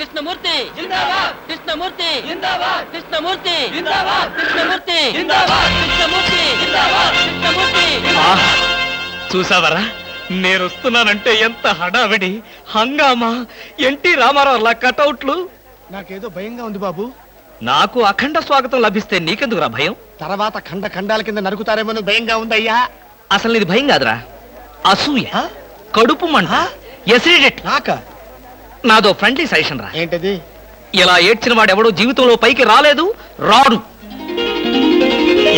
కృష్ణమూర్తి జిందాబాద్, కృష్ణమూర్తి జిందాబాద్, కృష్ణమూర్తి జిందాబాద్, కృష్ణమూర్తి జిందాబాద్, కృష్ణమూర్తి జిందాబాద్, కృష్ణమూర్తి. చూసావరా, నేను వస్తున్నానంటే ఎంత హడావిడి హంగామా. ఎన్టీ రామారావు కటౌట్లు. నాకేదో భయంగా ఉంది బాబు. నాకు అఖండ స్వాగతం లభిస్తే నీకెందుకురా భయం? తర్వాత ఖండ ఖండాల కింద నరుకుతారేమో భయంగా ఉందయ్యా. అసలు ఇది భయం కాదురా, అసూయ, కడుపు మంట, ఎసిడిటీ. నాదో ఫ్రెండ్లీ సజెషన్ రా. ఏంటది? ఇలా ఏడ్చిన వాడెవడో జీవితంలో పైకి రాలేదు, రాడు.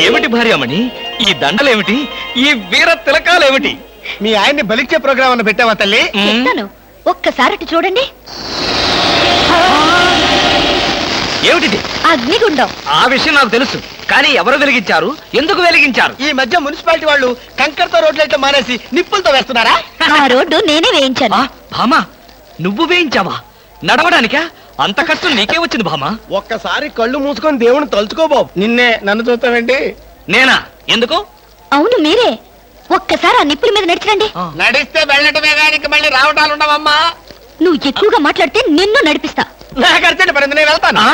ఏమిటి భార్యమణి ఈ దండలేమిటి, ఈ వీర తిలకాలేమిటి? మీ ఆయన్ని బలిచ్చే ప్రోగ్రామ్ అన్న పెట్టావా తల్లి? ఒక్కసారి చూడండి. ఏమిటిది? అగ్నిగుండం. ఆ విషయం నాకు తెలుసు, కానీ ఎవరు వెలిగించారు, ఎందుకు వెలిగించారు? ఈ మధ్య మున్సిపాలిటీ వాళ్ళు కంకరతో రోడ్లైతే మానేసి నిప్పులతో వేస్తున్నారా? ఆ రోడ్డు నేనే వేయించాను. భామా, నువ్వు వేయించావా? నడవడానికా? అంత కష్టం నీకే వచ్చింది భామా? ఒక్కసారి కళ్ళు మూసుకొని దేవుని తలుచుకో బాబు. నిన్నే, నన్ను చూస్తావేంటి? నేనా? ఎందుకు? అవును మీరే. ఒక్కసారి ఆ నిప్పుల మీద నడిచిరండి. నడిస్తే వెళ్ళటమే గానికి మళ్ళీ రావటాలు ఉండవమ్మా. నువ్వు ఎక్కువగా మాట్లాడితే నిన్ను నడిపిస్తా. నాకు అర్జెంట్ పడింది, నేను వెళ్తాను.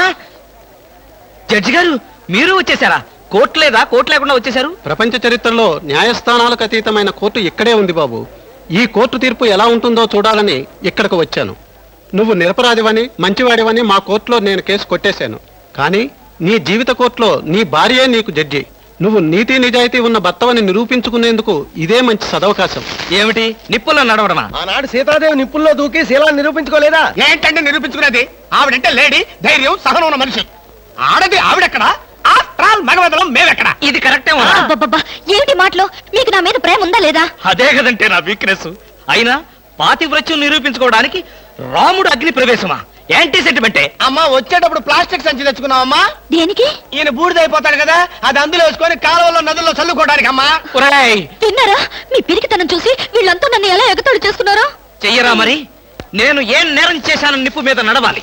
జడ్జి గారు, మీరు వచ్చేసారా? కోర్టు లేదా? కోర్టు లేకుండా వచ్చేసారు? ప్రపంచ చరిత్రలో న్యాయస్థానాలకు అతీతమైన కోర్టు ఇక్కడే ఉంది బాబు. ఈ కోర్టు తీర్పు ఎలా ఉంటుందో చూడాలని ఇక్కడికి వచ్చాను. నువ్వు నిరపరాధివని, మంచివాడివని మా కోర్టులో నేను కేసు కొట్టేశాను. కానీ నీ జీవిత కోర్టులో నీ భార్యే నీకు జడ్జి. నువ్వు నీతి నిజాయితీ ఉన్న భర్తవని నిరూపించుకునేందుకు ఇదే మంచి సదవకాశం. ఏమిటి నిప్పుల్లో నడవడమా? ఆనాడు సీతాదేవి నిప్పుల్లో దూకి శీలాన్ని నిరూపించుకోలేదా? ఏంటంటే నిరూపించుకునేది? ఆవిడంటే లేడీ, ధైర్యం, సహనం ఉన్న మనిషి. ఆడది ఆవిడెక్కడ, ఆఫ్టర్ మగవదలం మేమెక్కడ? ఇది కరెక్టే. ఏమిటి మాటలు? మీకు నా మీద ప్రేమ ఉందా లేదా? అదే కదంటే నా వీక్నెస్. అయినా పాతివ్రత్యం నిరూపించుకోవడానికి రాముడు అగ్ని ప్రవేశమా? యాంటీ సెంటిమెంటే. అమ్మా, వచ్చేటప్పుడు ప్లాస్టిక్ సంచి తెచ్చుకున్నావమ్మా. దేనికి? ఈయన బూడిదైపోతాడు కదా, అది అందులో వేసుకొని కాలువలో నదుల్లో చల్లుకోవడానికి అమ్మా. తిన్నారా? మీ పిరికితనం చూసి వీళ్ళంతా నన్ను ఎలా ఎగతాళి చేస్తున్నారో. చెయ్యరా మరి? నేను ఏం నేరం చేశానని నిప్పు మీద నడవాలి.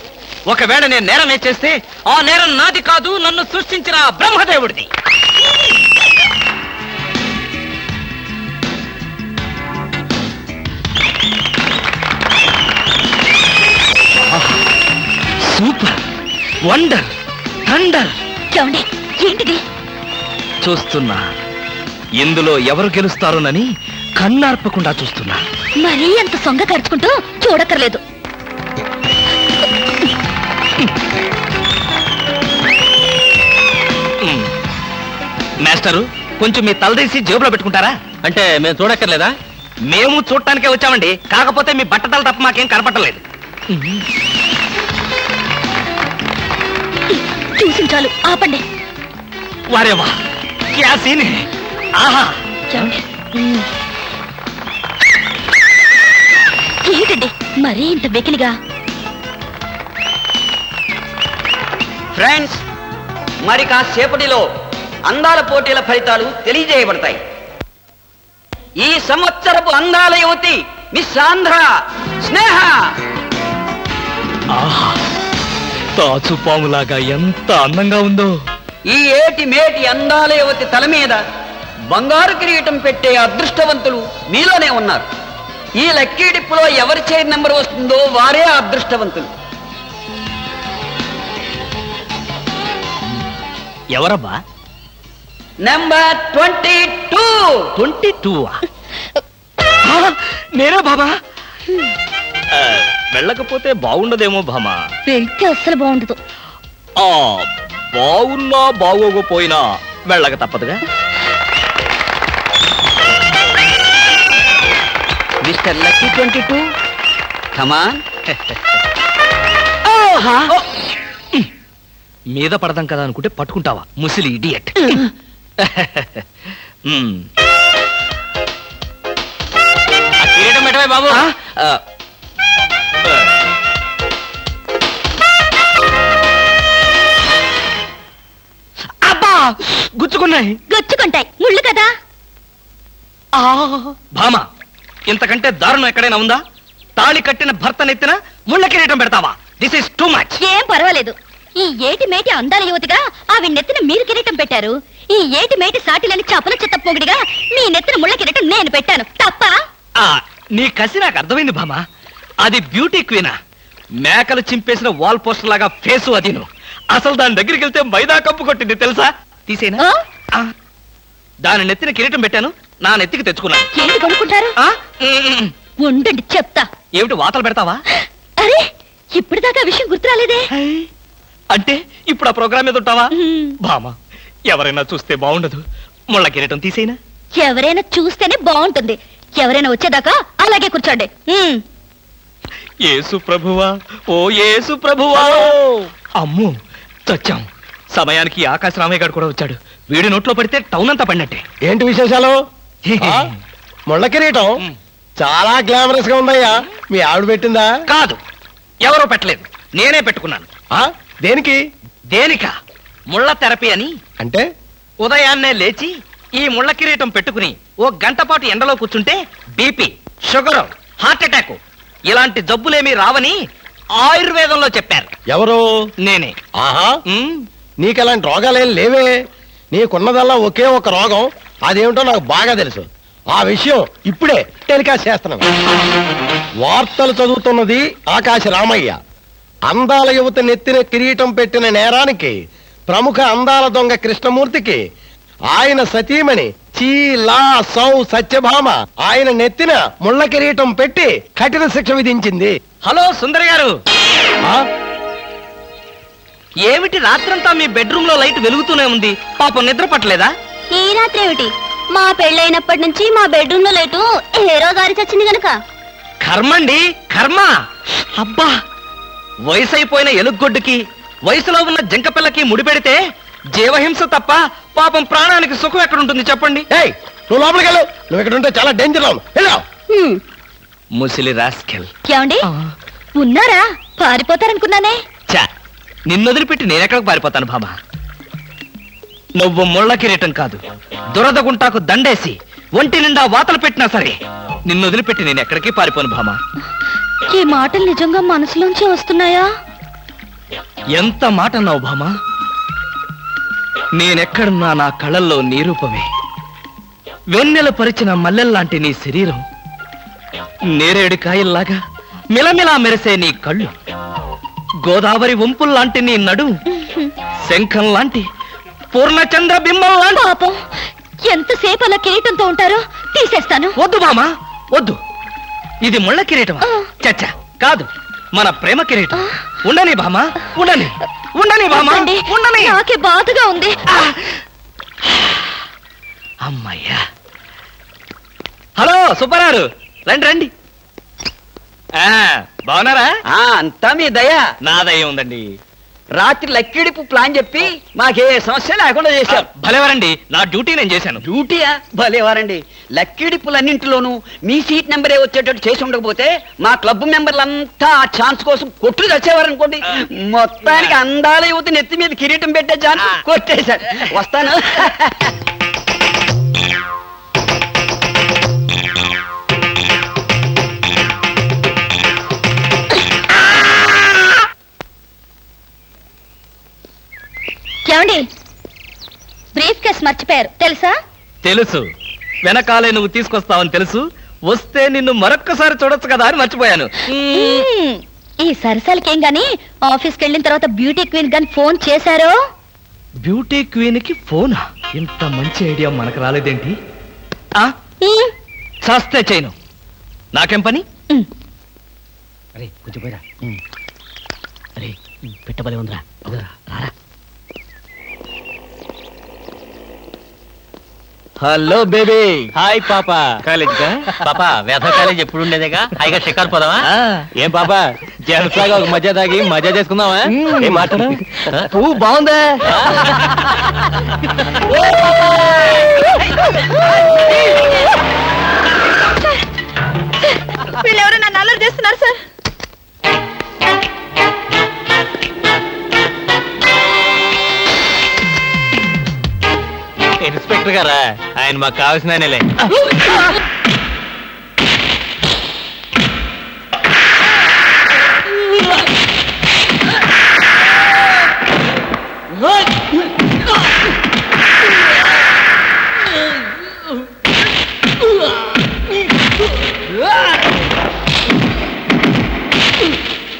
ఒకవేళ నేను నేరం చేస్తే ఆ నేరం నాది కాదు, నన్ను సృష్టించిన బ్రహ్మదేవుడిది. Super, wonder, thunder. చూడండి, ఏంటిది? చూస్తున్నా. ఇందులో ఎవరు గెలుస్తారోనని కన్నార్పకుండా చూస్తున్నా. మరీ అంత సొంగ ఖర్చుకుంటూ చూడక్కర్లేదు. మాస్టరు, కొంచెం మీ తలదీసి జేబులో పెట్టుకుంటారా? అంటే మేము చూడక్కర్లేదా? మేము చూడటానికే వచ్చామండి. కాకపోతే మీ బట్టతల తప్ప మాకేం కనపట్టలేదు. చూసి చాలు, ఆపండి. వారేవా, క్యా సీన్ హై. ఆహా, ఏంటండి మరీ ఇంత వెకిలిగా? ఫ్రెండ్స్, మరి కాసేపటిలో అందాల పోటీల ఫలితాలు తెలియజేయబడతాయి. ఈ సంవత్సరపు అందాల యువతి మిస్ ఆంధ్ర స్నేహ. ఆహా, తాచుపాములాగా ఎంత అందంగా ఉందో. ఈ ఏటి మేటి అందాల యువతి తల మీద బంగారు కిరీటం పెట్టే అదృష్టవంతులు మీలోనే ఉన్నారు. ఈ లక్కీ డిప్పులో ఎవరి చైర్ నెంబర్ వస్తుందో వారే అదృష్టవంతులు. ఎవరబ్బా? నెంబర్ 22. 22? నేనే బాబా. వెళ్ళకపోతే బాగుండదేమో భామా. వెళ్తే అస్సలు బాగుండదు. బాగున్నా బాగోకపోయినా వెళ్ళక తప్పదుగా. మిస్టర్ లక్కీ 22, కమాన్. మీద పడదాం కదా అనుకుంటే పట్టుకుంటావా ముసిలి ఇడియట్. కిరీటం పెట్టవే బాబు. అబ్బా, గుచ్చుకున్నాయి. గుచ్చుకుంటాయి, ముళ్ళు కదా. భామా, ఇంతకంటే దారుణం ఎక్కడైనా ఉందా? తాళి కట్టిన భర్త నెత్తిన ముళ్ళ కిరీటం పెడతావా? This is too much. ఏం పర్వాలేదు. ఈ ఏటి మేటి అందాల యువతిగా ఆవి నెత్తిన మీరు కిరీటం పెట్టారు. ఈ ఏటి మేటి సాటిలని చపల చెత్త పొగిడిగా మీ నెత్తిన ముళ్ళ కిరీటం నేను పెట్టాను. తప్ప? నీ కసి నాకు అర్థమైంది భామా. అది బ్యూటీ క్వీనా? మేకలు చింపేసిన వాల్ పోస్టర్ లాగా ఫేసు అది అసలు దాని దగ్గరికి వెళ్తే మైదా కప్పు కొట్టింది తెలుసా? తీసేనా? ఆ? దాని నెత్తిన కిరీటం పెట్టాను, నా నెత్తికి తెచ్చుకున్నాను. ఏంటి కొనుక్కుంటారు? ఉండండి చెప్తా. ఏమిటి వాతలు పెడతావా? అరే ఇప్పటిదాకా ఆ విషయం గుర్తురాలేదే. అంటే ఇప్పుడు ఆ ప్రోగ్రామ్ మీద ఉంటావా? హ్మ్. బామా, ఎవరైనా చూస్తే బాగుండదు. ముళ్ళ కిరీటం తీసేనా? ఎవరైనా చూస్తేనే బాగుంటుంది. ఎవరైనా వచ్చేదాకా అలాగే కూర్చోండి. యేసు ప్రభువా, ఓ యేసు ప్రభువా. అమ్మో చచ్చాం. సమయానికి ఆకాశ రామయ్య గారు కూడా వచ్చాడు. వీడి నోట్లో పడితే టౌన్ అంతా పడినట్టే. ఏంటి విశేషాలు? ముళ్ళ కిరీటం చాలా గ్లామరస్ గా ఉందయ్యా. మీ ఆవిడ పెట్టిందా? కాదు, ఎవరో పెట్టలేదు, నేనే పెట్టుకున్నాను. దేనికి? దేనికా? ముళ్ళ థెరపీ అని. అంటే ఉదయాన్నే లేచి ఈ ముళ్ళ కిరీటం పెట్టుకుని ఓ గంట పాటు ఎండలో కూర్చుంటే బీపీ, షుగర్, హార్ట్ అటాక్ ఇలాంటి జబ్బులేమీ రావని ఆయుర్వేదంలో చెప్పారు. ఎవరు? నేనే. ఆహా, ఉమ్, నీకెలాంటి రోగాలేం లేవే. నీకున్నదల్లా ఒకే ఒక రోగం. అదేమిటో నాకు బాగా తెలుసు. ఆ విషయం ఇప్పుడే టెలికాస్ట్ చేస్తున్నాం. వార్తలు చదువుతున్నది ఆకాశ రామయ్య. అందాల యువత నెత్తిన కిరీటం పెట్టిన నేరానికి ప్రముఖ అందాల దొంగ కృష్ణమూర్తికి ఆయన సతీమణి చీలా సౌ సత్యభామ ఆయన నెత్తిన ముళ్ళ కిరీటం పెట్టి కఠిన శిక్ష విధించింది. హలో సుందరి గారు, ఆ? ఏమిటి రాత్రంతా మీ బెడ్రూమ్ లో లైట్ వెలుగుతూనే ఉంది? పాపం నిద్ర పట్టలేదా? ఈ రాత్రి ఏమిటి? మా పెళ్ళైనప్పటి నుంచి మా బెడ్రూమ్ లో లేటు హీరో గారి చచ్చింది గనక. కర్మండి, కర్మ. అబ్బా, వయసు అయిపోయిన ఎలుగొడ్డుకి వయసులో ఉన్న జంకపిల్లకి ముడిపెడితే జీవహింస తప్ప పాపం ప్రాణానికి సుఖం ఎక్కడుంటుంది చెప్పండి? ఏయ్, నువ్వు లోపలికి వెళ్ళు. నువ్వు ఇక్కడ ఉంటే చాలా డేంజర్. ముసిలి రాస్కెల్. ఏమండి ఉన్నారా? పారిపోతారనుకున్నానే. చా, నిన్ను వదిలిపెట్టి నేనెక్కడికి పారిపోతాను బాబా? నువ్వు ముళ్ళ కిరీటం కాదు, దురద గుంటాకు దండేసి ఒంటి నిండా వాతలు పెట్టినా సరే నిన్ను వదిలిపెట్టి నేను ఎక్కడికి పారిపోను భామా. ఈ మాటలు నిజంగా మనసులోంచి వస్తున్నాయా? ఎంత మాట అన్నావు భామా. నేనెక్కడున్నా నా కళ్ళల్లో నీ రూపమే. వెన్నెల పరిచిన మల్లెల్లాంటి నీ శరీరం, నేరేడు కాయల్లాగా మిలమిలా మెరిసే నీ కళ్ళు, గోదావరి వంపుల్లాంటి నీ నడు, శంఖం లాంటి పూర్ణచంద్ర బింబం లాంటి. పాపం ఎంతసేపు అలా కిరీటంతో ఉంటారో తీసేస్తాను. వద్దు బామా, వద్దు. ఇది ముళ్ళ కిరీటం చచ్చా కాదు, మన ప్రేమ కిరీటం. ఉండని బామా, ఉండని, ఉండని బామా, వద్దండి, ఉండని. నాకే బాధగా ఉంది. అమ్మయ్యా. హలో సుబ్బారావు, రండి రండి. బాగున్నారా? అంతా మీ దయ. నా దయ ఉందండి. రాత్రి లక్కిడిపు ప్లాన్ చెప్పి మాకే సమస్య లేకుండా చేశారు. భలేవారండి, నా డ్యూటీ నేను చేశాను. డ్యూటీయా? భలేవారండి. లక్కిడిపులన్నింటిలోనూ మీ సీట్ నెంబరే వచ్చేటట్టు చేసి ఉండకపోతే మా క్లబ్ మెంబర్లంతా ఆ ఛాన్స్ కోసం కొట్లు తెచ్చేవారనుకోండి. మొత్తానికి అందాల యువత నెత్తి మీద కిరీటం పెట్టే ఛాన్స్ కొట్టేశారు. వస్తాను. ఏమండి బ్రీఫ్ కేస్ మర్చిపోయారు తెలుసా? తెలుసు, వెనకాలే నువ్వు తీసుకొస్తావని తెలుసు. వస్తే నిన్ను మరొక్కసారి చూడొచ్చు కదా అని మర్చిపోయాను. ఈ సరసాలకేం గాని ఆఫీస్కి వెళ్ళిన తర్వాత బ్యూటీ క్వీన్ గాని ఫోన్ చేశారో? బ్యూటీ క్వీన్ కి ఫోనా? ఇంత మంచి ఐడియా మనకు రాలేదేంటి? చస్తే చేయను, నాకేం పని? అరే కొంచెం పోయిరా. అరే పెట్టబలే ఉందిరా. రారా. Hello baby. హాయ్ పాపా. కాలేజ్ గా పాపా, వేద కాలేజ్ ఎప్పుడు ఉండేదేగా. హాయిగా షికారు పోదామా? ఏం పాపా, జలసాగా ఒక మజా తాగి మజా చేసుకుందామా? ఏం మాట్లాడు? పువ్వు బాగుందా? వీళ్ళెవరో నన్ను అల్లరి చేస్తున్నారు సార్. ఇన్స్పెక్టర్ గారా? ఆయన మాకు కావాల్సిన ఆయనలే.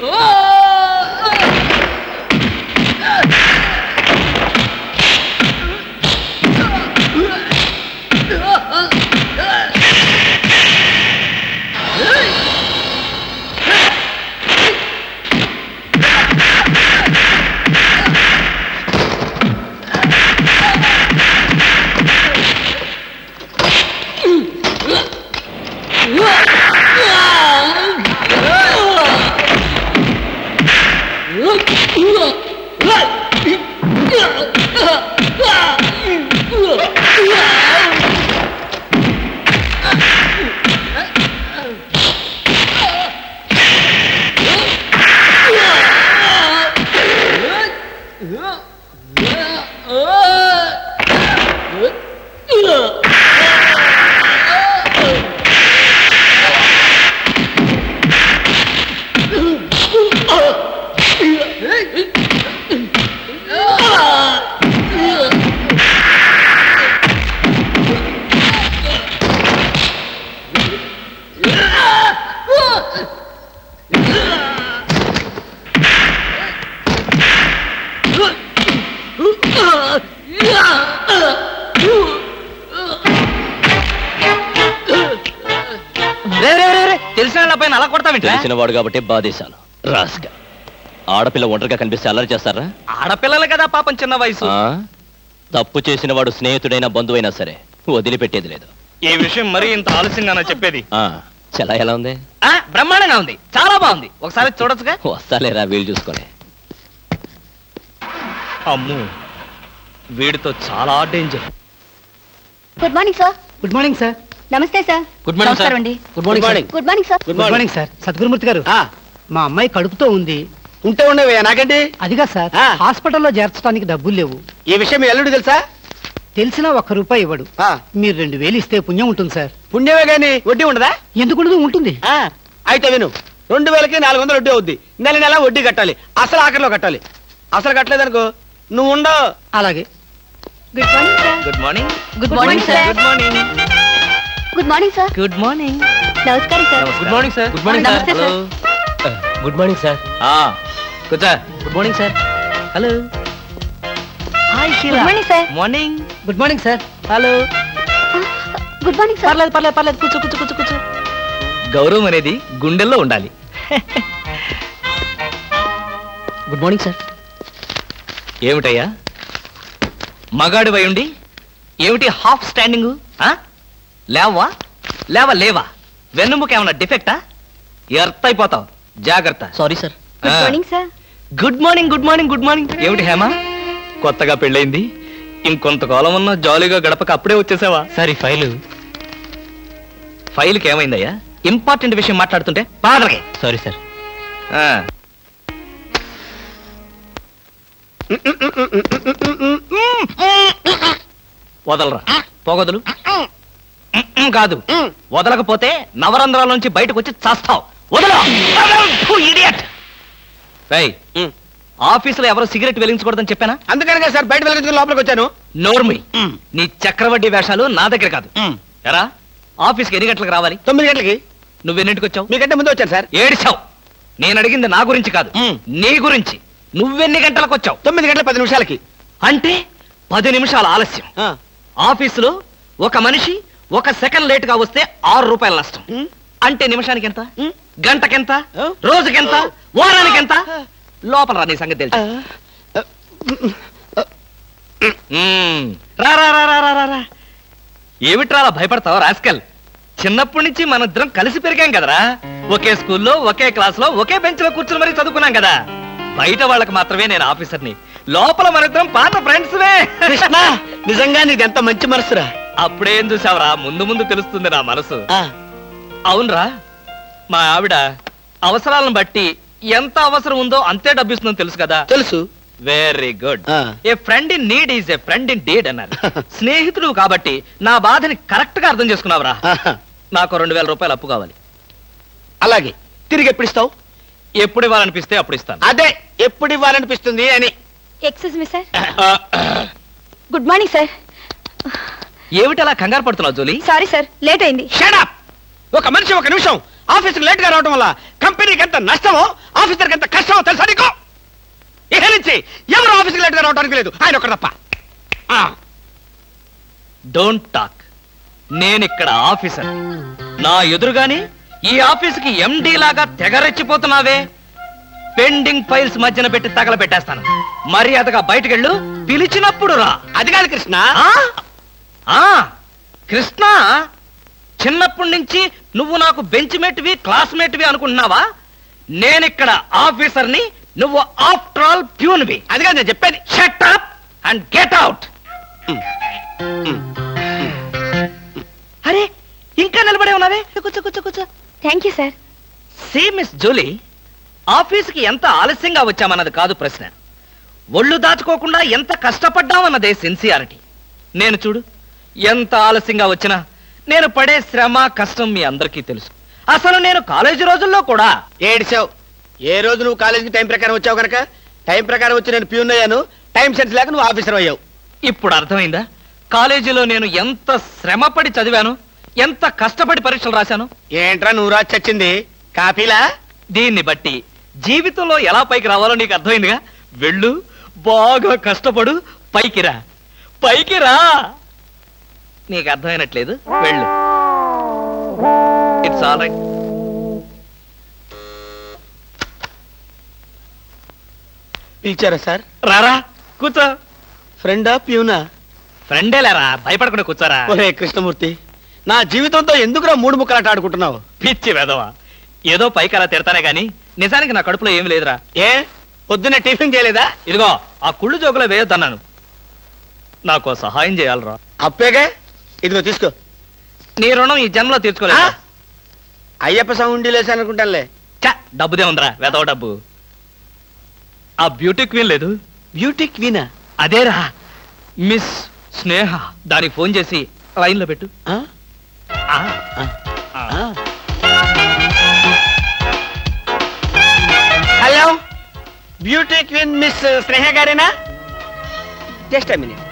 Oh! తెలిసిన పైన అలా కొడతావేంటి? తెలిసిన వాడు కాబట్టి బాధేశాను. రాస్గా ఆడపిల్ల ఒంటరిగా కనిపిస్తే అల్లరి చేస్తారా? ఆడపిల్లలు కదా పాపం, చిన్న వయసు. ఆ? తప్పు చేసిన వాడు స్నేహితుడైనా బంధువైనా సరే వదిలిపెట్టేది లేదు. ఈ విషయం మరీ ఇంత ఆలస్యంగా చెప్పేది. ఆ చలా ఎలా ఉంది? బ్రహ్మాండంగా ఉంది, చాలా బాగుంది. ఒకసారి చూడొచ్చుగా? వస్తాలేరా, వీలు చూసుకొని. అమ్ము, వీడితో చాలా danger. Good morning sir. Good morning sir. నమస్తే సార్. Good morning sir. నమస్కారం అండి. Good morning. Good morning sir. Good good morning sir. Sadgurumurthy గారు, మా అమ్మాయి కడుపుతో ఉంది. ఉంటే ఉండేవే నాకండి. అదిగా సార్, ఆ. హాస్పిటల్లో చేర్చడానికి డబ్బులు లేవు. ఈ విషయం మీ అల్లుడు తెలుసా? తెలిసినా ₹1 ఇవ్వడు. ఆ. మీరు 2000 ఇస్తే పుణ్యం ఉంటుంది సార్. పుణ్యమే గాని వడ్డీ ఉండదా? ఎందుకు ఉండదు? ఉంటుంది. అయితే విను, 2000కి 400 వడ్డీ అవుద్ది. నెల నెల వడ్డీ కట్టాలి. అసలు ఆఖరిలో కట్టాలి. అసలు కట్టలేదనుకో నువ్వు ఉండవు. అలాగే. Good morning sir. Good morning. Good morning sir. Good morning. Good morning sir. Good morning. నమస్కారం sir. Good morning sir. Good morning నమస్తే సార్. Good morning sir. కూర్చో. Good morning sir. Hello. Hi good morning sir. Morning. Good morning sir. Hello. Good morning sir. పర్లేదు పర్లేదు పర్లేదు, కూర్చో కూర్చో కూర్చో కూర్చో. గౌరవం అనేది గుండెల్లో ఉండాలి. Good morning sir. ఏమిటయ్యా మగాడు వై ఉండి ఏమిటి హాఫ్ స్టాండింగ్? లేవా లేవా? వెన్నుముక ఏమన్నా డిఫెక్టా? ఎర్త్ అయిపోతావు, జాగ్రత్త. Sorry sir. Good morning sir. Good morning. Good morning. Good morning. ఏమిటి హేమ, కొత్తగా పెళ్ళైంది, ఇంకొంతకాలం ఉన్న జాలీగా గడపక అప్పుడే వచ్చేసావా? సరే ఫైల్కి ఏమైందయ్యా? ఇంపార్టెంట్ విషయం మాట్లాడుతుంటే పాదలకి. Sorry sir. వదలరా, పోగొదలు. కాదు, వదలకపోతే నవరంధ్రాల నుంచి బయటకు వచ్చి చస్తావు. వదలు. ఇడియట్. ఆఫీసులో ఎవరో సిగరెట్ వెలిగించకూడదని చెప్పానా? అందుకనే సార్ బయట వెళ్ళి లోపలికి వచ్చాను. నోర్మి, నీ చక్రవడ్డీ వేషాలు నా దగ్గర కాదు. ఎరా, ఆఫీస్కి ఎన్ని గంటలకు రావాలి? 9 గంటలకి. నువ్వెన్నింటికి వచ్చావు? మీకంటే ముందు వచ్చాను సార్. ఏడిచావు. నేను అడిగింది నా గురించి కాదు, నీ గురించి. నువ్వెన్ని గంటలకు వచ్చావు? 9 గంటల 10 నిమిషాలకి. అంటే 10 నిమిషాల ఆలస్యం. ఆఫీసులో ఒక మనిషి 1 సెకండ్ లేట్ గా వస్తే ₹6 నష్టం. అంటే నిమిషానికి ఎంత? గంటకెంత? రోజుకెంత? వారానికి ఎంత? లోపల రా, నీ సంగతి తెలుసు. రా రా రా రా రా రా. ఏమిట్రా అలా భయపడతావు రాస్కల్? చిన్నప్పటి నుంచి మనిద్దరం కలిసి పెరిగాం కదరా. ఒకే స్కూల్లో, ఒకే క్లాస్ లో, ఒకే బెంచ్ లో కూర్చుని మరీ చదువుకున్నాం కదా. బయట వాళ్ళకి మాత్రమే నేను ఆఫీసర్ని, లోపల మనిద్దరం పాత ఫ్రెండ్స్వే. కృష్ణ, నిజంగా నీది ఎంత మంచి మనసురా. అప్పుడేం చూసావురా, ముందు ముందు తెలుస్తుంది నా మనసు. అవునరా, మా ఆవిడ అవసరాలను బట్టి ఎంత అవసరం ఉందో అంతే డబ్బిస్తుందని తెలుసు కదా. తెలుసు. Very good. A friend in need is a friend in deed అన్నారు. స్నేహితుడు కాబట్టి నా బాధని కరెక్ట్ గా అర్థం చేసుకున్నావురా. నాకు ₹2000 అప్పు కావాలి. అలాగే. తిరిగి ఎప్పుడు ఇస్తావు? ఎప్పుడు ఇవ్వాలనిపిస్తే అప్పుడు ఇస్తాను. అదే, ఎప్పుడు ఇవ్వాలనిపిస్తుంది అని. Excuse me sir. Good morning sir. ఏమిటి అలా కంగారు పడుతున్నావు జోలీ? సారీ సార్, లేట్ అయింది. Shut up. ఒక మనిషి 1 నిమిషం ఆఫీస్కి లేట్ గా రావడం వల్ల కంపెనీకి ఎంత నష్టమో, ఆఫీసర్కి ఎంత కష్టమో తెలుసా నీకు? ఇక నుంచి ఎవరు ఆఫీస్కి లేట్ గా రావడానికి లేదు, ఆయన ఒకరు తప్ప. Don't talk. నేనిక్కడ ఆఫీసర్. నా ఎదురుగానే ఈ ఆఫీసుకి ఎండి లాగా తెగరెచ్చిపోతున్నావే. పెండింగ్ ఫైల్స్ మధ్యన పెట్టి తగలబెట్టేస్తాను. మర్యాదగా బయటకెళ్ళు, పిలిచినప్పుడు రా. అది కాదు కృష్ణ. కృష్ణ, చిన్నప్పటి నుంచి నువ్వు నాకు బెంచ్ మేట్వి, క్లాస్మేట్వి అనుకుంటున్నావా? నేనిక్కడ ఆఫీసర్ని, నువ్వు ఆఫ్టర్ ఆల్ ప్యూన్వి. అదిగా నేను చెప్పేది. Shut up and get out. అరే ఇంకా నిలబడే ఉన్నావే, కూర్చో కూర్చో కూర్చో. Thank you sir. See miss Julie, ఆఫీస్కి ఎంత ఆలస్యంగా వచ్చామన్నది కాదు ప్రశ్న, ఒళ్ళు దాచుకోకుండా ఎంత కష్టపడ్డామన్నదే సిన్సియారిటీ. నేను చూడు, ఎంత ఆలస్యంగా వచ్చినా నేను పడే శ్రమ కష్టం మీ అందరికీ తెలుసు. అసలు నేను కాలేజీ రోజుల్లో కూడా ఏడిచావు. ఏ రోజు నువ్వు కాలేజీకి టైం ప్రకారం వచ్చావు కనుక టైం ప్రకారం వచ్చి నేను ప్యూన్ అయ్యాను. టైం సెన్స్ లేక నువ్వు ఆఫీసర్ అయ్యావు. ఇప్పుడు అర్థమైందా కాలేజీలో నేను ఎంత శ్రమపడి చదివాను, ఎంత కష్టపడి పరీక్షలు రాశాను. ఏంట్రా నువ్వు రాసి చచ్చింది కాపీలా? దీన్ని బట్టి జీవితంలో ఎలా పైకి రావాలో నీకు అర్థమైందిగా. వెళ్ళు, బాగా కష్టపడు, పైకి రా, పైకి రా. నీకు అర్థమైనట్లేదు, వెళ్ళు. It's all right. పిలిచారా సార్? రారా, కూర్చో. ఫ్రెండా ప్యూనా? ఫ్రెండేలేరా, భయపడకుండా కూర్చోరా. ఒరే కృష్ణమూర్తి, నా జీవితంతో ఎందుకురా మూడు ముక్కలాట ఆడుకుంటున్నావు? పిచ్చి వెదవా, ఏదో పైకి అలా తిడతానే గాని నిజానికి నా కడుపులో ఏమి లేదురా. ఏ పొద్దున్నే టిఫిన్ చేయలేదా? ఇదిగో ఆ కుళ్ళు జోకులో వేయొద్దన్నాను. నాకు సహాయం చేయాలరా. అప్పేగా, ఇదిగో తీసుకో. నీ రుణం ఈ జన్మలో ఆ? తీర్చుకోలేదు. అయ్యప్ప సౌండి లేసానుకుంటానులే. డబ్బుదే ఉందిరా, వెదవ డబ్బు. ఆ బ్యూటీ క్వీన్ లేదు, బ్యూటీ క్వీనా? అదేరా మిస్ స్నేహ. దానికి ఫోన్ చేసి లైన్ లో పెట్టు. ఆ? ఆ, ఆ. ఆ. Hello, beauty queen miss Sneha గారేనా? Just a minute.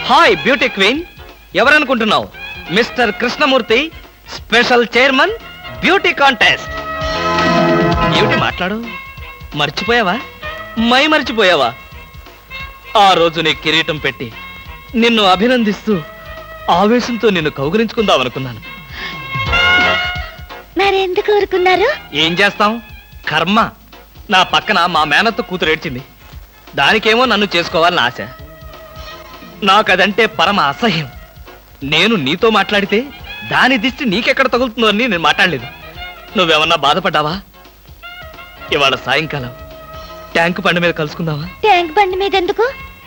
Hi beauty queen, ఎవరనుకుంటున్నావు? Mister Krishnamurthy, special chairman beauty contest. ఏమిటి మాట్లాడు, మర్చిపోయావా? మర్చిపోయావా? ఆ రోజు నీ కిరీటం పెట్టి నిన్ను అభినందిస్తూ ఆవేశంతో నిన్ను కౌగిలించుకుందామనుకున్నాను. మరెందుకు ఊరుకున్నారు? ఏం చేస్తాం, కర్మ. నా పక్కన మా మేనత్త కూతురు ఏడ్చింది, దానికేమో నన్ను చేసుకోవాలని ఆశ. నాకదంటే పరమ అసహ్యం. నేను నీతో మాట్లాడితే దాని దిష్టి నీకెక్కడ తగులుతుందో అని నేను మాట్లాడలేదు. నువ్వేమన్నా బాధపడ్డావా? ఇవాళ సాయంకాలం ట్యాంకు బండి మీద కలుసుకుందావా? ట్యాంక్ బండి మీద ఎందుకు?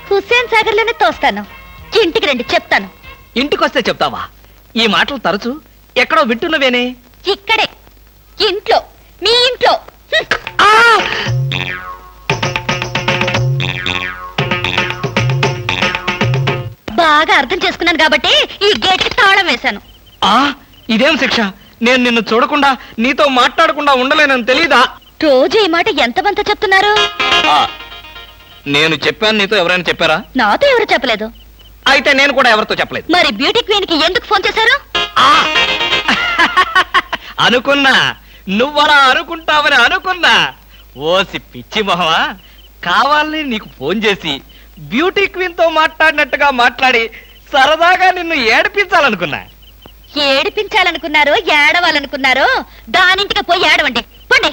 హుస్సేన్ సాగర్ లోనే తోస్తాను. ఇంటికి రండి, చెప్తాను. ఇంటికొస్తే చెప్తావా? ఈ మాటలు తరచు ఎక్కడో వింటున్నవేనే. ఇక్కడే, ఇంట్లో, మీ ఇంట్లో. బాగా అర్థం చేసుకున్నాను కాబట్టి ఈ గేట్ కి తాళం వేశాను. ఆ ఇదేం శిక్ష? నేను నిన్ను చూడకుండా నీతో మాట్లాడకుండా ఉండలేనని తెలీదా? రోజు ఈ మాట ఎంతమంత చెప్తున్నారు? ఆ, నేను చెప్పాను, నీతో ఎవరైనా చెప్పారా? నాతో ఎవరు చెప్పలేదు. అయితే నేను కూడా ఎవరితో చెప్పలేదు. మరి బ్యూటీ క్వీన్ కి ఎందుకు ఫోన్ చేశారు? అనుకున్నా, నువ్వలా అనుకుంటావని అనుకున్నా. ఓసి పిచ్చి మొహమా, కావాలని నీకు ఫోన్ చేసి బ్యూటీ క్వీన్ తో మాట్లాడినట్టుగా మాట్లాడి సరదాగా నిన్ను ఏడిపించాలనుకున్నా. ఏడిపించాలనుకున్నారో ఏడవాలనుకున్నారో దానింటికి పోయి ఏడవండి, పండి.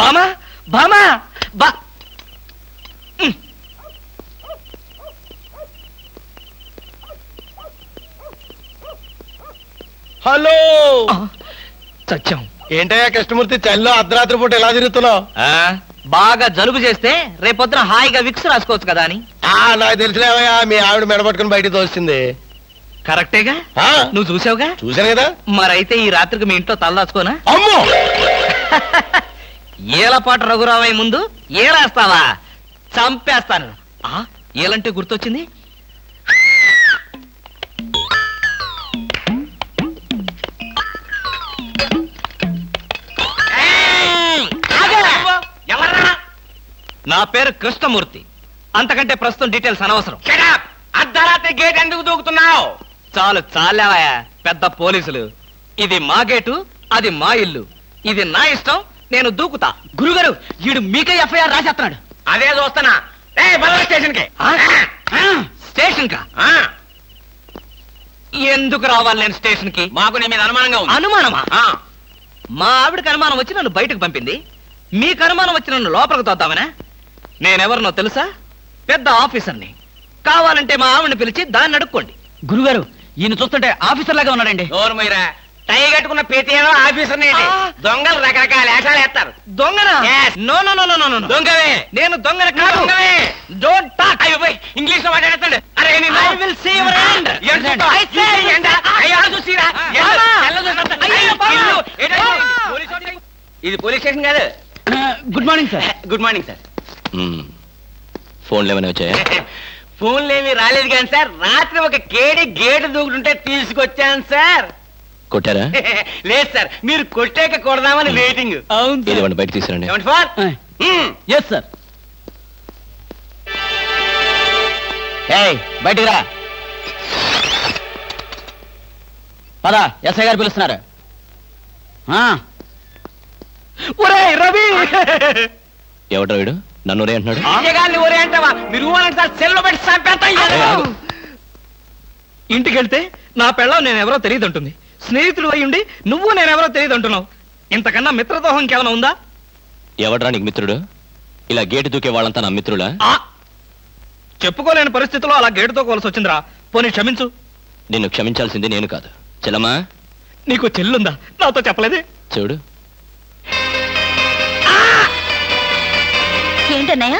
బామా బామా బా. హలో, చచ్చాం. ఏంటయ్యా కృష్ణమూర్తి, చల్లో అర్ధరాత్రి పూట ఎలా తిరుగుతున్నావు? బాగా జలుబు చేస్తే రేపొద్దున హాయిగా విక్స్ రాసుకోవచ్చు కదా అని. నాకు తెలిసినవయ్యా, మీ ఆవిడ మెడపట్టుకుని బయటికి తోస్తుంది. కరెక్టేగా, ఆ, నువ్వు చూసావుగా. చూశాను కదా. మరైతే ఈ రాత్రికి మీ ఇంట్లో తలదాచుకోనా? అమ్మో, ఏలపాటు రఘురావయ్య ముందు ఏలేస్తావా? చంపేస్తాను. ఏలంటే గుర్తొచ్చింది. నా పేరు కృష్ణమూర్తి. అంతకంటే ప్రస్తుతం డీటెయిల్స్ అనవసరం. అర్ధరాత్రి గేట్ ఎందుకు దూకుతున్నావు? చాలు చాలావయ్యా, పెద్ద పోలీసులు. ఇది మా గేటు, అది మా ఇల్లు. ఇది నా ఇష్టం, నేను దూకుతా. గురుగారు, వీడు మీకే ఎఫ్ఐఆర్ రాసేస్తున్నాడు. అదే చూస్తున్నా. స్టేషన్ కి స్టేషన్ కా? ఎందుకు రావాలి నేను స్టేషన్ కి? మాకు నీ మీద అనుమానంగా ఉంది. అనుమానమా? మా ఆవిడకి అనుమానం వచ్చి నన్ను బయటకు పంపింది. మీకు అనుమానం వచ్చి నన్ను లోపలికి తోద్దామనా? నేనెవరినో తెలుసా? పెద్ద ఆఫీసర్ని. కావాలంటే మా ఆవిడని పిలిచి దాన్ని అడుక్కోండి. గురుగారు, ఈయన చూస్తుంటే ఆఫీసర్ లాగా ఉన్నాడండి. నోరు మీరా, టై కట్టుకున్న ప్రతి ఆఫీసర్ దొంగలు రకరకాల వేషాలు వేస్తారు. దొంగనా? Yes. No no no no no no. దొంగవే నేను దొంగన కాదు. దొంగవే. Don't talk. అయ్యో పోయ్, ఇంగ్లీష్ లో మాట్లాడతాడు. అరే I will see your hand. I say. ఇది పోలీస్ స్టేషన్ కాదు. Good morning sir. Good morning sir. ఫోన్లు ఏమైనా వచ్చాయా? ఫోన్లు ఏమీ రాలేదు కానీ సార్, రాత్రి ఒక కేడి గేటు దూకుతుంటే తీసుకొచ్చాను సార్. కొట్టారా? లేదు సార్, మీరు కొట్టాక కొడదామని వెయిటింగ్. ఇది ఇవ్వండి, బయట తీసుకురండి. ఏమండి సార్? Yes sir. బయటికి రా. పదా, ఎస్ఐ గారు పిలుస్తున్నారు. ఒరేయ్ రవి, ఎవడ్రా వీడు? నన్ను ఒరే అంటున్నాడు. విజయగారిని ఒరే అంటావా? మీరు ఊరంటే సార్ సెల్లో పెట్టి చంపేస్తా. ఇంటికి వెళ్తే నా పెళ్ళం నేనెవరో తెలియదు అంటుంది. స్నేహితుడు అయ్యుండి నువ్వు నేనెవరో తెలియదు అంటున్నావు. ఇంతకన్నా మిత్రదోహం ఇంకేమైనా ఉందా? ఎవడ్రా నీకు మిత్రుడు? ఇలా గేటు దూకే వాళ్ళంతా నా మిత్రులా? చెప్పుకోలేని పరిస్థితిలో అలా గేటుతో కోల్సి వచ్చిందిరా. పోనీ క్షమించు. నిన్ను క్షమించాల్సింది నేను కాదు. చెల్లమ్మా, నీకు చెల్లుందా? నాతో చెప్పలేదే. చూడు, ఏంటన్నయ్య?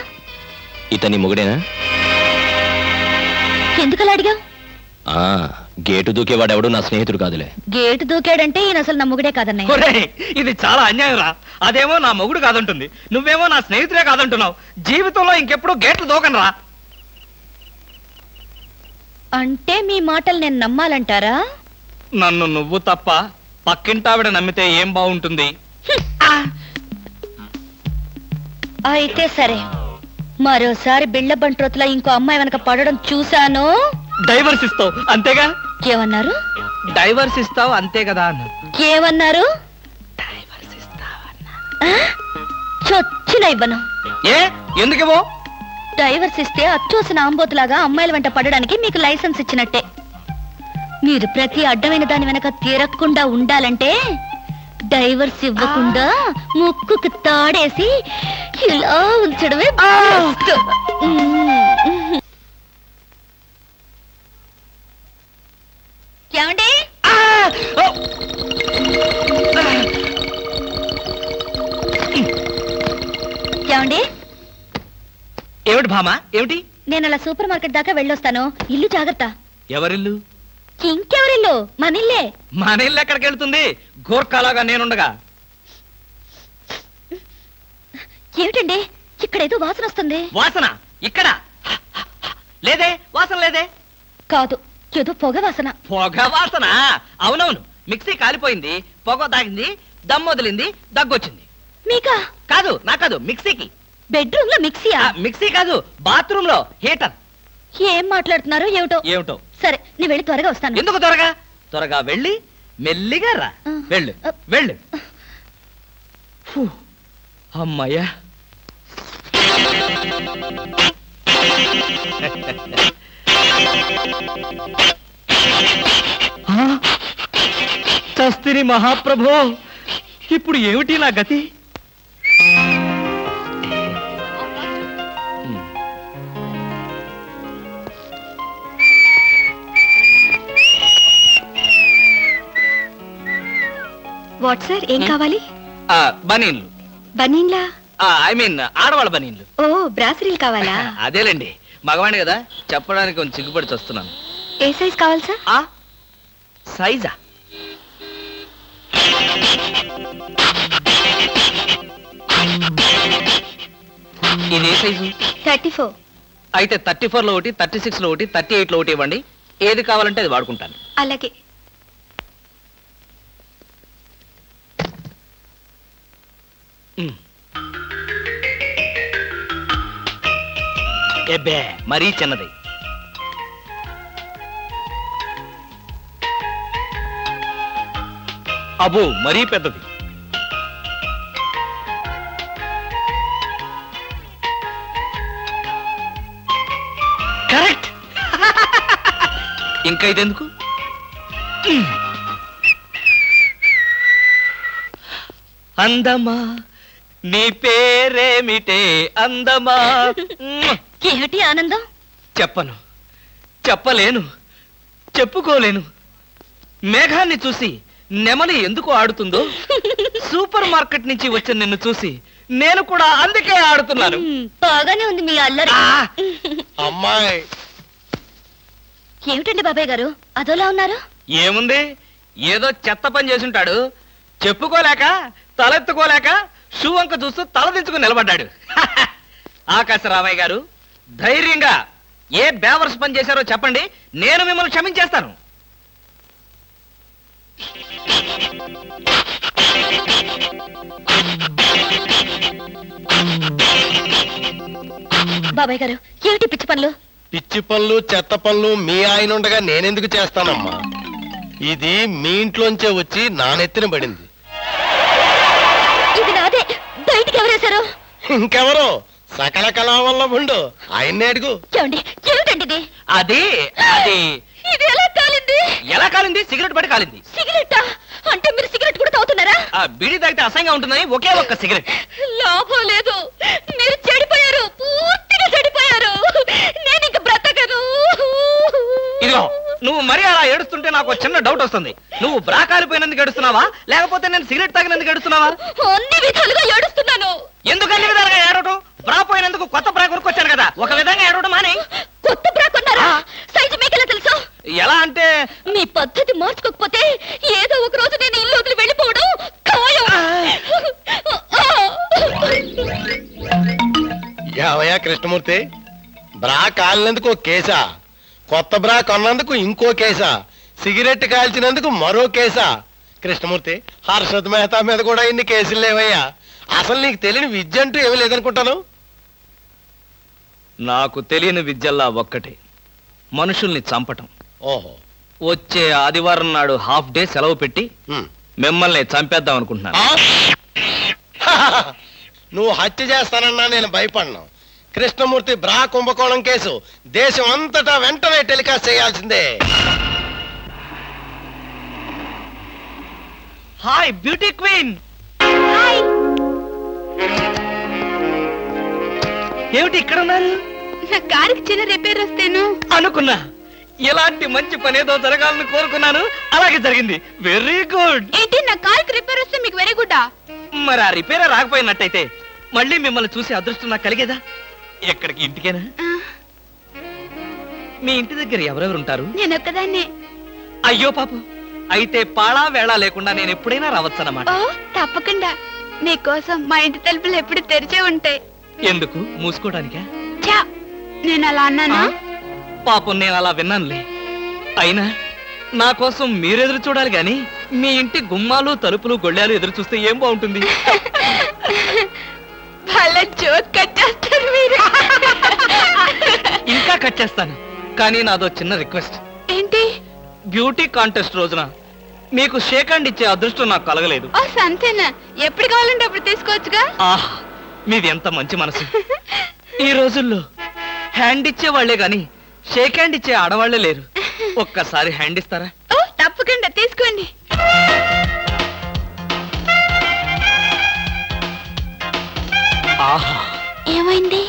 ఇతని మొగుడేనా? ఎందుకలా అడిగావు? గేటు దూకేవాడెవడు నా స్నేహితుడు కాదులే. గేటు దూకాడంటే ఈయన అసలు నా మొగుడే కాదన్నయ్య. ఒరేయ్, ఇది చాలా అన్యాయం రా. అదేమో నా మొగుడు కాదంటుంది, నువ్వేమో నా స్నేహితుడే కాదంటున్నావు. జీవితంలో ఇంకెప్పుడు గేట్లు దూకనరా. అంటే మీ మాటలు నేను నమ్మాలంటారా? నన్ను నువ్వు తప్ప పక్కింటావిడ నమ్మితే ఏం బాగుంటుంది? అయితే సరే, మరోసారి బిళ్ళ బంట్రోతులా ఇంకో అమ్మాయి వెనక పడడం చూశాను. డైవర్స్ ఇస్తావు అంతేగా? ఏమన్నారు? డైవర్స్ ఇస్తావు అంతే కదా అన్న. ఏమన్నారు? చొచ్చిన ఇవ్వను. ఏ ఎందుకేమో? డైవర్స్ ఇస్తే అచ్చోసిన ఆంబోతులాగా అమ్మాయిల వెంట పడడానికి మీకు లైసెన్స్ ఇచ్చినట్టే. మీరు ప్రతి అడ్డమైన దాని వెనక తీరకుండా ఉండాలంటే డైవర్స్ ఇవ్వకుండా ముక్కుకు తాడేసి ఇలా ఉంచడమే బెస్ట్. ఏమండి? ఏమండి? ఏమిటి భామా, ఏమిటి? నేను అలా సూపర్ మార్కెట్ దాకా వెళ్ళొస్తాను. ఇల్లు జాగ్రత్త. ఎవరిల్లు? ఇంకెవరిల్లు? మనిల్లే. మన ఇల్లు ఎక్కడికి వెళ్తుంది? గోర్ఖాలాగా నేనుండగా. ఏమిటండి ఇక్కడేదో వాసన వస్తుంది? వాసన ఇక్కడ లేదే. వాసన లేదే. కాదు, ఏదో పొగ వాసన. పొగ వాసన? అవునవును, మిక్సీ కాలిపోయింది, పొగ తాగింది, దమ్ వదిలింది, దగ్గొచ్చింది. మీకా? కాదు, నా కాదు, మిక్సీకి. బెడ్రూమ్ లో మిక్సీయా? మిక్సీ కాదు, బాత్రూమ్ లో హీటర్. ఏం మాట్లాడుతున్నారో ఏమిటో. ఏమిటో? సరే, నీ వెళ్ళి త్వరగా వస్తాను. ఎందుకు త్వరగా? త్వరగా వెళ్ళి మెల్లిగా రా. వెళ్ళు వెళ్ళు. ఫు, అమ్మయ్యా. చస్తిని మహాప్రభో, ఇప్పుడు ఏమిటి నా గతి? వాట్ సార్, ఏం కావాలి? బనీన్లు. బనీన్లా? ఐ మీన్ ఆడవాళ్ళ బనీన్లు. ఓ, బ్రాసరీలు కావాలా? అదేలేండి, మగవాణ్ణి కదా, చెప్పడానికి కొంచెం సిగ్గుపడి వస్తున్నాను. ఏ సైజ్ కావాలి సార్? సైజా? ఇది ఏ సైజు? 34. అయితే 34 లో ఒకటి, 36 లో ఒకటి, 38 లో ఒకటి ఇవ్వండి. ఏది కావాలంటే అది వాడుకుంటాను. అలాగే. ఎబ్బే, మరీ చిన్నది. అబ్బో, మరీ పెద్దది. కరెక్ట్. ఇంకా ఇదెందుకు? అందమా, నీ పేరేమిటే అందమా? ఏమిటి ఆనందం? చెప్పను, చెప్పలేను, చెప్పుకోలేను. మేఘాన్ని చూసి నెమలి ఎందుకు ఆడుతుందో సూపర్ మార్కెట్ నుంచి వచ్చిన నిన్ను చూసి నేను కూడా అందుకే ఆడుతున్నాను. బాగానే ఉంది మీ అల్లరి. అమ్మాయి ఏమిటండి బాబాయ్ గారు అదోలా ఉన్నారు? ఏముంది, ఏదో చెత్త పని చేసుంటాడు. చెప్పుకోలేక తలెత్తుకోలేక షూ వంక చూస్తూ తలదించుకుని నిలబడ్డాడు. ఆకాశరామయ్య గారు, ధైర్యంగా ఏ బేవర్స్ పని చేశారో చెప్పండి, నేను మిమ్మల్ని క్షమించేస్తాను. బాబాయ్ గారు ఏమిటి పిచ్చి పనులు? పిచ్చి పనులు చెత్త పనులు మీ ఆయన ఉండగా నేనెందుకు చేస్తానమ్మా? ఇది మీ ఇంట్లోంచే వచ్చి నా నెత్తిన పడింది. ఇది నాదే, బయటికి ఎవరేశారు? ఇంకెవరో సకల కళావల్లభుండు ఆయన్నే అడుగు. ఏమండి ఏమిటండి ఇది? అది అది ఇది ఎలా కాలింది? ఎలా కాలింది? సిగరెట్ పడి కాలింది. సిగరెట్టా? అంటే మీరు సిగరెట్ కూడా తాగుతున్నారా? ఆ బీడీ తాగితే అసహ్యంగా ఉంటుందని ఒకే ఒక్క సిగరెట్. లాభం లేదు, మీరు చెడిపోయారు, పూర్తిగా చెడిపోయారు. నేను ఇంక బ్రతకను. ఇదిగో, నువ్వు మరీ అలా ఏడుస్తుంటే నాకు ఒక చిన్న డౌట్ వస్తుంది. నువ్వు బ్రా కాలిపోయినందుకు ఏడుస్తున్నావా, లేకపోతే నేను సిగరెట్ తాగినందుకు ఏడుస్తున్నావా? అన్ని విధాలుగా ఏడుస్తున్నాను. ఎందుకు అన్ని విధాలుగా ఏడవటం? బ్రా పోయినందుకు కొత్త బ్రా కొనుక్కొచ్చాను కదా, ఒక విధంగా ఏడవడం మాని. కొత్త బ్రా కొన్నారా? సైజు మీకెలా తెలుసు? ఎలా అంటే మీ పద్ధతి మార్చుకోకపోతే ఏదో ఒక రోజు నేను ఇల్లు వదిలి వెళ్ళిపోవడం ఖాయం. యావయ్యా కృష్ణమూర్తి, బ్రా కాలినందుకు ఒక కేసా, కొత్త బ్రా కొన్నందుకు ఇంకో కేసా, సిగరెట్ కాల్చినందుకు మరో కేసా? కృష్ణమూర్తి, హర్షద్ మెహతా మీద కూడా ఇన్ని కేసులు లేవయ్యా. అసలు నీకు తెలియని విద్య అంటూ ఏమీ లేదనుకుంటాను. నాకు తెలియని విద్యల్లా ఒక్కటే, మనుషుల్ని చంపటం. ఓహో. వచ్చే ఆదివారం నాడు హాఫ్ డే సెలవు పెట్టి ఉమ్. మిమ్మల్ని చంపేద్దాం అనుకుంటున్నాను. ఆ? నువ్వు హత్య చేస్తానన్నా నేను భయపడను. కృష్ణమూర్తి బ్రా కుంభకోణం కేసు దేశం అంతటా వెంటనే టెలికాస్ట్ చేయాల్సిందే. Hi beauty queen. ఏమిటి ఇక్కడ ఉన్నారు? నా కారుకి చిన్న రిపేర్ వస్తేను అనుకున్నా, ఎలాంటి మంచి పని ఏదో జరగాలని కోరుకున్నాను, అలాగే జరిగింది. Very good. ఏంటి, నా కారుకి రిపేర్ వస్తే మీకు వెరీ గుడ్? మరి ఆ రిపేర్ రాకపోయినట్టయితే మళ్ళీ మిమ్మల్ని చూసి అదృష్టం నాకు కలిగేదా? ఎక్కడికి, ఇంటికేనా? మీ ఇంటి దగ్గర ఎవరెవరు ఉంటారు? నేను ఒక్కదాన్నే. అయ్యో పాపం, అయితే పాళా వేళ లేకుండా నేను ఎప్పుడైనా రావచ్చన్నమాట. ఓ తప్పకుండా, నీకోసం మా ఇంటి తలుపులు ఎప్పుడు తెరిచే ఉంటాయి. ఎందుకు, మూసుకోవడానికా? ఛా, నేను అలా అన్నానా? పాపం నేను అలా విన్నానులే. అయినా నా కోసం మీరెదురు చూడాలి గాని మీ ఇంటి గుమ్మాలు తలుపులు గొళ్ళాలు ఎదురు చూస్తే ఏం బాగుంటుంది? జోక్ కట్టేస్తారు మీరు. ఇంకా కట్ చేస్తాను, కానీ నాదో చిన్న రిక్వెస్ట్. ఏంటి? బ్యూటీ కాంటెస్ట్ రోజున మీకు షేక్ హ్యాండ్ ఇచ్చే అదృష్టం నాకు కలగలేదు. ఓ సంతేనా, ఎప్పుడు కావాలంటే అప్పుడు తీసుకోవచ్చుగా. ఆహ్, మీది ఎంత మంచి మనసు. ఈ రోజుల్లో హ్యాండ్ ఇచ్చే వాళ్లే గాని షేక్ హ్యాండ్ ఇచ్చే ఆడవాళ్లే లేరు. ఒక్కసారి హ్యాండ్ ఇస్తారా? ఓ తప్పకుండా తీసుకోండి. ఆహా, ఏమైంది?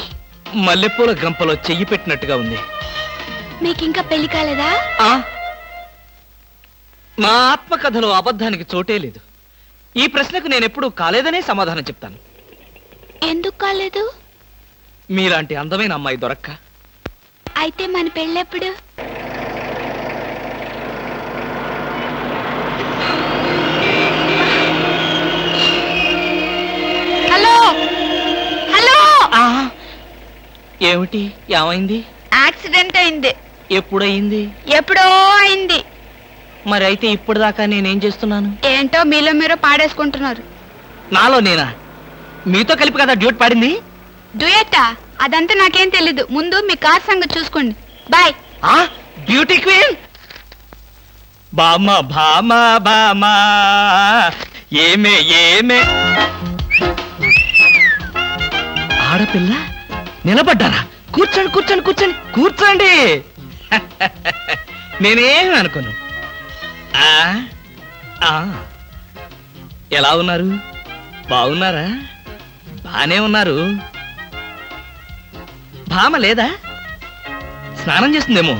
మల్లెపూల గంపలో చెయ్యి పెట్టినట్టుగా ఉంది. మీకింకా పెళ్లి కాలేదా? ఆ, నా ఆత్మకథలో అబద్ధానికి చోటే లేదు. ఈ ప్రశ్నకు నేనెప్పుడు కాలేదనే సమాధానం చెప్తాను. ఎందుకు కాలేదు? మీలాంటి అందమైన అమ్మాయి దొరక్క. అయితే మన పెళ్ళెప్పుడు? Hello hello. ఏమిటి, ఏమైంది? యాక్సిడెంట్ అయింది. ఎప్పుడయింది? ఎప్పుడో అయింది. మరి అయితే ఇప్పుడు దాకా నేనేం చేస్తున్నాను? ఏంటో మీలో మీరు పాడేసుకుంటున్నారు. నాలో నేనా? మీతో కలిపి కదా డ్యూట్ పాడింది. డ్యూయట్టా? అదంతా నాకేం తెలీదు. ముందు మీ కార్ సంగతి చూసుకోండి. బాయ్. Beauty queen. బామా బామా బామా ఏమే ఏమే. ఆడపిల్ల నిలబడ్డారా? కూర్చోండి కూర్చోండి కూర్చోండి కూర్చోండి. నేనేం అనుకోను. ఎలా ఉన్నారు? బాగున్నారా? బానే ఉన్నారు. భామ లేదా? స్నానం చేస్తుందేమో.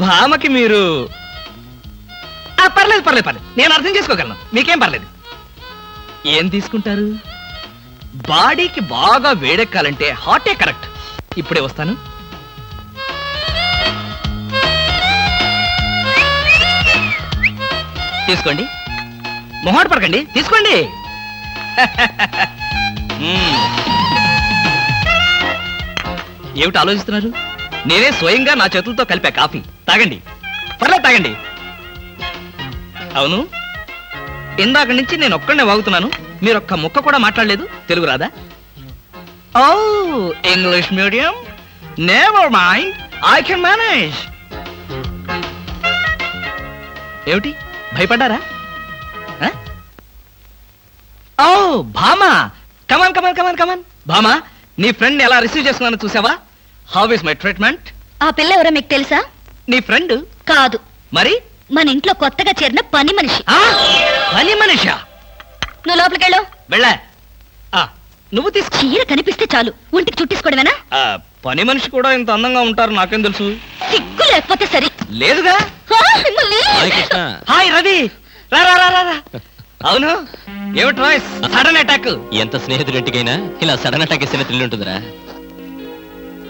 భామకి మీరు పర్లేదు పర్లేదు పర్లేదు, నేను అర్థం చేసుకోగలను, మీకేం పర్లేదు. ఏం తీసుకుంటారు? బాడీకి బాగా వేడెక్కాలంటే హాటే కరెక్ట్. ఇప్పుడే వస్తాను. తీసుకోండి, మొహాట పడకండి, తీసుకోండి. ఏమిటి ఆలోచిస్తున్నారు? నేనే స్వయంగా నా చేతులతో కలిపా కాఫీ. తాగండి, పర్లేదు తాగండి. అవును, ఇందాక నుంచి నేను ఒక్కడనే వాగుతున్నాను, మీరు ఒక్క ముక్క కూడా మాట్లాడలేదు. తెలుగు రాదా? ఓ, English medium, never mind, I can manage. ఏమిటి, భయపడ్డారా? ఓ భామా, కమాన్ కమాన్ కమాన్ కమాన్. భామా, నీ ఫ్రెండ్ ఎలా రిసీవ్ చేసుకున్నాను చూసావా? How is my treatment? ఆ పిల్ల ఎవరో మీకు తెలుసా? నీ ఫ్రెండ్ కాదు, మరి? మన ఇంట్లో కొత్తగా చేరిన పని మనిషి. ఆ, పని మనిషా? నువ్వు లోపలికెళ్ళు. వెళ్ళా. నువ్వు తీసుకో. చీర కనిపిస్తే చాలు ఒంటికి చుట్టేసుకోవడమేనా? పని మనిషి కూడా ఇంత అందంగా ఉంటారు నాకేం తెలుసు? సిగ్గు లేకపోతే సరే. లేదుగా. మిమ్మల్ని. హాయ్ కృష్ణ. హాయ్ రవి, రా రా రా రా రా. అవును, ఏమిటి రాయ్ సడన్ అటాక్? ఎంత స్నేహితుడింటికైనా ఇలా సడన్ అటాక్ ఇస్తే థ్రిల్ ఉంటుందిరా.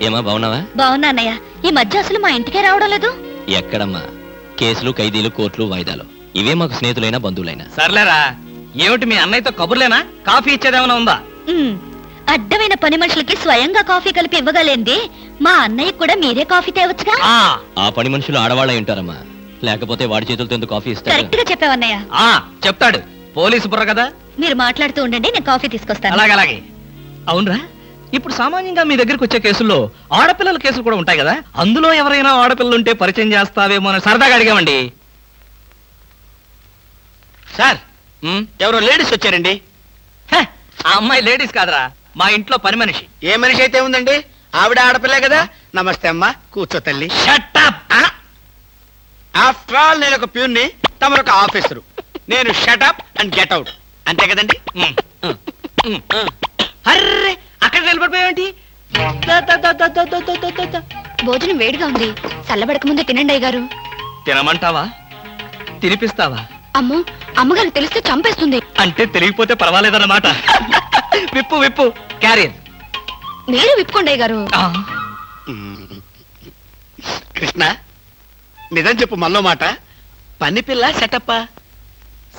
ఏమా బాగున్నావా? బావున్నా అన్నయ్య. ఈ మధ్య అసలు మా ఇంటికే రావడం లేదు. ఎక్కడమ్మా, కేసులు, ఖైదీలు, కోర్టులు, వాయిదాలు, ఇవే మాకు స్నేహితులైనా బంధువులైనా. సర్లేరా, ఏమిటి మీ అన్నయ్యతో కబుర్లేనా? కాఫీ ఇచ్చేదేమైనా ఉందా? అడ్డమైన పని మనుషులకి స్వయంగా కాఫీ కలిపి ఇవ్వగలేంది మా అన్నయ్య కూడా మీరే కాఫీ తేవచ్చుగా. ఆ పని మనుషులు ఆడవాళ్ళై ఉంటారమ్మా, లేకపోతే వాడి చేతులతో ఎందుకు కాఫీ ఇస్తారు? కరెక్ట్ గా చెప్పావన్నయ్య. చెప్తాడు, పోలీసు బుర్ర కదా. మీరు మాట్లాడుతూ ఉండండి, నేను కాఫీ తీసుకొస్తాను. అలాగే అలాగే. అవునరా, ఇప్పుడు సామాన్యంగా మీ దగ్గరికి వచ్చే కేసుల్లో ఆడపిల్లల కేసులు కూడా ఉంటాయి కదా, అందులో ఎవరైనా ఆడపిల్లలు ఉంటే పరిచయం చేస్తావేమో అని సరదాగా అడిగామండి. సార్, ఎవరో లేడీస్ వచ్చారండి. ఆ అమ్మాయి లేడీస్ కాదురా, మా ఇంట్లో పని మనిషి. ఏ మనిషి అయితే ఉందండి, ఆవిడ ఆడపిల్లే కదా. నమస్తే అమ్మా, కూర్చో తల్లి. Shut up! ఆఫ్టర్ ఆల్ నేను ఒక ప్యూన్ని, తమరొక ఆఫీసరు. నేను షటప్ అండ్ గెట్ అవుట్, అంతే కదండి. అర్రే, అక్కడ నిలబడిపోయావేంటి? భోజనం వేడిగా ఉంది, చల్లబడక ముందే తినండి అయ్యగారు. తినమంటావా? తినిపిస్తావా? అమ్మో, అమ్మగారు తెలిస్తే చంపేస్తుంది. అంటే తెలియకపోతే పర్వాలేదన్నమాట. విప్పు విప్పు, క్యారియర్. మీరు విప్పుకోండి అయ్యగారు. కృష్ణ, నిజం చెప్పు, మళ్ళో మాట. పని పిల్ల సెటప్పా?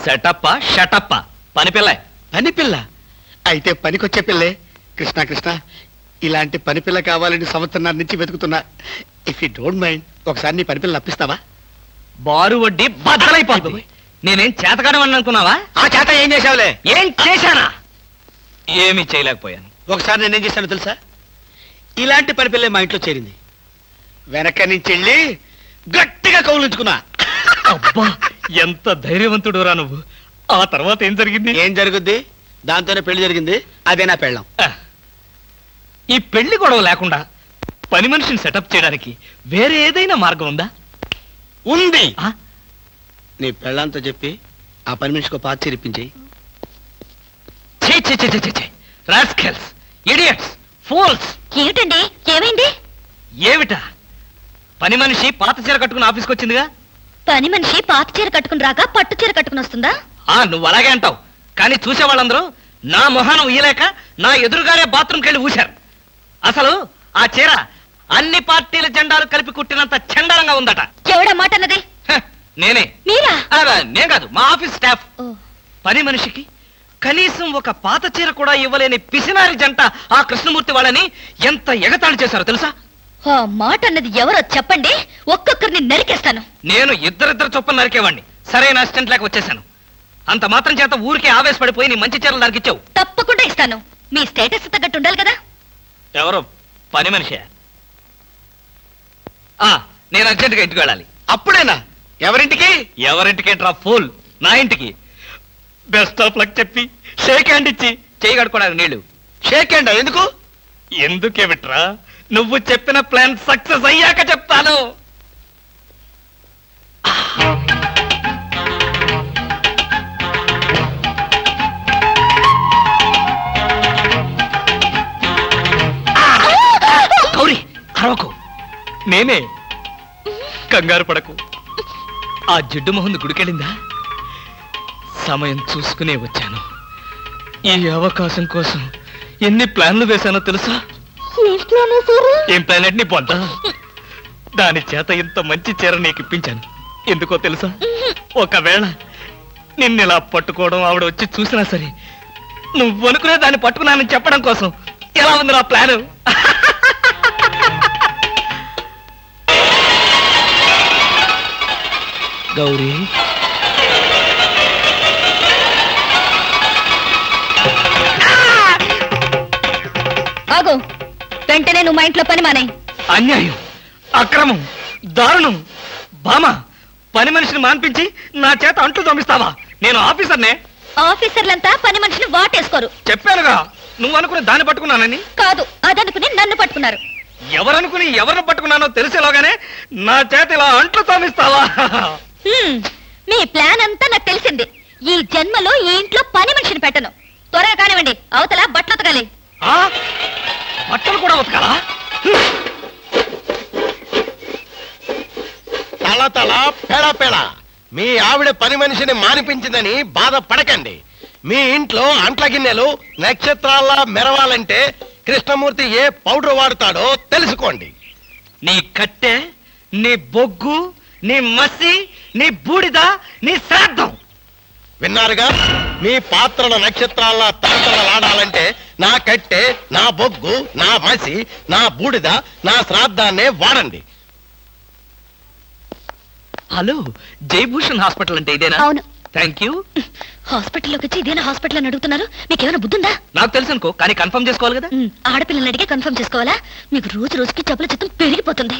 సెటప్ప షటప్ప, పని పిల్ల. పని పిల్ల అయితే పనికొచ్చే పిల్లే. కృష్ణ కృష్ణ, ఇలాంటి పని పిల్ల కావాలని సంవత్సరం నుంచి వెతుకుతున్నా. ఇఫ్ యూ డోంట్ మైండ్, ఒకసారి నీ పని పిల్ల అప్పిస్తావా? బారు వడ్డీ బద్దలైపోతుంది. నేనేం చేతకాడమని అనుకున్నావా? ఆ చేత ఏం చేసావులే? ఏం చేశానా? ఏమీ చేయలేకపోయాను. ఒకసారి నేనేం చేశాను తెలుసా? ఇలాంటి పని పిల్లే మా ఇంట్లో చేరింది. వెనక నుంచి వెళ్ళి గట్టిగా కౌలించుకున్నా. అబ్బా, ఎంత ధైర్యవంతుడు రా నువ్వు. ఆ తర్వాత ఏం జరిగింది? ఏం జరుగుద్ది? దాంతోనే పెళ్లి జరిగింది. అదే నా పెళ్ళం. ఈ పెళ్లి గొడవ లేకుండా పని మనిషిని సెటప్ చేయడానికి వేరే ఏదైనా మార్గం ఉందా? ఉంది. ఆ? నీ పెళ్ళంతో చెప్పి ఆ పని మనిషికి పాత చిరిపించి. ఛీ, ఛీ, ఛీ, ఛీ, ఛీ, ఛీ. Rascals, idiots, fools. ఏమిటండి, ఏమైంది? ఏమిటా? పని మనిషి పాత చీర కట్టుకుని ఆఫీస్కి వచ్చిందిగా. పని మనిషి పాత చీర కట్టుకుని రాక పట్టు చీర కట్టుకుని వస్తుందా? నువ్వు అలాగే అంటావు, కానీ చూసే వాళ్ళందరూ నా మొహాన్ని ఉయ్యలేక నా ఎదురుగానే బాత్రూమ్కి వెళ్ళి ఊశారు. అసలు ఆ చీర అన్ని పార్టీల జెండాలు కలిపి కుట్టినంత చండాలంగా ఉందట. ఎవడా మాట అన్నది? నేనే. మీరా? నేను కాదు, మా ఆఫీస్ స్టాఫ్. పని మనిషికి కనీసం ఒక పాత చీర కూడా ఇవ్వలేని పిసినారి జంట ఆ కృష్ణమూర్తి వాళ్ళని ఎంత ఎగతాళి చేశారో తెలుసా? ఆ మాట అన్నది ఎవరో చెప్పండి, ఒక్కొక్కరిని నరికేస్తాను. నేను ఇద్దరిద్దరు చొప్పున నరికేవాడిని. సరైన అసిస్టెంట్ లేక వచ్చేసాను. అంత మాత్రం చేత ఊరికే ఆవేశపడిపోయి నీ మంచి చీరలు నరికిచ్చావు. తప్పకుండా ఇస్తాను. మీ స్టేటస్ తగ్గట్టు ఉండాలి కదా. ఎవరో పని మనిషి. నేను అర్జెంటుగా ఇంటికి వెళ్ళాలి. అప్పుడేనా? ఎవరింటికి? ఎవరింటికేంట్రా ఫూల్, నా ఇంటికి. బెస్ట్ ఆఫ్ లక్ చెప్పి షేక్ హ్యాండ్ ఇచ్చి చేయి కడుకోవడానికి నీళ్లు. షేక్ హ్యాండ్ ఎందుకు? ఎందుకేమిట్రా, నువ్వు చెప్పిన ప్లాన్ సక్సెస్ అయ్యాక చెప్తాను. గౌరీ, అరవకు. నేనే, కంగారు పడకు. ఆ జిడ్డు మొహంది గుడికెళ్ళిందా? సమయం చూసుకునే వచ్చాను. ఈ అవకాశం కోసం ఎన్ని ప్లాన్లు వేశానో తెలుసా? ఏం ప్లానెట్ నీ పొందా? దాని చేత ఇంత మంచి చీర నీకు ఇప్పించాను. ఎందుకో తెలుసా? ఒకవేళ నిన్నెలా పట్టుకోవడం ఆవిడ వచ్చి చూసినా సరే నువ్వు అనుకునే దాన్ని పట్టుకున్నానని చెప్పడం కోసం. ఎలా ఉంది నా ప్లాను? గౌరీ, ఆగు. వెంటనే నువ్వు మా ఇంట్లో పని మానే. అన్యాయం, అక్రమం, దారుణం. బామా, పని మనిషిని మాన్పించి నా చేత అంట్లు తోమిస్తావా? నేను ఆఫీసర్నే. ఆఫీసర్లంతా పని మనిషిని వాటేసుకోరు. చెప్పానుగా, నువ్వు అనుకుని దాన్ని పట్టుకున్నానని. కాదు, అదనుకుని నన్ను పట్టుకున్నారు. ఎవరనుకుని ఎవరిని పట్టుకున్నానో తెలిసేలాగానే నా చేత ఇలా అంట్లు తోమిస్తావా? మీ ప్లాన్ అంతా నాకు తెలిసింది. ఈ జన్మలో ఈ ఇంట్లో పని మనిషిని పెట్టను. త్వరగా కానివ్వండి, అవతల బట్టలు ఉతకాలి. ఆ? బట్టలు కూడా ఉతకాలా? తల తల పెడ పెడ మీ ఆవిడ పని మనిషిని మానిపించిందని బాధపడకండి. మీ ఇంట్లో అంట్ల గిన్నెలు నక్షత్రాల్లా మెరవాలంటే కృష్ణమూర్తి ఏ పౌడర్ వాడతాడో తెలుసుకోండి. నీ కట్టె, నీ బొగ్గు, నీ మసి, నీ బూడిద, నీ శ్రాద్ధం. విన్నారుగా? మీ పాత్రల నక్షత్రాల్లా తలతలలాడాలంటే నా కట్టె, నా బొగ్గు, నా మసి, నా బూడిద, నా శ్రాద్ధాన్నే వాడండి. హలో, జయభూషణ్ హాస్పిటల్ అంటే ఇదేనా? అవును. Thank you. హాస్పిటల్లోకి వచ్చి ఇదేనా హాస్పిటల్ అని అడుగుతున్నారు? మీకేమైనా బుద్ధుందా? నాకు తెలుసు అనుకో, కానీ కన్ఫర్మ్ చేసుకోవాలి కదా. ఆడపిల్లల్ని అడిగే కన్ఫర్మ్ చేసుకోవాలా? మీకు రోజు రోజుకి జబ్బుల చిత్తం పెరిగిపోతుంది.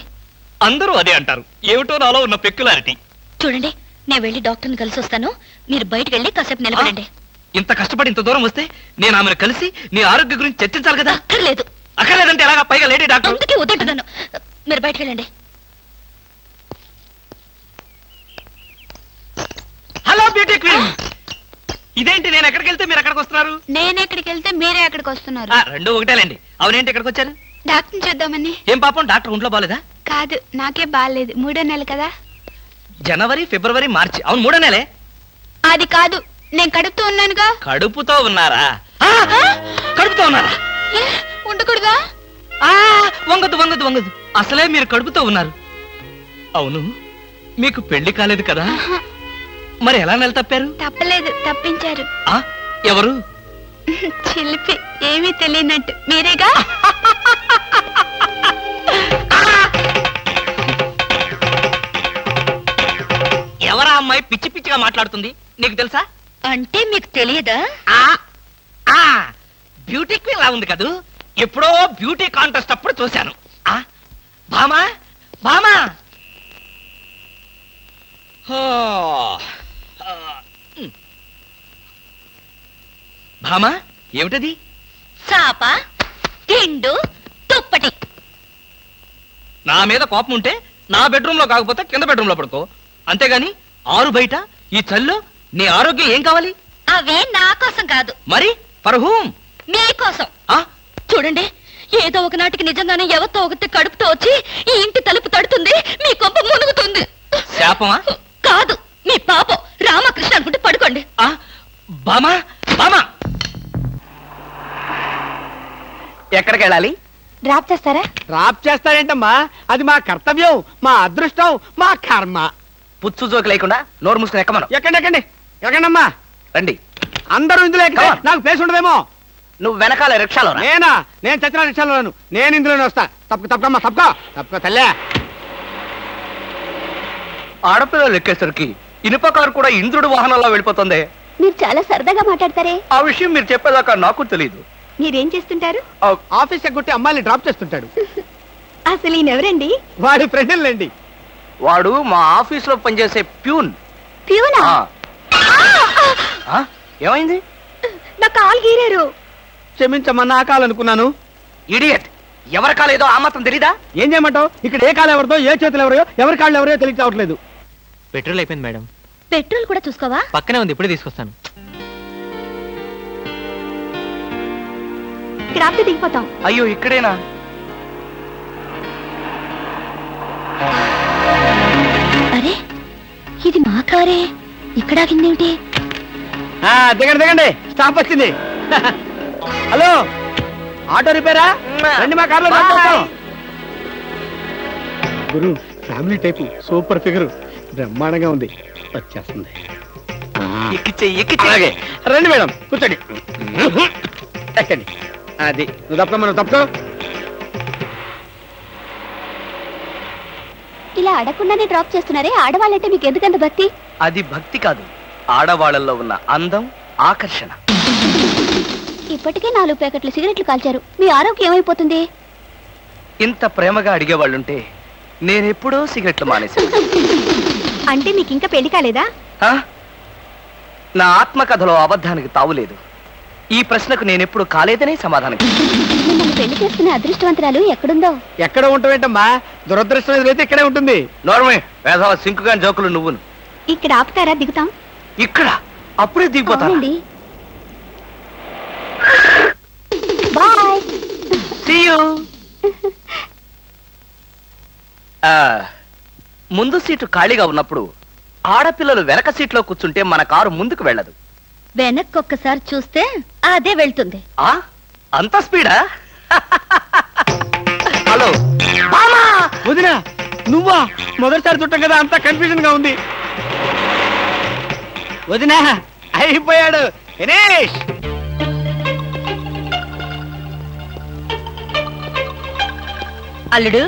అందరూ అదే అంటారు. ఏమిటో నాలో ఉన్న పెక్యులారిటీ. చూడండి, నేను వెళ్ళి డాక్టర్ని కలిసి వస్తాను. మీరు బయటకు వెళ్ళి కాసేపు నిలబడండి. ఇంత కష్టపడి ఇంత దూరం వస్తే నేను ఆమెను కలిసి నీ ఆరోగ్య గురించి చర్చించాలి కదా. అక్కర్లేదు. అక్కర్లేదంటే ఎలాగా? పైగా లేడీ డాక్టర్. అందుకే వద్దంటున్నాను. మీరు బయటకు వెళ్ళండి. హలో బ్యూటీ క్వీన్, ఇదేంటి నేను ఎక్కడికి వెళ్తే మీరు ఎక్కడికి వస్తున్నారు? నేను ఎక్కడికి వెళ్తే మీరే ఎక్కడికి వస్తున్నారు. రెండు ఒకటేలేండి. అవునేంటి ఎక్కడికి వచ్చారు? డాక్టర్ చూద్దామని. ఏం పాపం, డాక్టర్ ఒంట్లో బాలేదా? కాదు, నాకే బాగాలేదు. 3వ నెల కదా. జనవరి, ఫిబ్రవరి, మార్చి. అవును, 3వ నెలే. అది కాదు, నేను కడుపుతూ ఉన్నానుగా. కడుపుతో ఉన్నారా? కడుపుతో ఉన్నారా? ఏ, ఉండకూడదా? వంగదు వంగదు వంగదు. అసలే మీరు కడుపుతో ఉన్నారు. అవును, మీకు పెళ్లి కాలేదు కదా? మరి ఎలా నెల తప్పారు? తప్పలేదు, తప్పించారు. ఎవరు? చిలిపి, ఏమీ తెలియనట్టు. మీరేగా? ఎవరా అమ్మాయి పిచ్చి పిచ్చిగా మాట్లాడుతుంది? నీకు తెలుసా? అంటే మీకు తెలియదా? బ్యూటీ క్వీన్ లా ఉంది కదూ. ఎప్పుడో బ్యూటీ కాంటెస్ట్ అప్పుడు చూశాను. భామా, భామా. భామా, ఏమిటది? చాప, తిండు, తుప్పటి. నా మీద కోపం ఉంటే నా బెడ్రూమ్ లో కాకపోతే కింద బెడ్రూమ్ లో పడుకో. అంతేగాని ఆరు బయట ఈ చల్లో నీ ఆరోగ్యం ఏం కావాలి? అవే నా కోసం కాదు. మరి ఫర్ హూమ్? మీకోసం. చూడండి, ఏదో ఒక నాటికి నిజంగానే ఎవరితో ఒకటి కడుపుతో వచ్చి ఈ ఇంటి తలుపు తడుతుంది, మీ కొంప మునుగుతుంది. శాపమా? కాదు, మీ పాపం. రామకృష్ణ అనుకుంటే పడుకోండి. బామా, బామా, ఎక్కడికి వెళ్ళాలి? డ్రాప్ చేస్తారా? డ్రాప్ చేస్తారేంటమ్మా? అది మా కర్తవ్యం, మా అదృష్టం, మా కర్మ. పుచ్చు జోకి లేకుండా నోరు మూసుకుని ఎక్కమను. ఎక్కండి ఎక్కండి ఎక్కండమ్మా. రండి. అందరూ ఇందులో ఎక్కితే నాకు ప్లేస్ ఉండదేమో. నువ్వు వెనకాల రిక్షాలో రా. నేనా? నేను చచ్చిన రిక్షాలోను. నేను ఇందులోనే వస్తా. తప్పకమ్మా, తప్పక తల్లే. ఆడపిల్లలు ఎక్కేసరికి ఇనుప కారు కూడా ఇంద్రుడు వాహనంలో వెళ్ళిపోతుంది. మీరు చాలా సరదాగా మాట్లాడతారే. ఆ విషయం మీరు చెప్పేదాకా నాకు తెలియదు. మీరేం చేస్తుంటారు? ఆఫీస్ ఎగ్గొట్టి అమ్మాయిని డ్రాప్ చేస్తుంటాడు. అసలు ఈయన ఎవరండి? వాడి ఫ్రెండ్లండి. వాడు మా ఆఫీస్ లో పనిచేసే ప్యూన్. ప్యూనా? ఏమైంది? నా కాలు గీరారు. క్షమించమ్మా, నా కాలనుకున్నాను. ఇడియట్, ఎవరి కాలేదో ఆ మాత్రం తెలీదా? ఏం చేయమంటావు? ఇక్కడ ఏ కాలు ఎవరిదో, ఏ చేతులు ఎవరో, ఎవరి కాళ్ళు ఎవరో తెలియక రావట్లేదు. పెట్రోల్ అయిపోయింది మేడం. పెట్రోల్ కూడా చూసుకోవా? పక్కనే ఉంది, ఇప్పుడే తీసుకొస్తాను. ఇక్కడ ఆపితే దిగిపోతాం. అయ్యో, ఇక్కడేనా? అరే, ఇది కారే ఇక్కడ ఆగిందేమిటి? దిగండి దిగండి, స్టాప్ వచ్చింది. హలో, ఆటో రిపేరా? రండి మా కార్లో గురు. ఫ్యామిలీ టైపు సూపర్ ఫిగర్, బ్రహ్మాండంగా ఉంది. వచ్చేస్తుంది. అలాగే రండి మేడం, కూర్చోండి. ఎక్కండి. అది నువ్వు తప్ప మనం తప్పుకో. ఇలా అడగకుండానే డ్రాప్ చేస్తున్నారే, ఆడవాళ్ళంటే మీకు ఎందుకంత భక్తి? అది భక్తి కాదు, ఆడవాళ్ళల్లో ఉన్న అందం, ఆకర్షణ. ఇప్పటికే 4 ప్యాకెట్లు సిగరెట్లు కాల్చారు, మీ ఆరోగ్యం ఏమైపోతుంది? ఇంత ప్రేమగా అడిగేవాళ్ళుంటే నేనెప్పుడో సిగరెట్లు మానేశాను. అంటే మీకు ఇంకా పెళ్లి కాలేదా? ఆ? నా ఆత్మకథలో అబద్ధానికి తావులేదు. ఈ ప్రశ్నకు నేనెప్పుడు కాలేదనే సమాధానం. మిమ్మల్ని పెళ్లి చేసుకునే అదృష్టవంతరాలు ఎక్కడుందో? ఎక్కడ ఉంటావేంటమ్మా, దురదృష్టం ఎదురైతే ఇక్కడే ఉంటుంది. నోర్మే వేసవ సింకుగాని జోకులు నువ్వును. ఇక్కడ ఆపుతారా? దిగుతాం. ఇక్కడ అప్పుడే దిగిపోతా. అవునండి. బాయ్. See you. ముందు సీటు ఖాళీగా ఉన్నప్పుడు ఆడపిల్లలు వెనక సీట్లో కూర్చుంటే మన కారు ముందుకు వెళ్ళదు. వెనక్కి ఒక్కసారి చూస్తే అదే వెళ్తుంది. ఆ అంత స్పీడా? హలో వదినా, నువ్వా? మొదటిసారి చుట్టం కదా, అంతా కన్ఫ్యూజన్ గా ఉంది. వదినా, అయిపోయాడు. దినేష్, అల్లుడు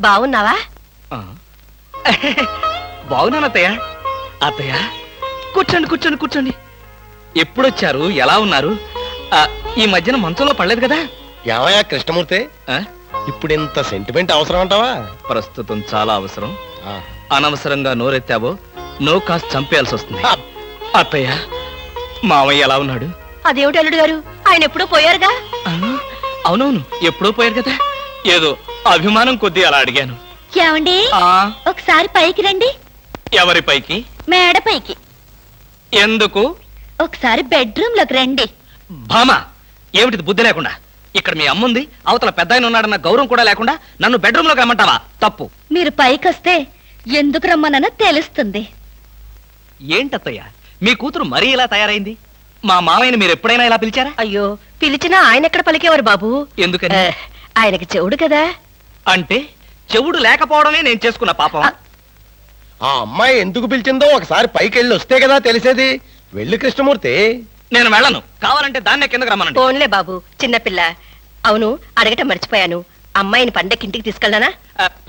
బాగున్నావా? బాగున్నాను అత్తయ్య. అత్తయ్య కూర్చోండి కూర్చోండి కూర్చోండి. ఎప్పుడొచ్చారు? ఎలా ఉన్నారు? ఈ మధ్యన మంచంలో పడలేదు కదా? ఏమయ్యా కృష్ణమూర్తి, ఇప్పుడు ఇంత సెంటిమెంట్ అవసరం అంటావా? ప్రస్తుతం చాలా అవసరం. ఆ, అనవసరంగా నోరెత్తావో నో కాస్త చంపేయాల్సి వస్తుంది. అత్తయ్య, మావయ్య ఎలా ఉన్నాడు? అదేమిటి అల్లుడు గారు, ఆయన ఎప్పుడూ పోయారుగా? అవునవును, ఎప్పుడో పోయారు కదా. ఏదో అభిమానం కొద్దీ అలా అడిగాను. ఏమండి, ఒకసారి పైకి రండి. ఎవరి పైకి? మేడ పైకి. ఎందుకు? ఒకసారి బెడ్రూమ్ లోకి రండి. భామ, ఏమిటిది బుద్ధి లేకుండా? ఇక్కడ మీ అమ్ముంది, అవతల పెద్ద ఆయన ఉన్నాడన్న గౌరవం కూడా లేకుండా నన్ను బెడ్రూమ్ లోకి రమ్మంటావా? తప్పు. మీరు పైకొస్తే ఎందుకు రమ్మనో తెలుస్తుంది. ఏంటత్తయ్య, మీ కూతురు మరీ ఇలా తయారైంది? మా మామయ్యని మీరు ఎప్పుడైనా ఇలా పిలిచారా? అయ్యో, పిలిచినా ఆయన ఎక్కడ పలికేవారు బాబు? ఎందుకని? ఆయనకి చెవుడు కదా. అంటే చెవుడు లేకపోవడమే నేను చేసుకున్న పాపం. ఆ అమ్మాయి ఎందుకు పిలిచిందో ఒకసారి పైకి వెళ్ళి వస్తే కదా తెలిసేది. వెళ్ళి కృష్ణమూర్తి. నేను వెళ్ళను. కావాలంటే దాన్నే కిందకు రమ్మనండి. ఫోన్లే బాబు, చిన్నపిల్ల. అవును, అడగటం మర్చిపోయాను, అమ్మాయిని పండక్కి ఇంటికి తీసుకెళ్ళనా?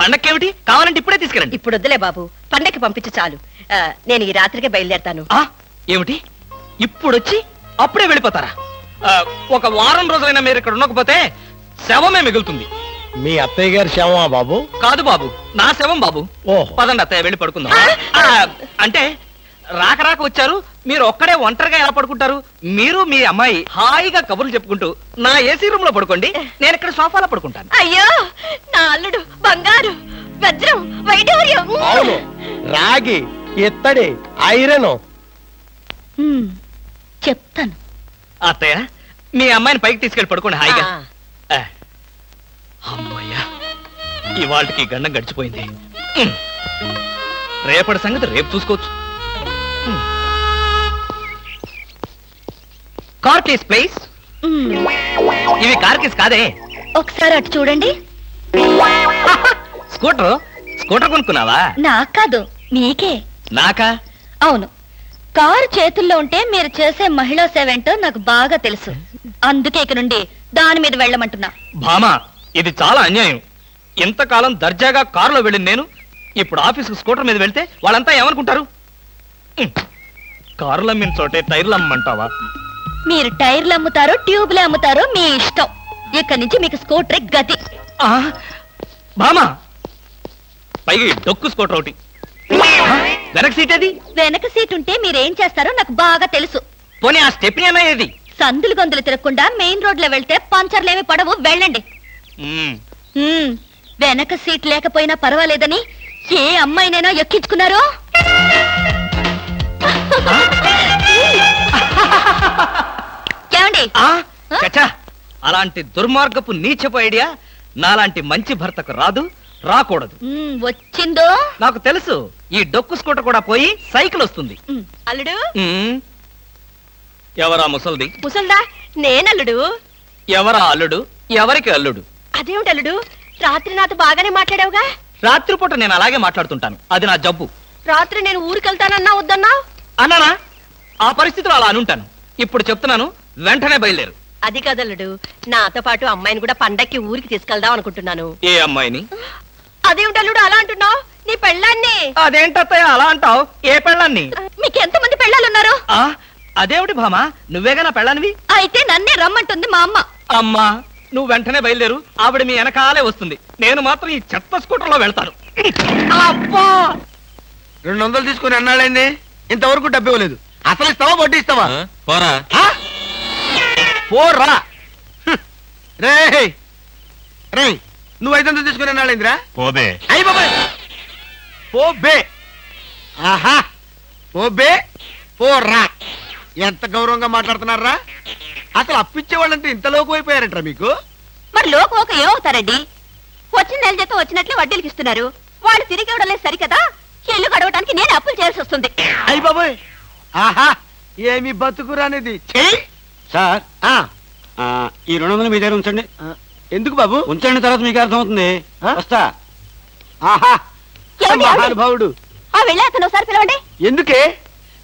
పండక్కేమిటి? కావాలంటే ఇప్పుడే తీసుకెళ్ళండి. ఇప్పుడు వద్దులే బాబు, పండక్కి పంపించు చాలు. నేను ఈ రాత్రికే బయలుదేరతాను. ఏమిటి ఇప్పుడొచ్చి అప్పుడే వెళ్ళిపోతారా? ఒక వారం రోజులైనా మీరు ఇక్కడ ఉండకపోతే శవమే మిగులుతుంది. మీ అత్తయ్య గారి శవమా బాబు? కాదు బాబు, నా శవం బాబు. ఓహో. పదండి అత్తయ్య, వెళ్ళి పడుకుందాం. అంటే రాక రాక వచ్చారు, మీరు ఒక్కడే ఒంటరిగా ఎలా పడుకుంటారు? మీరు మీ అమ్మాయి హాయిగా కబుర్లు చెప్పుకుంటూ నా ఏసీ రూమ్ లో పడుకోండి, నేను ఇక్కడ సోఫాలో పడుకుంటాను. అయ్యో, నా అల్లుడు బంగారు, వజ్రం, వైఢూర్యం. అవును, రాగి, ఇత్తడి, ఐరన్. చెప్తాను. అత్తయ్య, మీ అమ్మాయిని పైకి తీసుకెళ్ళి పడుకోండి హాయిగా. అమ్మయ్యా, ఇవాళకి గండం గడిచిపోయింది. రేపటి సంగతి రేపు చూసుకోవచ్చు. Car case please. ఇవి కార్ కేస్ కాదే. ఒకసారి అటు చూడండి. స్కూటర్ స్కూటర్ కొనుక్కున్నావా? నాకు కాదు, మీకే. నాకా? అవును, కారు చేతుల్లో ఉంటే మీరు చేసే మహిళా సేవ ఏంటో నాకు బాగా తెలుసు. అందుకే ఇక నుండి దాని మీద వెళ్ళమంటున్నా. భామా, ఇది చాలా అన్యాయం. ఇంతకాలం దర్జాగా కారులో వెళ్ళింది నేను, ఇప్పుడు ఆఫీసుకు స్కూటర్ మీద వెళ్తే వాళ్ళంతా ఏమనుకుంటారు? కారులు అమ్మిన చోటే టైర్లు అమ్మంటావా? మీరు టైర్లు అమ్ముతారో ట్యూబ్లు అమ్ముతారో మీ ఇష్టం. ఇక్కడి నుంచి మీకు స్కూటర్ గతి. భామా, పైగా డొక్కు స్కూటర్ ఒకటి. వెనక సీట్ ఏది? వెనక సీట్ ఉంటే మీరేం చేస్తారో నాకు బాగా తెలుసు. పోనీ ఆ స్టెప్ని అన్నా ఏది? సందులు గొంతులు తిరగకుండా మెయిన్ రోడ్ లో వెళ్తే పంచర్లేమి పడవు, వెళ్ళండి. వెనక సీట్ లేకపోయినా పర్వాలేదని ఏ అమ్మాయినైనా ఎక్కించుకున్నారో? ఏమండి? చచ్చా, అలాంటి దుర్మార్గపు నీచపు ఐడియా నాలాంటి మంచి భర్తకు రాదు, రాకూడదు. వచ్చిందో? నాకు తెలుసు, ఈ డొక్కు స్కూటర్ కూడా పోయి సైకిల్ వస్తుంది. అల్లుడు ఉమ్. ఎవరా ముసల్ది? ముసల్దా నేనల్లుడు. ఎవరా అల్లుడు? ఎవరికి అల్లుడు? అదేమిటి అల్లుడు, రాత్రి నాతో బాగానే మాట్లాడావుగా. రాత్రిపూట నేను అలాగే మాట్లాడుతుంటాను, అది నా జబ్బు. రాత్రి నేను ఊరికెళ్తానన్నా వద్దన్నా. అన్నానా? ఆ పరిస్థితిలో అలా అనుంటాను. ఇప్పుడు చెప్తున్నాను, వెంటనే బయలుదేరు. అది కదల్లుడు, నాతో పాటు అమ్మాయిని కూడా పండక్కి ఊరికి తీసుకెళ్దాం అనుకుంటున్నాను. ఏ అమ్మాయిని? అదేమిటల్లుడు అలా అంటున్నావు? నీ పెళ్ళాన్ని. అదేంటత్తయ్య అలా అంటావు? ఏ పెళ్ళాన్ని? మీకెంతమంది పెళ్ళాలున్నారు? ఆ, అదేమిటి భామా, నువ్వేగా నా పెళ్ళానివి? అయితే నన్నే రమ్మంటుంది మా అమ్మ. అమ్మా, నువ్వు వెంటనే బయలుదేరు, ఆవిడ మీ వెనకాలే వస్తుంది. నేను మాత్రం ఈ చెత్త స్కూటర్లో వెళ్తాను. అబ్బా 200 తీసుకుని అన్నాళ్ళైంది, ఇంతవరకు డబ్బు ఇవ్వలేదు. అసలు ఇస్తావా వడ్డీ ఇస్తావా? పోరా. పోరా రే రే, నువ్వు 500 తీసుకుని అన్నాళ్ళైందిరా. పోబే. అయ్యి బాబాయ్, పోబే. ఆహా, పోబే పోరా. ఎంత గౌరవంగా మాట్లాడుతున్నారా? అసలు అప్పిచ్చే వాళ్ళంటే ఇంత లోకు అయిపోయారంటారా మీకు? మరి లోకోక ఏమవుతారండి? వచ్చిన నెల జీతం వచ్చినట్లే వడ్డీలకి ఇస్తున్నారు. వాళ్ళు తిరిగి ఇవ్వడం లేదు సరికదా, ఇల్లు గడవడానికి నేను అప్పులు చేయాల్సి వస్తుంది. అయ్యి బాబాయ్, ఆహా ఏమి బతుకురానిది. సార్ ఈ 200 మీ దగ్గర ఉంచండి. ఎందుకు బాబు? ఉంచండి, తర్వాత మీకు అర్థమవుతుంది. వస్తా. ఆహా ఏమండి, ఏమండి? మహానుభావుడు. వెళ్ళే అతను ఒకసారి పిలవండి. ఎందుకే?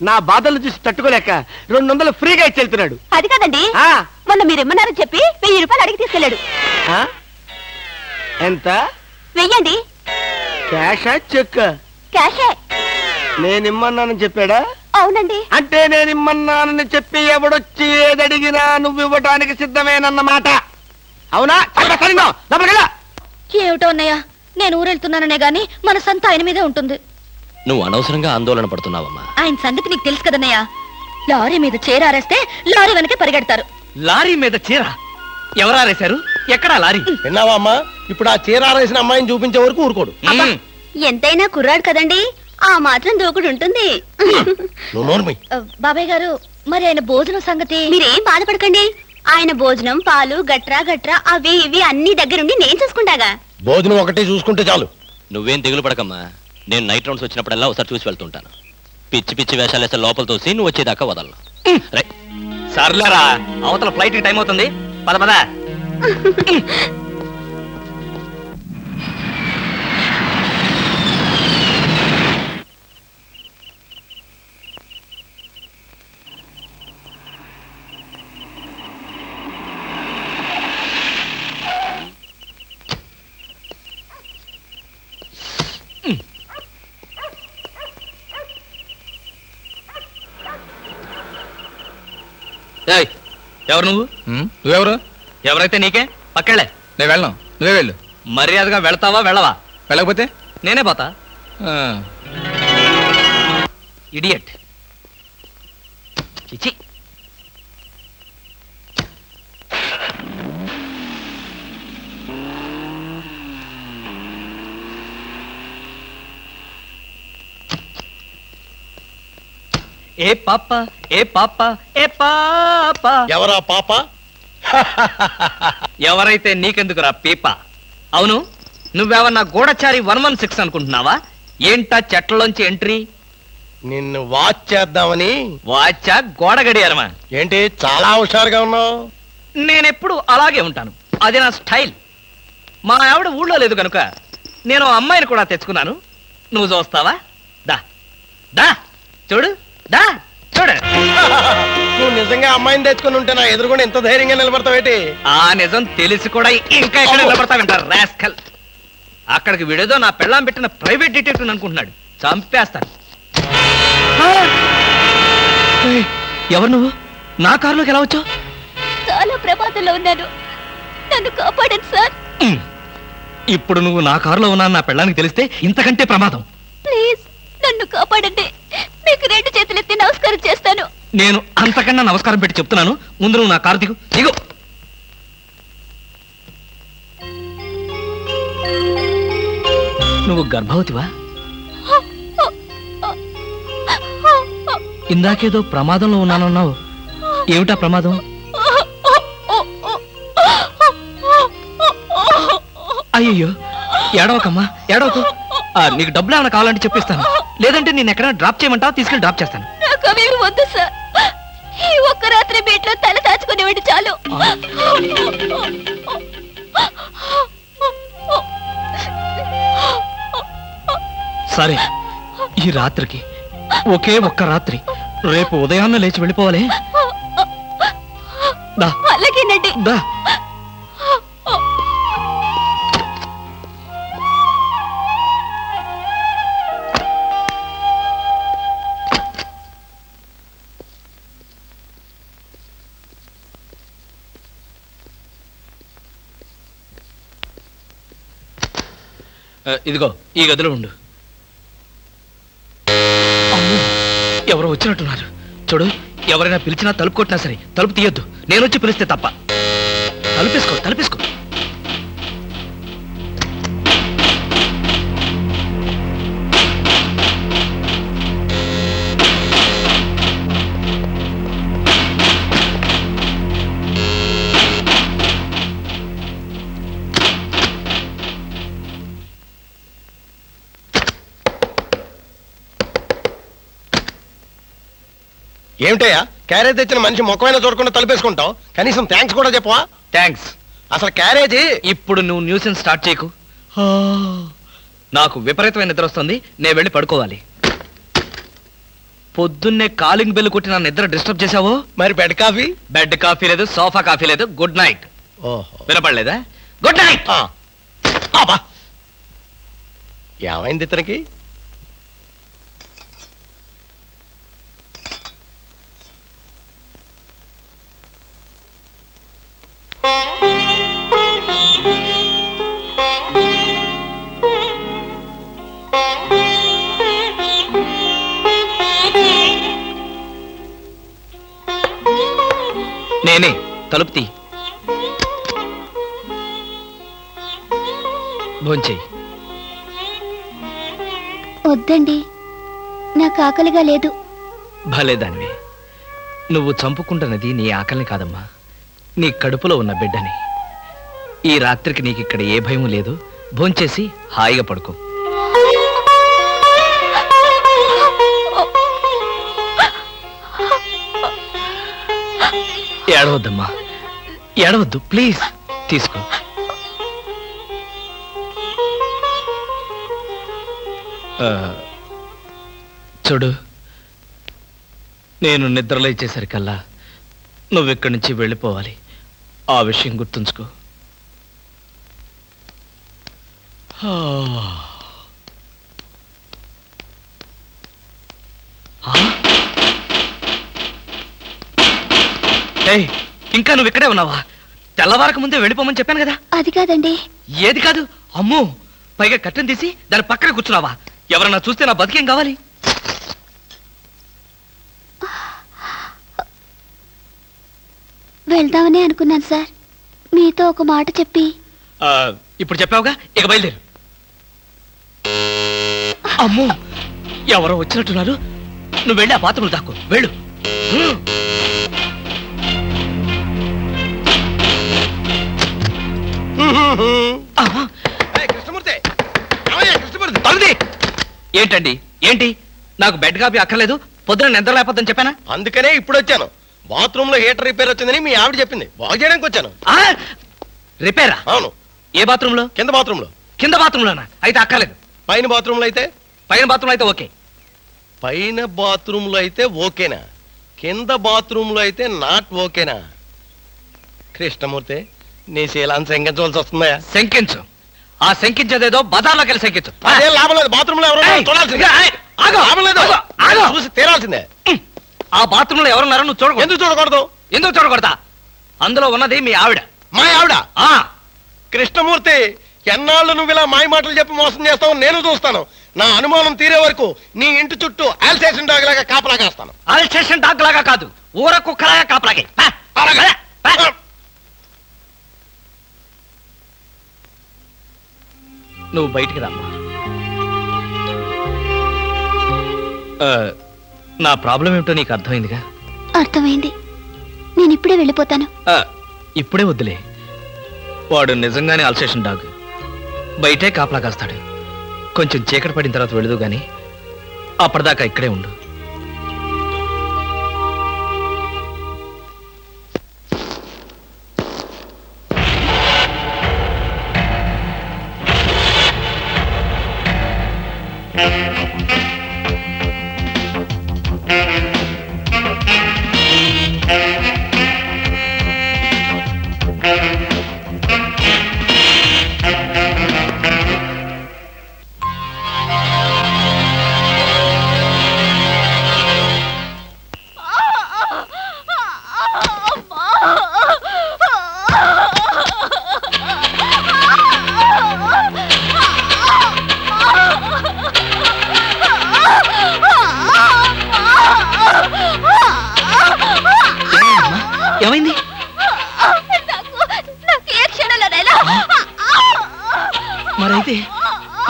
నా బాధలు చూసి తట్టుకోలేక 200 ఫ్రీగా ఇచ్చి వెళ్తున్నాడు. అది కాదండి, ఆ. మొన్న మీరు ఇమ్మన్నారని చెప్పి 1000 రూపాయలు అడిగి తీసుకెళ్ళాడు. ఆ? ఎంత? వెయ్యండి. క్యాషా చెక్? క్యాషే. నేనిమ్మన్నానని చెప్పాడా? అవునండి. అంటే నేనిమ్మన్నానని చెప్పి ఎవడొచ్చి ఏదడిగినా నువ్వు ఇవ్వటానికి సిద్ధమేనన్నమాట. అవునా? ఏమిటో అన్నయ్య, నేను ఊరెళ్తున్నాననే గాని మనసంతా ఆయన మీదే ఉంటుంది. నువ్వు అనవసరంగా ఆందోళన పడుతున్నావమ్మా. ఆయన సంగతి నీకు తెలుసు కదన్నయ్య. లారీ మీద చేరారేస్తే లారీ వెనకే పరిగెడతారు. లారీ మీద చీర ఎవరారేశారు? ఎక్కడా లారీ? విన్నావా అమ్మా? ఇప్పుడు ఆ చీరారేసిన అమ్మాయిని చూపించే వరకు ఊరుకోడు. ఉమ్. ఎంతైనా కుర్రాడు కదండి, ఆ మాత్రం దూకుడు ఉంటుంది. నువ్వు నోర్మి. బాబాయ్ గారు, మరి ఆయన భోజనం సంగతి? మీరేం బాధపడకండి, ఆయన భోజనం పాలు గట్రా గట్రా అవి ఇవి అన్ని దగ్గరుండి నేను చూసుకుంటాగా. భోజనం ఒకటే చూసుకుంటే చాలు. నువ్వేం దిగులు పడకమ్మా, నేను నైట్ రౌండ్స్ వచ్చినప్పుడల్లా ఒకసారి చూసి వెళ్తుంటాను. పిచ్చి పిచ్చి వేషాలు వేస్తే లోపల తోసి నువ్వు వచ్చేదాకా వదలను. రే. సర్లేరా, అవతల ఫ్లైట్ టైం అవుతుంది, పద పద. ఏయ్, ఎవరు నువ్వు? నువ్వెవరు? ఎవరైతే నీకే, పక్కెళ్ళే. నేను వెళ్ళను, నువ్వే వెళ్ళు. మర్యాదగా వెళ్తావా వెళ్ళవా? వెళ్ళకపోతే నేనే పోతా. ఆ, ఇడియట్. చిచి. ఏ పాప ఏ పాప ఏ పాప. ఎవరా పాప? ఎవరైతే నీకెందుకురా పీప? అవును, నువ్వేమన్నా గూఢచారి 116 అనుకుంటున్నావా? ఏంటా చెట్లలోంచి ఎంట్రీ? నిన్ను వాచ్ చేద్దామని. వాచా గోడ గడియారమా? ఏంటి చాలా హుషారుగా ఉన్నావు? నేనెప్పుడు అలాగే ఉంటాను, అది నా స్టైల్. మా ఆవిడ ఊళ్ళో లేదు కనుక నేను అమ్మాయిని కూడా తెచ్చుకున్నాను. నువ్వు చూస్తావా? దా దా చూడు, దా చూడు. నువ్వు నిజంగా అమ్మాయిని తెచ్చుకుని ఉంటే నా ఎదురుగుండా ఎంత ధైర్యంగా నిలబడతావేటి? ఆ నిజం తెలిసి కూడా ఇంకా ఎక్కడ నిలబడతావంటారు రాస్కల్. అక్కడికి విడేదో నా పెళ్ళాం పెట్టిన ప్రైవేట్ డిటెక్టివ్ అనుకుంటున్నాడు, చంపేస్తాను. ఎవరు నువ్వు? నా కారులోకి ఎలా వచ్చావు? చాలా ప్రమాదంలో ఉన్నాను, నన్ను కాపాడండి సార్. ఇప్పుడు నువ్వు నా కారులో ఉన్నా నా పెళ్ళానికి తెలిస్తే ఇంతకంటే ప్రమాదం. ప్లీజ్ నన్ను కాపాడండి, మీకు 2 చేతులెత్తి నమస్కారం చేస్తాను. నేను అంతకన్నా నమస్కారం పెట్టి చెప్తున్నాను, ముందు నువ్వు నా కారు దిగు. దిగు. నువ్వు గర్భవతివా? ఇందాకేదో ప్రమాదంలో ఉన్నానన్నావు, ఏమిటా ప్రమాదం? అయ్యయ్యో, ఏడవకమ్మా ఏడవకు. నీకు డబ్బులు ఏమైనా కావాలంటే చెప్పిస్తాను. లేదంటే నేను ఎక్కడైనా డ్రాప్ చేయమంటావా? తీసుకెళ్ళి డ్రాప్ చేస్తాను. నాకు అవేమి వద్దు సార్. ఈ ఒక్క రాత్రి బీట్లో తల దాచుకునేవాడి చాలు. సరే, ఈ రాత్రికి ఒకే ఒక్క రాత్రి. రేపు ఉదయాన్నే లేచి వెళ్ళిపోవాలి. దా అలాగేనండి. దా. ఇదిగో ఈ గదిలో ఉండు. అమ్మో, ఎవరో వచ్చినట్టున్నారు. చూడు, ఎవరైనా పిలిచినా తలుపు కొట్టినా సరే తలుపు తీయొద్దు. నేను వచ్చి పిలిస్తే తప్ప. తలుపేసుకో, తలుపేసుకో. ఏమిటయ్యా, క్యారేజ్ తెచ్చిన మనిషి ముఖమైనా చూడకుండా తలుపేసుకుంటావు? కనీసం థ్యాంక్స్ కూడా చెప్పవా? థ్యాంక్స్. అసలు క్యారేజీ ఇప్పుడు నువ్వు న్యూసెన్స్ స్టార్ట్ చేయకు. నాకు విపరీతమైన నిద్ర వస్తుంది. నేను వెళ్ళి పడుకోవాలి. పొద్దున్నే కాలింగ్ బెల్ కొట్టి నా నిద్ర డిస్టర్బ్ చేశావో. మరి బెడ్ కాఫీ? బెడ్ కాఫీ లేదు, సోఫా కాఫీ లేదు. Good night. ఓహో, వినపడలేదా? Good night. ఏమైంది ఇతనికి? నేనే. తలుపు తీ. భోంచేయి. వద్దండి, నాకు ఆకలిగా లేదు. భలేదానివి. నువ్వు చంపుకుంటున్నది నీ ఆకలిని కాదమ్మా, నీ కడుపులో ఉన్న బిడ్డని. ఈ రాత్రికి నీకు ఇక్కడ ఏ భయం లేదు. భోంచేసి హాయిగా పడుకో. ఏడవద్దమ్మా, ఏడవద్దు ప్లీజ్. తీసుకో. చూడు, నేను నిద్రలేచేసరికల్లా నువ్వు ఇక్కడి నుంచి వెళ్ళిపోవాలి. ఆ విషయం గుర్తుంచుకో. ఇంకా నువ్వు ఇక్కడే ఉన్నావా? తెల్లవారక ముందే వెళ్ళిపోమని చెప్పాను కదా. అది కాదండి. ఏది కాదు? అమ్మో, పైగా కట్టెను తీసి దాని పక్కన కూర్చున్నావా? ఎవరన్నా చూస్తే నా బతికేం కావాలి? వెళ్దామని అనుకున్నాను సార్. మీతో ఒక మాట చెప్పి. ఇప్పుడు చెప్పావుగా, ఇక బయలుదేరు. అమ్మో, ఎవరో వచ్చినట్టున్నారు. నువ్వు వెళ్ళి ఆ బాత్రూంలో దాక్కో. వెళ్ళు. కృష్ణమూర్తి, ఏంటండి? ఏంటి? నాకు బెడ్ కాపీ అక్కర్లేదు, పొద్దున నిద్ర లేకపోద్దని చెప్పానా? అందుకనే ఇప్పుడు వచ్చాను. బాత్రూమ్ లో హీటర్ రిపేర్ వచ్చిందని మీ ఆవిడ చెప్పింది, బాగు చేయడానికి వచ్చాను. రిపేరా? అవును. ఏ బాత్రూమ్ లో? కింద బాత్రూమ్ లో. కింద బాత్రూమ్ లోనా? అయితే అక్కర్లేదు. పైన బాత్రూమ్ లో అయితే? పైన బాత్రూమ్ అయితే ఓకే. పైన బాత్రూమ్ లో అయితే ఓకేనా? కింద బాత్రూమ్ లో అయితే నాట్ ఓకేనా? కృష్ణమూర్తి, నీ శీలాన్ని శంకించవలసి వస్తుందా? శంకించు. ఆ శంకించేదేదో బజార్లోకి వెళ్ళి శంకించు. అదే లాభం లేదు. బాత్రూమ్ లో ఎవరు చూడాల్సిందే. లాభం లేదు, చూసి తీరాల్సిందే. ఆ బాత్రూమ్ లో ఎవరున్నారో నువ్వు చూడకూడదు. ఎందుకు చూడకూడదు? ఎందుకు చూడకూడదా? అందులో ఉన్నది మీ ఆవిడ. మా ఆవిడ? కృష్ణమూర్తి, ఎన్నాళ్ళు నువ్వు ఇలా మాయ మాటలు చెప్పి మోసం చేస్తావు నేను చూస్తాను. నా అనుమానం తీరే వరకు నీ ఇంటి చుట్టూ ఆల్సేషన్ డాగ్ లాగా కాపలా కాస్తాను. ఆల్సేషన్ డాగ్ లాగా కాదు, ఊర కుక్కలాగా కాపలాగే. నువ్వు బయటికి రామ్మా. నా ప్రాబ్లం ఏమిటో నీకు అర్థమైందిగా? అర్థమైంది. నేను ఇప్పుడే వెళ్ళిపోతాను. ఇప్పుడే వద్దులే. వాడు నిజంగానే అల్సేషన్ డాగ్. బయటే కాపలా కాస్తాడు. కొంచెం చీకటి పడిన తర్వాత వెళదు గాని అప్పటిదాకా ఇక్కడే ఉండు. ఏమైంది? మరైతే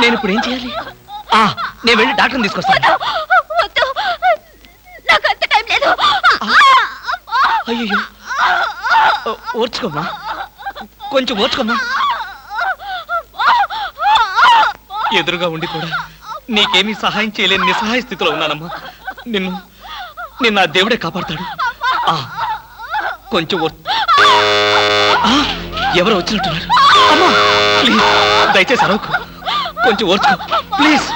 నేను ఇప్పుడు ఏం చేయాలి? నేను వెళ్ళి డాక్టర్ని తీసుకొస్తాను. అయ్యో, ఓర్చుకోమ్మా, కొంచెం ఓర్చుకోమ్మా. ఎదురుగా ఉండి కూడా నీకేమీ సహాయం చేయలేని నిస్సహాయ స్థితిలో ఉన్నానమ్మా. నిన్ను ఆ దేవుడే కాపాడతాడు. కొంచెం ఎవరో వచ్చినట్టున్నారు. అమ్మా, ప్లీజ్ దయచేసి అరవకు, కొంచెం ఓర్చుకో ప్లీజ్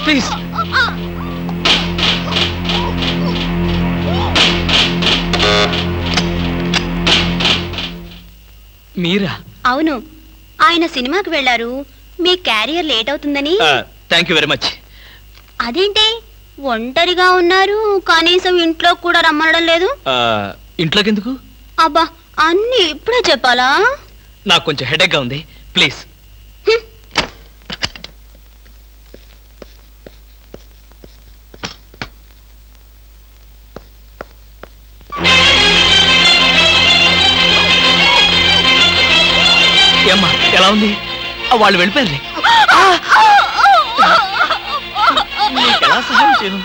ప్లీజ్. మీరా? అవును, ఆయన సినిమాకి వెళ్ళారు. మీ క్యారియర్ లేట్ అవుతుందని. Thank you very much. అదేంటి ఒంటరిగా ఉన్నారు, కనీసం ఇంట్లో కూడా రమ్మనడం లేదు? ఇంట్లోకి ఎందుకు? అబ్బా, అన్ని ఇప్పుడే చెప్పాలా? నాకు కొంచెం హెడేక్ గా ఉంది, ప్లీజ్. ఏమ్మా, ఎలా ఉంది? వాళ్ళు వెళ్ళిపోయారు. నీకు ఎలా సహాయం చేయను?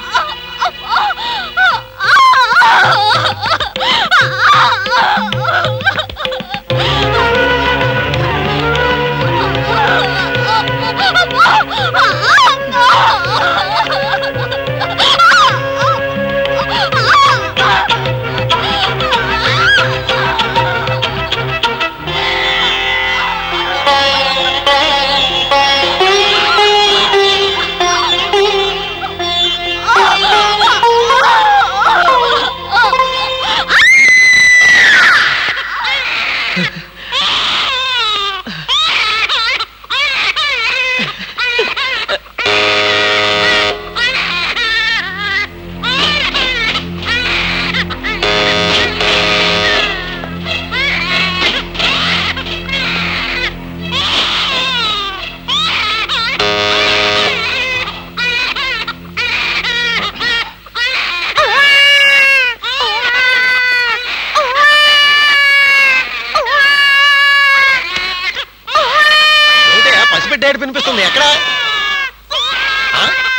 వినిపిస్తుంది. ఎక్కడ?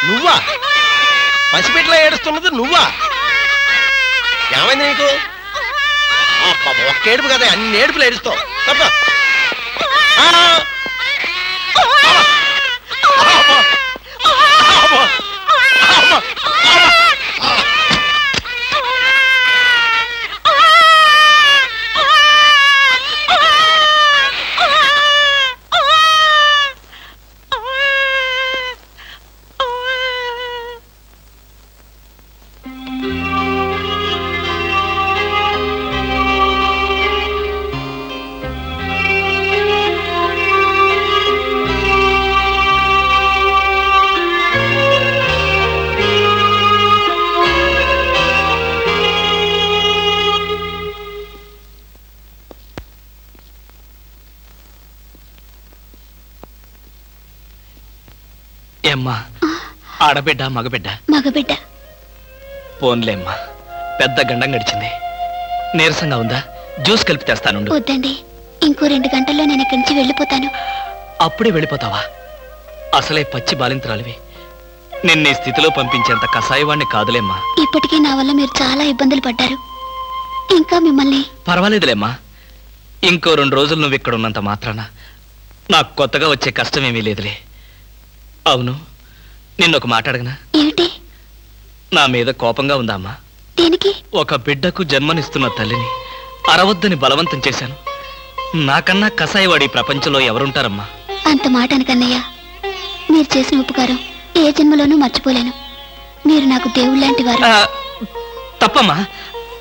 నువ్వా? పసిపెట్లా ఏడుస్తున్నది నువ్వా? ఏమైంది నీకు? ఒక్క ఏడుపు కదా, అన్ని ఏడుపులు ఏడుస్తావు. తప్ప ఏమ్మా, ఆడబిడ్డ మగబిడ్డ? మగబిడ్డ. పోన్లేమ్మా, పెద్ద గండం గడిచింది. నీరసంగా ఉందా? జ్యూస్ కలిపి తెస్తాను. వద్దండి, ఇంకో 2 గంటల్లో నేను ఇక్కడి నుంచి వెళ్ళిపోతాను. అప్పుడే వెళ్ళిపోతావా? అసలే పచ్చి బాలింతరాలివి. నిన్ను ఈ స్థితిలో పంపించేంత కసాయవాణ్ణి కాదులేమ్మా. ఇప్పటికీ నా వల్ల మీరు చాలా ఇబ్బందులు పడ్డారు. ఇంకా మిమ్మల్ని. పర్వాలేదులేమ్మా, ఇంకో 2 రోజులు నువ్వు ఇక్కడ ఉన్నంత మాత్రాన నాకు కొత్తగా వచ్చే కష్టమేమీ లేదులే. అవును, నిన్నొక మాట అడగనా? ఏమిటి? నా మీద కోపంగా ఉందా అమ్మా? దేనికి? ఒక బిడ్డకు జన్మనిస్తున్న తల్లిని అరవద్దని బలవంతం చేశాను. నాకన్నా కసాయివాడి ప్రపంచంలో ఎవరుంటారమ్మా? అంత మాట అనకన్నయ్య. మీరు చేసిన ఉపకారం ఏ జన్మలోనూ మర్చిపోలేను. మీరు నాకు దేవుళ్ళ లాంటి వారు. తప్పమ్మా,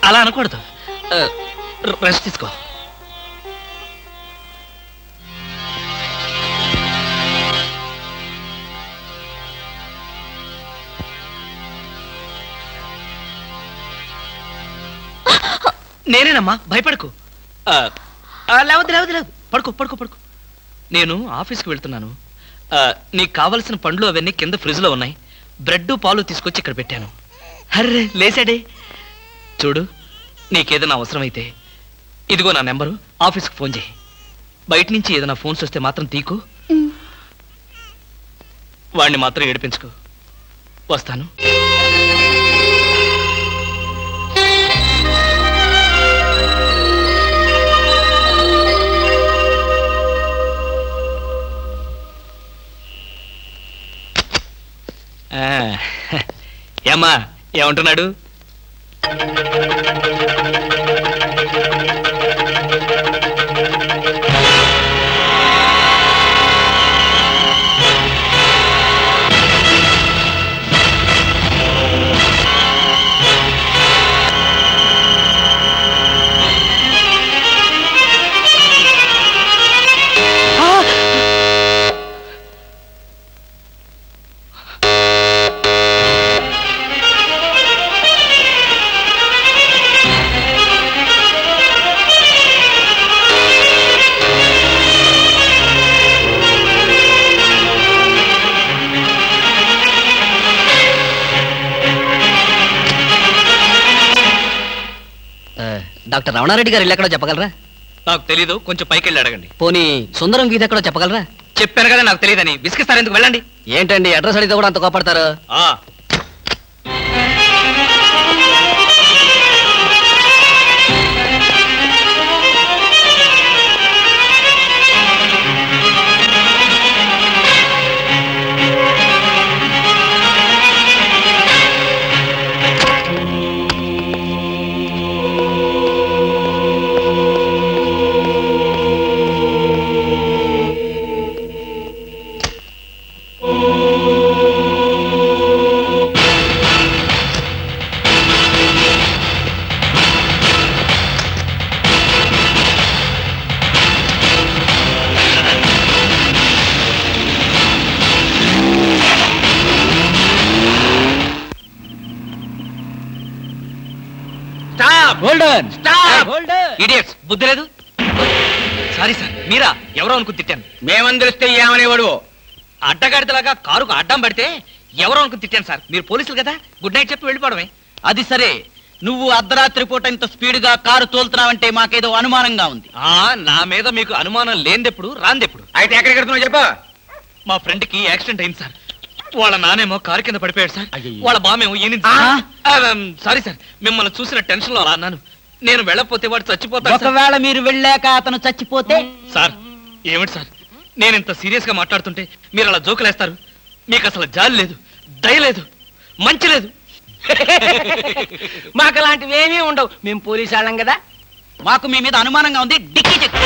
అలా అనకూడదు. రెస్ట్ తీసుకో. నేనేనమ్మా, భయపడకు. లేవద్దు లేవద్దు లేవద్దు, పడుకో పడుకో పడుకో. నేను ఆఫీస్కి వెళ్తున్నాను. నీకు కావలసిన పండ్లు అవన్నీ కింద ఫ్రిడ్జ్లో ఉన్నాయి. బ్రెడ్ పాలు తీసుకొచ్చి ఇక్కడ పెట్టాను. అర్రే లేసాడే. చూడు, నీకేదైనా అవసరమైతే ఇదిగో నా నెంబరు, ఆఫీస్కి ఫోన్ చేయి. బయట నుంచి ఏదైనా ఫోన్స్ వస్తే మాత్రం తీకు. వాడిని మాత్రం ఏడిపించుకో. వస్తాను. ఏమ్మా, ఏమంటున్నాడు? డాక్టర్ రమణారెడ్డి గారు ఎక్కడో చెప్పగలరా? నాకు తెలీదు, కొంచెం పైకి వెళ్ళి అడగండి. పోనీ సుందరం గీత ఎక్కడో చెప్పగలరా? చెప్పాను కదా నాకు తెలియదని. విసిగిస్తారు, ఎందుకు? వెళ్ళండి. ఏంటండి అడ్రస్ అడిగితే కూడా అంత కోపడతారు? ఇడియట్స్, బుద్ధి లేదు. సారీ సార్, మీరా? ఎవరో అనుకుని తిట్టాను. మేమందరిస్తే ఏమనేవాడు? అడ్డగాడితలాగా కారుకు అడ్డం పడితే ఎవరో అనుకుని తిట్టాను సార్. మీరు పోలీసులు కదా, గుడ్ నైట్ చెప్పి వెళ్ళిపోవడమే. అది సరే, నువ్వు అర్ధరాత్రి పూట ఇంత స్పీడ్గా కారు తోలుతున్నావంటే మాకేదో అనుమానంగా ఉంది. నా మీద మీకు అనుమానం లేనిదెప్పుడు, రాందెప్పుడు? అయితే ఎక్కడికి వెళ్తున్నావు చెప్పు. మా ఫ్రెండ్ కి యాక్సిడెంట్ అయింది సార్. వాళ్ళ నానేమో కారు కింద పడిపోయాడు సార్. వాళ్ళ బామేమో సారీ సార్, మిమ్మల్ని చూసిన టెన్షన్ లో అలా అన్నాను. నేను వెళ్ళకపోతే వాడు చచ్చిపోతాడు. ఒకవేళ మీరు వెళ్ళాక అతను చచ్చిపోతే? సార్, ఏమిటి సార్, నేను ఇంత సీరియస్ గా మాట్లాడుతుంటే మీరు అలా జోకులేస్తారు? మీకు అసలు జాలి లేదు, దయ లేదు, మంచి లేదు. మాకు అలాంటివి ఏమీ ఉండవు. మేము పోలీసు వాళ్ళం కదా. మాకు మీ మీద అనుమానంగా ఉంది. Dicky check.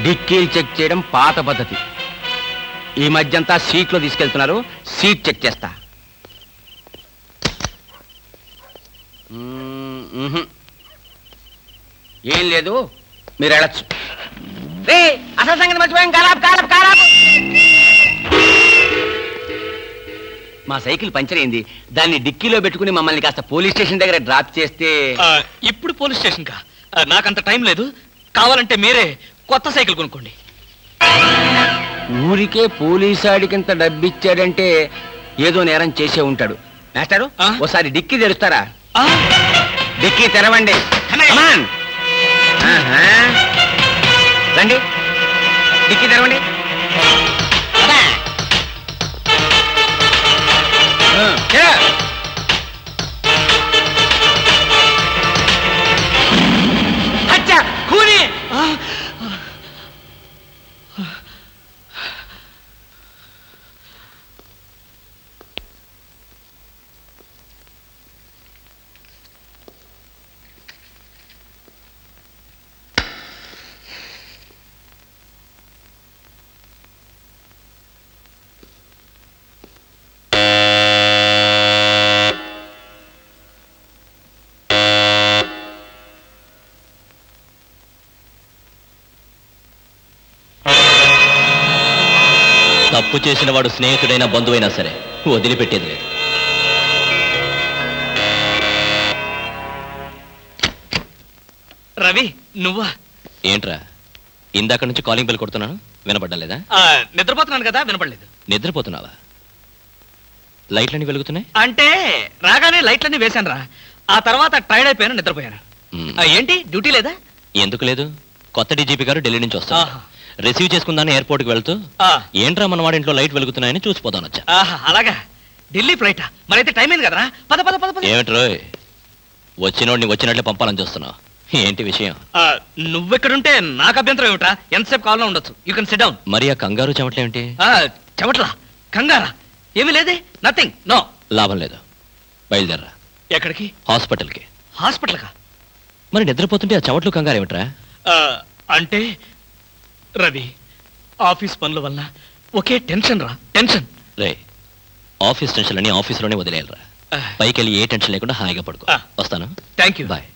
డిక్కీలు చెక్ చేయడం పాత పద్ధతి. ఈ మధ్యంతా సీట్లో తీసుకెళ్తున్నారు. సీట్ చెక్ చేస్తా. ఏం లేదు, మీరు వెళ్ళచ్చు. అసలు సంగతి మర్చిపోయాం. కారాపు. మా సైకిల్ పంచర్ అయింది. దాన్ని డిక్కీలో పెట్టుకుని మమ్మల్ని కాస్త పోలీస్ స్టేషన్ దగ్గర డ్రాప్ చేస్తే. ఇప్పుడు పోలీస్ స్టేషన్ కా? నాకంత టైం లేదు. కావాలంటే మీరే కొత్త సైకిల్ కొనుక్కోండి. ఊరికే పోలీసాడికింత డబ్బిచ్చాడంటే ఏదో నేరం చేసే ఉంటాడు. మాస్టారు, ఓసారి డిక్కీ తెరుస్తారా? డిక్కీ తెరవండి. రండి, డిక్కీ తెరవండి. కూని తప్పు చేసిన వాడు స్నేహితుడైనా బంధువైనా సరే వదిలిపెట్టేది లేదు. రవి నువ్వా? ఏంట్రా ఇందాక నుంచి కాలింగ్ బెల్ కొడుతున్నాను, వినపడ్డలేదా? నిద్రపోతున్నాను కదా, వినపడలేదు. నిద్రపోతున్నావా? లైట్లన్నీ వెలుగుతున్నాయి. అంటే రాగానే లైట్లన్నీ వేశాను రా, ఆ తర్వాత టైర్డ్ అయిపోయాను, నిద్రపోయాను. ఏంటి డ్యూటీ లేదా? ఎందుకు లేదు, కొత్త డీజీపీ గారు ఢిల్లీ నుంచి వస్తారు. ఆహా. రిసీవ్ చేసుకుందాన్ని ఎయిర్పోర్ట్ కి వెళ్తూ ఏంట్రా మన వాడింట్లో లైట్ వెలుగుతున్నాయని చూసిపోదాను వచ్చా. అలాగా, ఢిల్లీ ఫ్లైటా? మరైతే టైం అయింది కదరా, పద పద పద పద. ఏమిట్రోయ్ వచ్చినోడిని వచ్చినట్లే పంపాలని చూస్తున్నావు, ఏంటి విషయం? నువ్వెక్కడుంటే నాకు అభ్యంతరం ఏమిట్రా, ఎంతసేపు కాలంలో ఉండొచ్చు. You can SIT down. మరి ఆ కంగారు చెమట్లేమిటి? చెమట్లా కంగారా? ఏమీ లేదే, నథింగ్, నో. లాభం లేదు, బయలుదేరరా. ఎక్కడికి? హాస్పిటల్కి. హాస్పిటల్కా? మరి నిద్రపోతుంటే ఆ చెమట్లు కంగారు ఏమిట్రా? అంటే రవి, ఆఫీస్ పనుల వల్ల ఒకే టెన్షన్ రా, టెన్షన్. రే ఆఫీస్ టెన్షన్ అని ఆఫీస్లోనే వదిలేయాలరా, పైకి వెళ్ళి ఏ టెన్షన్ లేకుండా హాయిగా పడుకో. వస్తాను. Thank you. బాయ్.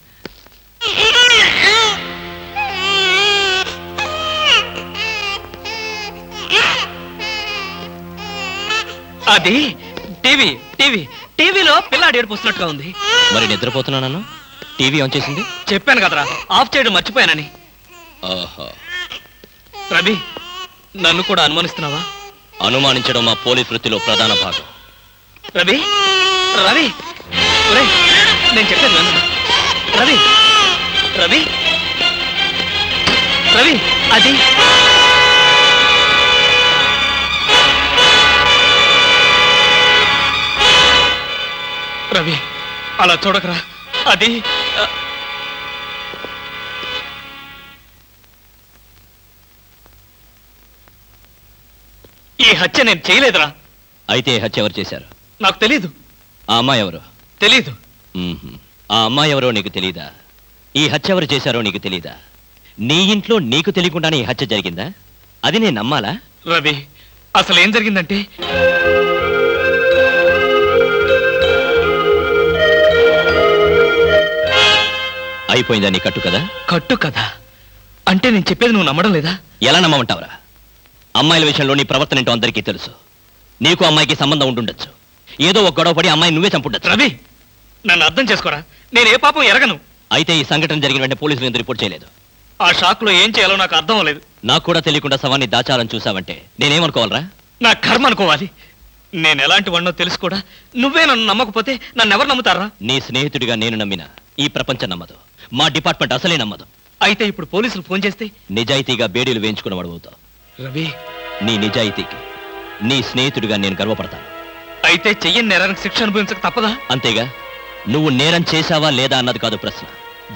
అది టీవీ టీవీ టీవీలో పిల్లాడు ఏడుపు వస్తున్నట్టుగా ఉంది. మరి నిద్రపోతున్నాను, టీవీ ఆన్ చేసింది. చెప్పాను కదరా, ఆఫ్ చేయడం మర్చిపోయానని. ఓహో. రవి నన్ను కూడా అనుమానిస్తున్నావా? అనుమానించడం మా పోలీస్ వృత్తిలో ప్రధాన భాగం. రవి రవి ఒరేయ్, నేను చెప్పేది విను. రవి రవి రవి అది రవి అలా చూడకరా, అది ఈ హత్య నేను చేయలేదురా. అయితే ఈ హత్య ఎవరు చేశారు? నాకు తెలీదు. ఆ అమ్మాయి ఎవరు? తెలీదు. ఆ అమ్మాయి ఎవరో నీకు తెలీదా? ఈ హత్య ఎవరు చేశారో నీకు తెలీదా? నీ ఇంట్లో నీకు తెలియకుండానే ఈ హత్య జరిగిందా? అది నేను నమ్మాలా? రవి అసలు ఏం జరిగిందంటే, అయిపోయిందా నీ కట్టు కదా? కట్టు కదా అంటే నేను చెప్పేది నువ్వు నమ్మడం లేదా? ఎలా నమ్మమంటావురా? అమ్మాయిల విషయంలో నీ ప్రవర్తన ఏంటో అందరికీ తెలుసు. నీకు అమ్మాయికి సంబంధం ఉండుండొచ్చు. ఏదో ఒక గొడవ పడి అమ్మాయి నువ్వే చంపుండొచ్చు. రవి నన్ను అర్థం చేసుకోరా, నేను ఏ పాపం ఎరగను. అయితే ఈ సంఘటన జరిగిన వెంటనే పోలీసులు ఎందుకు రిపోర్ట్ చేయలేదు? ఆ షాక్ లో ఏం చేయాలో నాకు అర్థం అవ్వలేదు. నాకు కూడా తెలియకుండా శవాన్ని దాచాలని చూసావంటే నేనేమనుకోవాలరా? నా కర్మ అనుకోవాలి. నేను ఎలాంటి వాడినో తెలుసు కూడా నువ్వే నన్ను నమ్మకపోతే నన్ను ఎవరు నమ్ముతారా? నీ స్నేహితుడిగా నేను నమ్మిన ఈ ప్రపంచం నమ్మదు, మా డిపార్ట్మెంట్ అసలే నమ్మదు. అయితే ఇప్పుడు పోలీసులు ఫోన్ చేస్తే నిజాయితీగా బేడీలు వేయించుకున్న వాడవుతావు. రవి నీ నిజాయితీకి నీ స్నేహితుడిగా నేను గర్వపడతాను. అయితే చెయ్యని నేరానికి శిక్ష అనుభవించక తప్పదా? అంతేగా. నువ్వు నేరం చేశావా లేదా అన్నది కాదు ప్రశ్న,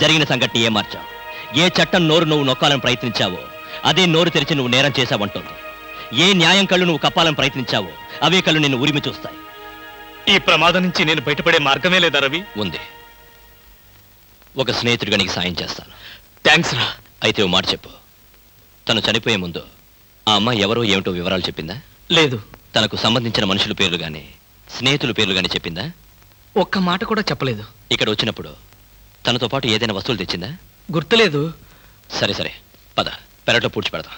జరిగిన సంఘటన ఏం మార్చావు? ఏ చట్టం నోరు నువ్వు నొక్కాలని ప్రయత్నించావో అదే నోరు తెరిచి నువ్వు నేరం చేశావంటోంది. ఏ న్యాయం కళ్ళు నువ్వు కప్పాలని ప్రయత్నించావో అవే కళ్ళు నిన్ను ఉరిమి చూస్తాయి. ఈ ప్రమాదం నుంచి నేను బయటపడే మార్గమే లేదా రవి? ఉంది. ఒక స్నేహితుడిగా నీకు సాయం చేస్తాను. థ్యాంక్స్ రా. అయితే ఓ మాట చెప్పు, తను చనిపోయే ముందు ఆ అమ్మాయి ఎవరో ఏమిటో వివరాలు చెప్పిందా? లేదు. తనకు సంబంధించిన మనుషుల పేర్లు గాని స్నేహితుల పేర్లు గాని చెప్పిందా? ఒక్క మాట కూడా చెప్పలేదు. ఇక్కడ వచ్చినప్పుడు తనతో పాటు ఏదైనా వస్తువులు తెచ్చిందా? గుర్తులేదు. సరే సరే పద, పెరట్లో పూడ్చి పెడతాం.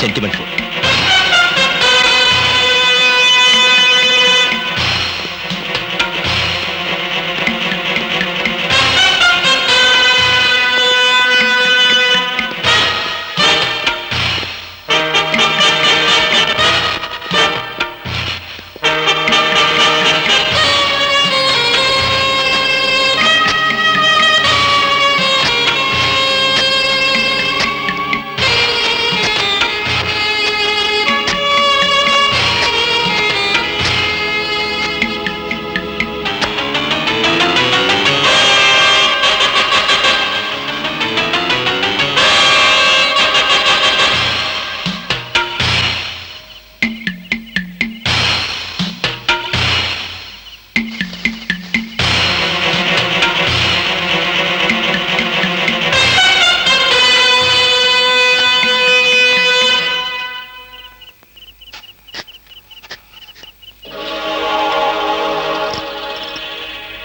Sentiment food.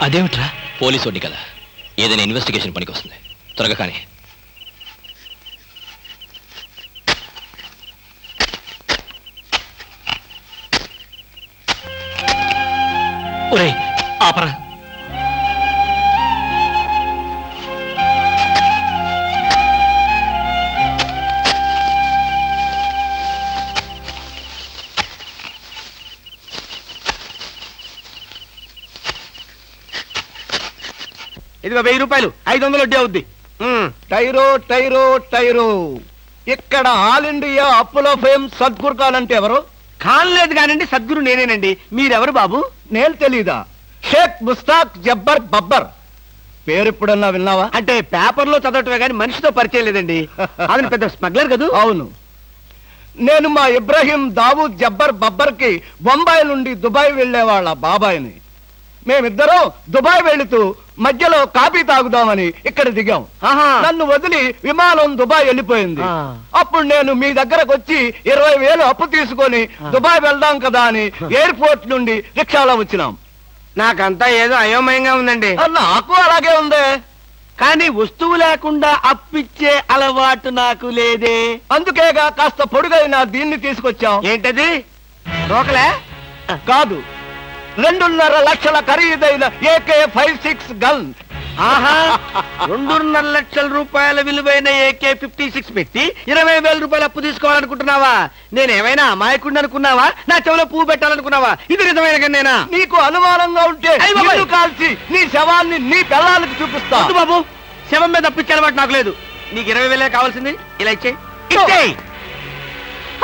అదేమిట్రా? పోలీసు వాడిని కదా, ఏదైనా ఇన్వెస్టిగేషన్ పనికి వస్తుంది. త్వరగా కానీ. ఒరే ఆపరా. ఇదిగో 1000 రూపాయలు, 500 వడ్డీ అవుద్ది. టైరో టైరో టైరో, ఇక్కడ ఆల్ ఇండియా అప్పులో ఫేమ్ సద్గురు ఖాన్ అంటే ఎవరు? కానలేదు కానండి, సద్గురు నేనేనండి. మీరెవరు బాబు? నేను తెలీదా? షేక్ ముస్తాక్ జబ్బర్ బబ్బర్ పేరు ఎప్పుడన్నా విన్నావా? అంటే పేపర్లో చదవటమే కానీ మనిషితో పరిచయం లేదండి. అతను పెద్ద స్మగ్లర్ కదూ? అవును. నేను మా ఇబ్రాహీం దావూద్ జబ్బర్ బబ్బర్ కి బొంబాయి నుండి దుబాయ్ వెళ్లేవాళ్ళ బాబాయిని. మేమిద్దరం దుబాయ్ వెళుతూ మధ్యలో కాఫీ తాగుదామని ఇక్కడ దిగాం. నన్ను వదిలి విమానం దుబాయ్ వెళ్ళిపోయింది. అప్పుడు నేను మీ దగ్గరకు వచ్చి 20,000 అప్పు తీసుకొని దుబాయ్ వెళ్దాం కదా అని ఎయిర్పోర్ట్ నుండి రిక్షాలో వచ్చినాం. నాకంతా ఏదో అయోమయంగా ఉందండి. నాకు అలాగే ఉంది. కానీ వస్తువు లేకుండా అప్పిచ్చే అలవాటు నాకు లేదే. అందుకేగా కాస్త పొడుగైన దీన్ని తీసుకొచ్చాం. ఏంటది? రోకలే కాదు, 2.5 లక్షల ఖరీదైన AK-56 గన్. ఆహా, 2.5 లక్షల రూపాయల విలువైన AK-56 పెట్టి 20,000 రూపాయలు అప్పు తీసుకోవాలనుకుంటున్నావా? నేనేమైనా అమాయకుడిని అనుకున్నావా? నా చెవులో పువ్వు పెట్టాలనుకున్నావా? ఇది నిజమైన గన్నేనా? నీకు అనుమానంగా ఉంటే నిన్ను కాల్చి నీ శవాన్ని నీ పిల్లలకి చూపిస్తా. వద్దు బాబు, శవం మీద అప్పిచ్చే అలవాటు నాకు లేదు. నీకు 20,000 కావాల్సింది, ఇలా ఇచ్చేయి.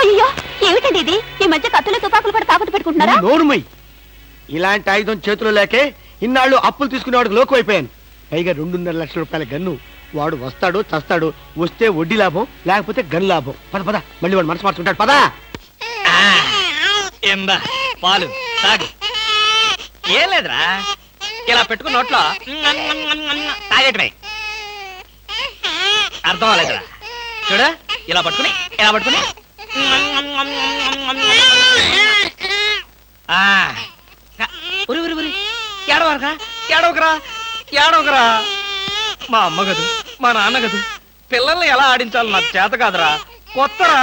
అయ్యో ఏమిటండి ఇది? ఈ మధ్య కత్తులు తుపాకులు కూడా తాకట్టు పెట్టుకుంటున్నారా? నోరుమై. ఇలాంటి ఆయుధం చేతిలో లేకే ఇన్నాళ్ళు అప్పులు తీసుకునేవాడికి లోకు అయిపోయాను. పైగా 2.5 లక్షల రూపాయల గన్ను. వాడు వస్తాడు చస్తాడు, వస్తే వడ్డీ లాభం, లేకపోతే గన్ లాభం. పద పద, మళ్ళీ వాడు మనసు మార్చుకుంటాడు. పద. ఏందా పాలు తాగు. ఏం లేదురా, ఇలా పెట్టుకున్న నోట్లో తాగేటమే. అర్థం అవ్వలేదురా. చూడ, ఇలా పట్టుకుని ఉరి ఉరి ఉరి. ఏడవకరా. మా అమ్మ గదు, మా నాన్న గదు, పిల్లల్ని ఎలా ఆడించాలో నాకు చేత కాదురా. కొత్తరా.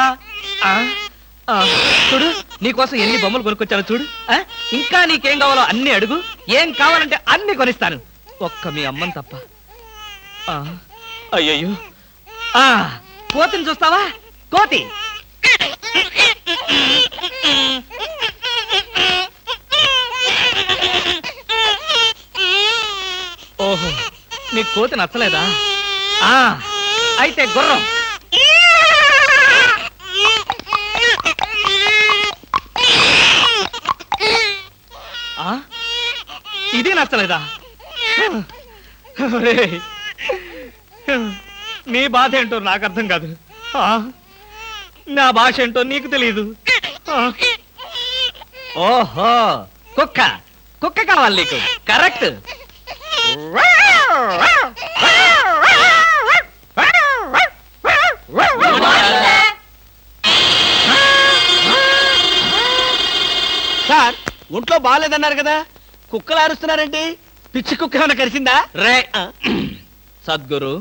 చూడు, నీకోసం ఎన్ని బొమ్మలు కొనుక్కొచ్చాను చూడు. ఇంకా నీకేం కావాలో అన్ని అడుగు, ఏం కావాలంటే అన్ని కొనిస్తాను, ఒక్క మీ అమ్మని తప్ప. అయ్యయ్యో, కోతిని చూస్తావా? కోతి. ఓహో, నీ కోతి నచ్చలేదా? అయితే గుర్రం. ఇది నచ్చలేదా? నీ బాధ ఏంటో నాకు అర్థం కాదు. నా భాష ఏంటో నీకు తెలియదు. ఓహో, కుక్క కావాలి నీకు. కరెక్ట్. సార్, ఒంట్లో బాగాలేదన్నారు కదా, కుక్కలు అరుస్తున్నారేంటి? పిచ్చి కుక్క ఏమైనా కరిచిందా? రే సద్గురు,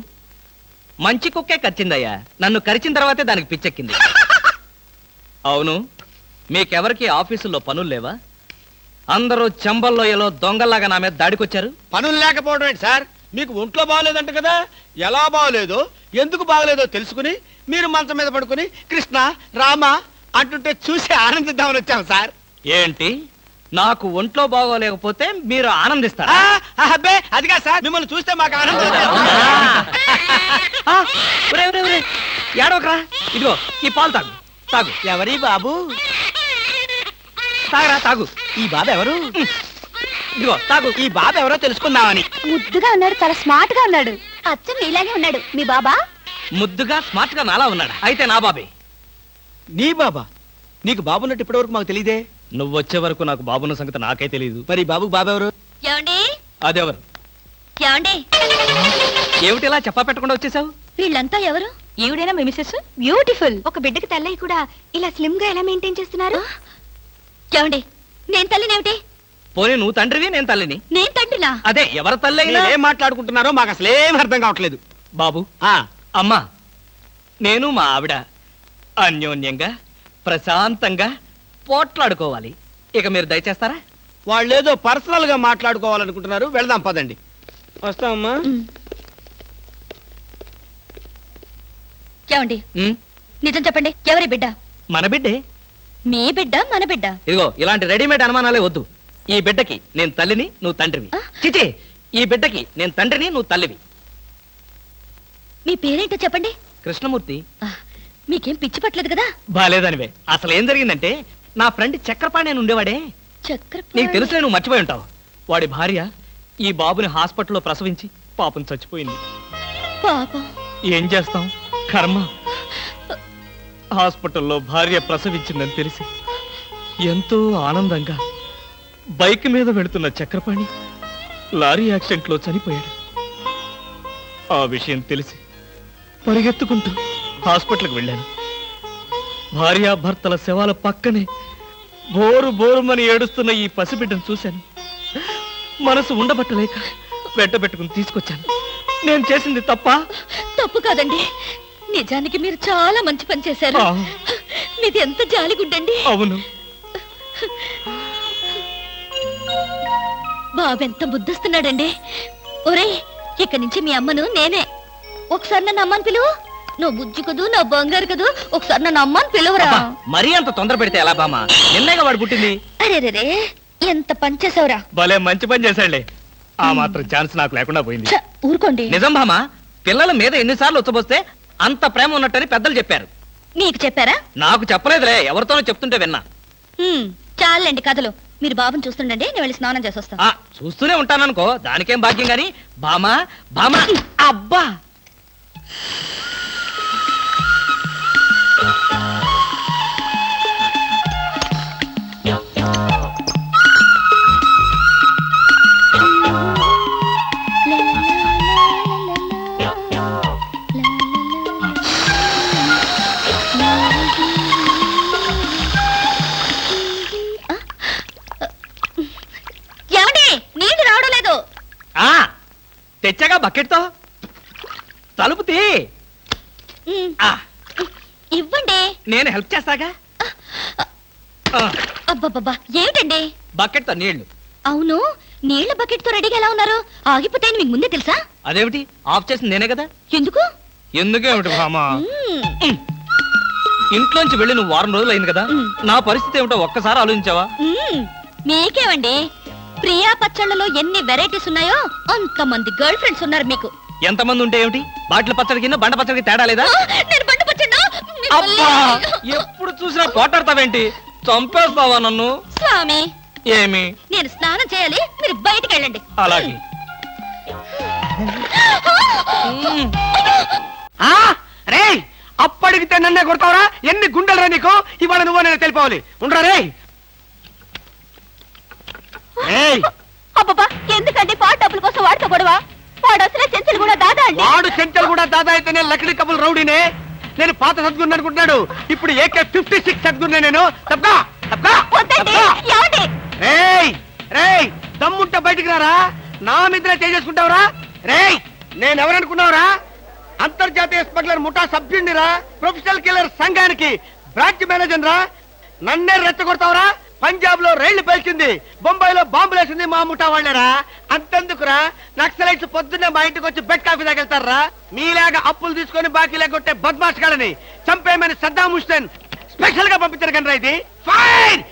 మంచి కుక్కే కరిచిందయ్యా. నన్ను కరిచిన తర్వాతే దానికి పిచ్చెక్కింది. అవును, మీకెవరికి ఆఫీసుల్లో పనులు లేవా? అందరూ చెంబల్లోయలో దొంగల్లాగా నా మీద దాడికొచ్చారు. పనులు లేకపోవడం ఏంటి సార్? మీకు ఒంట్లో బాగలేదంట కదా, ఎలా బాగలేదో ఎందుకు బాగలేదో తెలుసుకుని మీరు మంచం మీద పడుకుని కృష్ణ రామ అంటుంటే చూసి ఆనందిద్దామని వచ్చాం సార్. ఏంటి, నాకు ఒంట్లో బాగోలేకపోతే మీరు ఆనందిస్తారా? అబ్బే, అదిగా సార్, మిమ్మల్ని చూస్తే మాకు ఆనందం. ఏడవకరా, ఇదిగో ఈ పాలు తాగు. ఎవరి బాబు? తాగరా, తాగు. ఈ బాబు ఎవరు? ఇదిగో తాగు. ఈ బాబు ఎవరో తెలుసుకుందామని. ముద్దుగా ఉన్నాడు, చాలా స్మార్ట్ గా ఉన్నాడు. అచ్చం నీలాగే ఉన్నాడు. మీ బాబా? ముద్దుగా స్మార్ట్ గా నాలా ఉన్నాడా? అయితే నా బాబే. నీ బాబా? నీకు బాబున్నట్టు ఇప్పటి వరకు మాకు తెలియదే. నువ్వు వచ్చే వరకు నాకు బాబున్న సంగతి నాకే తెలియదు. మరి బాబుకు బాబెవరు? ఏమండి? అదెవరు? ఏమండి? ఏమిటి ఇలా చెప్పా పెట్టకుండా వచ్చేసావు? వీళ్ళంతా ఎవరు? ఈవిడైనా మీ మిసెస్? బ్యూటిఫుల్. ఒక బిడ్డకి తల్లయి కూడా ఇలా స్లిమ్ గా ఎలా మెయింటైన్ చేస్తున్నారు? ఏమండి, నేను తల్లినేమిటి? పోనీ నువ్వు తండ్రివి నేను తల్లిని. నేను తండ్రినా? అదే ఎవరి తల్లి అయినా. ఏం మాట్లాడుకుంటున్నారో మాకు అసలు ఏం అర్థం కావట్లేదు. బాబు, అమ్మా, నేను మా ఆవిడ అన్యోన్యంగా ప్రశాంతంగా పోట్లాడుకోవాలి. ఇక మీరు దయచేస్తారా? వాళ్ళేదో పర్సనల్ గా మాట్లాడుకోవాలనుకుంటున్నారు. వెళదాం పదండి. వస్తామమ్మా. ఏమండి, ఉమ్, నిజం చెప్పండి, ఎవరి బిడ్డ? మన బిడ్డే. మీ బిడ్డ, మన బిడ్డ? ఇదిగో ఇలాంటి రెడీమేడ్ అనుమానాలే వద్దు. ఈ బిడ్డకి నేను తల్లిని, నువ్వు తండ్రివి. చిచి, ఈ బిడ్డకి నేను తండ్రిని, నువ్వు తల్లివి. మీ పేరేంటో చెప్పండి. కృష్ణమూర్తి. మీకేం పిచ్చి పట్టలేదు కదా? బాలేదనివే. అసలు ఏం జరిగిందంటే, నా ఫ్రెండ్ చక్రపాణి అని ఉండేవాడే, నీకు తెలుసులే, నువ్వు మర్చిపోయి ఉంటావు. వాడి భార్య ఈ బాబుని హాస్పిటల్లో ప్రసవించి పాపం చచ్చిపోయింది. పాపం. ఏం చేస్తాం, కర్మ. హాస్పిటల్లో భార్య ప్రసవించిందని తెలిసి ఎంతో ఆనందంగా బైక్ మీద వెళుతున్న చక్రపాణి లారీ యాక్సిడెంట్ లో చనిపోయాడు. ఆ విషయం తెలిసి పరిగెత్తుకుంటూ హాస్పిటల్కి వెళ్ళాను. భార్యాభర్తల శవాల పక్కనే బోరు బోరుమని ఏడుస్తున్న ఈ పసిబిడ్డను చూశాను. మనసు ఉండబట్టలేక వెంటబెట్టుకుని తీసుకొచ్చాను. నేను చేసింది తప్ప? తప్పు కాదండి, నిజానికి మీరు చాలా మంచి పని చేశారు. మీది ఎంత జాలిగుండండి. అవును. బాబు ఎంత బుద్ధిస్తున్నాడండి. ఒరేయ్, ఇక్కడి నుంచి మీ అమ్మను నేనే. ఒకసారి నన్ను అమ్మని పిలువు. నువ్వు బుజ్జి కదూ, నా బంగారు కదూ, ఒకసారి నన్ను అమ్మని పిలువురా. మరీ అంత తొందర పెడితే ఎలా బామా? నిన్నగా వాడు పుట్టింది. అరే రే, ఎంత పని చేసావురా. భలే మంచి పని చేశాడులే. ఆ మాత్రం ఛాన్స్ నాకు లేకుండా పోయింది. ఊరుకోండి. నిజం బామా, పిల్లల మీద ఎన్నిసార్లు ఉచ్చబోస్తే అంత ప్రేమ ఉన్నట్టని పెద్దలు చెప్పారు. నీకు చెప్పారా? నాకు చెప్పలేదులే, ఎవరితోనో చెప్తుంటే విన్నా. చాలండి కథలు. మీరు బాబుని చూస్తుండండి, నేను వెళ్ళి స్నానం చేసి వస్తాను. చూస్తూనే ఉంటాననుకో, దానికేం భాగ్యం గాని. బామా బామా, అబ్బా. తెచ్చగా బకెట్తో తలుపు తీ. ఇవ్వండి, నేను హెల్ప్ చేస్తాగా. అబ్బబ్బబ్బా, ఏమిటండి? బకెట్తో నీళ్లు. అవును, నీళ్ల బకెట్ తో రెడీగా ఎలా ఉన్నారు? ఆగిపోతే మీకు ముందే తెలుసా? అదేమిటి, ఆఫ్ చేసింది నేనే కదా. ఎందుకు? ఎందుకేమిటి భామా? ఇంట్లోంచి వెళ్ళి నువ్వు వారం రోజులు అయింది కదా, నా పరిస్థితి ఏమిటో ఒక్కసారి ఆలోచించావా? మీకేమండి, ప్రియా పచ్చళ్ళలో ఎన్ని వెరైటీస్ ఉన్నాయో అంతమంది గర్ల్ ఫ్రెండ్స్ ఉన్నారు మీకు. ఎంతమంది ఉంటే ఏమిటి, బాటిల్ పచ్చడి కింద బండ పచ్చడికి తేడా లేదా? అబ్బా, ఎప్పుడు చూసినా పోటాడతావేంటి? చంపేస్తావా నన్ను? స్వామి, ఏమి? నేను స్నానం చేయాలి, మీరు బయటికి వెళ్ళండి. అలాగే. అప్పటికితే నన్నే కొడతావరా? ఎన్ని గుండెలరా నీకు? ఇవాళ నువ్వు నేను తెలిపోవాలి. ఉండరా రే. అబ్బబ్బా, ఎందుకండి పాట డబ్బుల కోసం వాడితో గొడవ? వాడు అసలే చెంచలు కూడా దాదా అండి. వాడు చెంచలు కూడా దాదా అయితే నేను లక్డీ కబుల్ రౌడీనే. నేను పాత సద్గురు అనుకుంటున్నాడు. ఇప్పుడు AK-56 సద్గురునే నేను. దమ్ముంటే బయటికి రారా. నా మీద చేసుకుంటావురా? రేయ్, నేనెవరనుకున్నావురా? అంతర్జాతీయ స్మగ్లర్ ముఠా సభ్యుడిరా, ప్రొఫెషనల్ కిల్లర్ సంఘానికి బ్రాంచ్ మేనేజర్ రా. నన్నే రెచ్చగొడతావురా? పంజాబ్ లో రైళ్లు పేల్చింది, బొంబాయిలో బాంబులు వేసింది మా ముఠా వాళ్ళరా. అంతెందుకురా, నక్సలైట్స్ పొద్దున్నే మా ఇంటికి వచ్చి బెడ్ కాఫీ తాగెళ్తారా. మీలాగా అప్పులు తీసుకొని బాకీ లేకొట్టే బద్మాష్ గాలని చంపేయమని సద్దాం హుస్సేన్ స్పెషల్ గా పంపించారు కనరా. ఇది ఫైన్.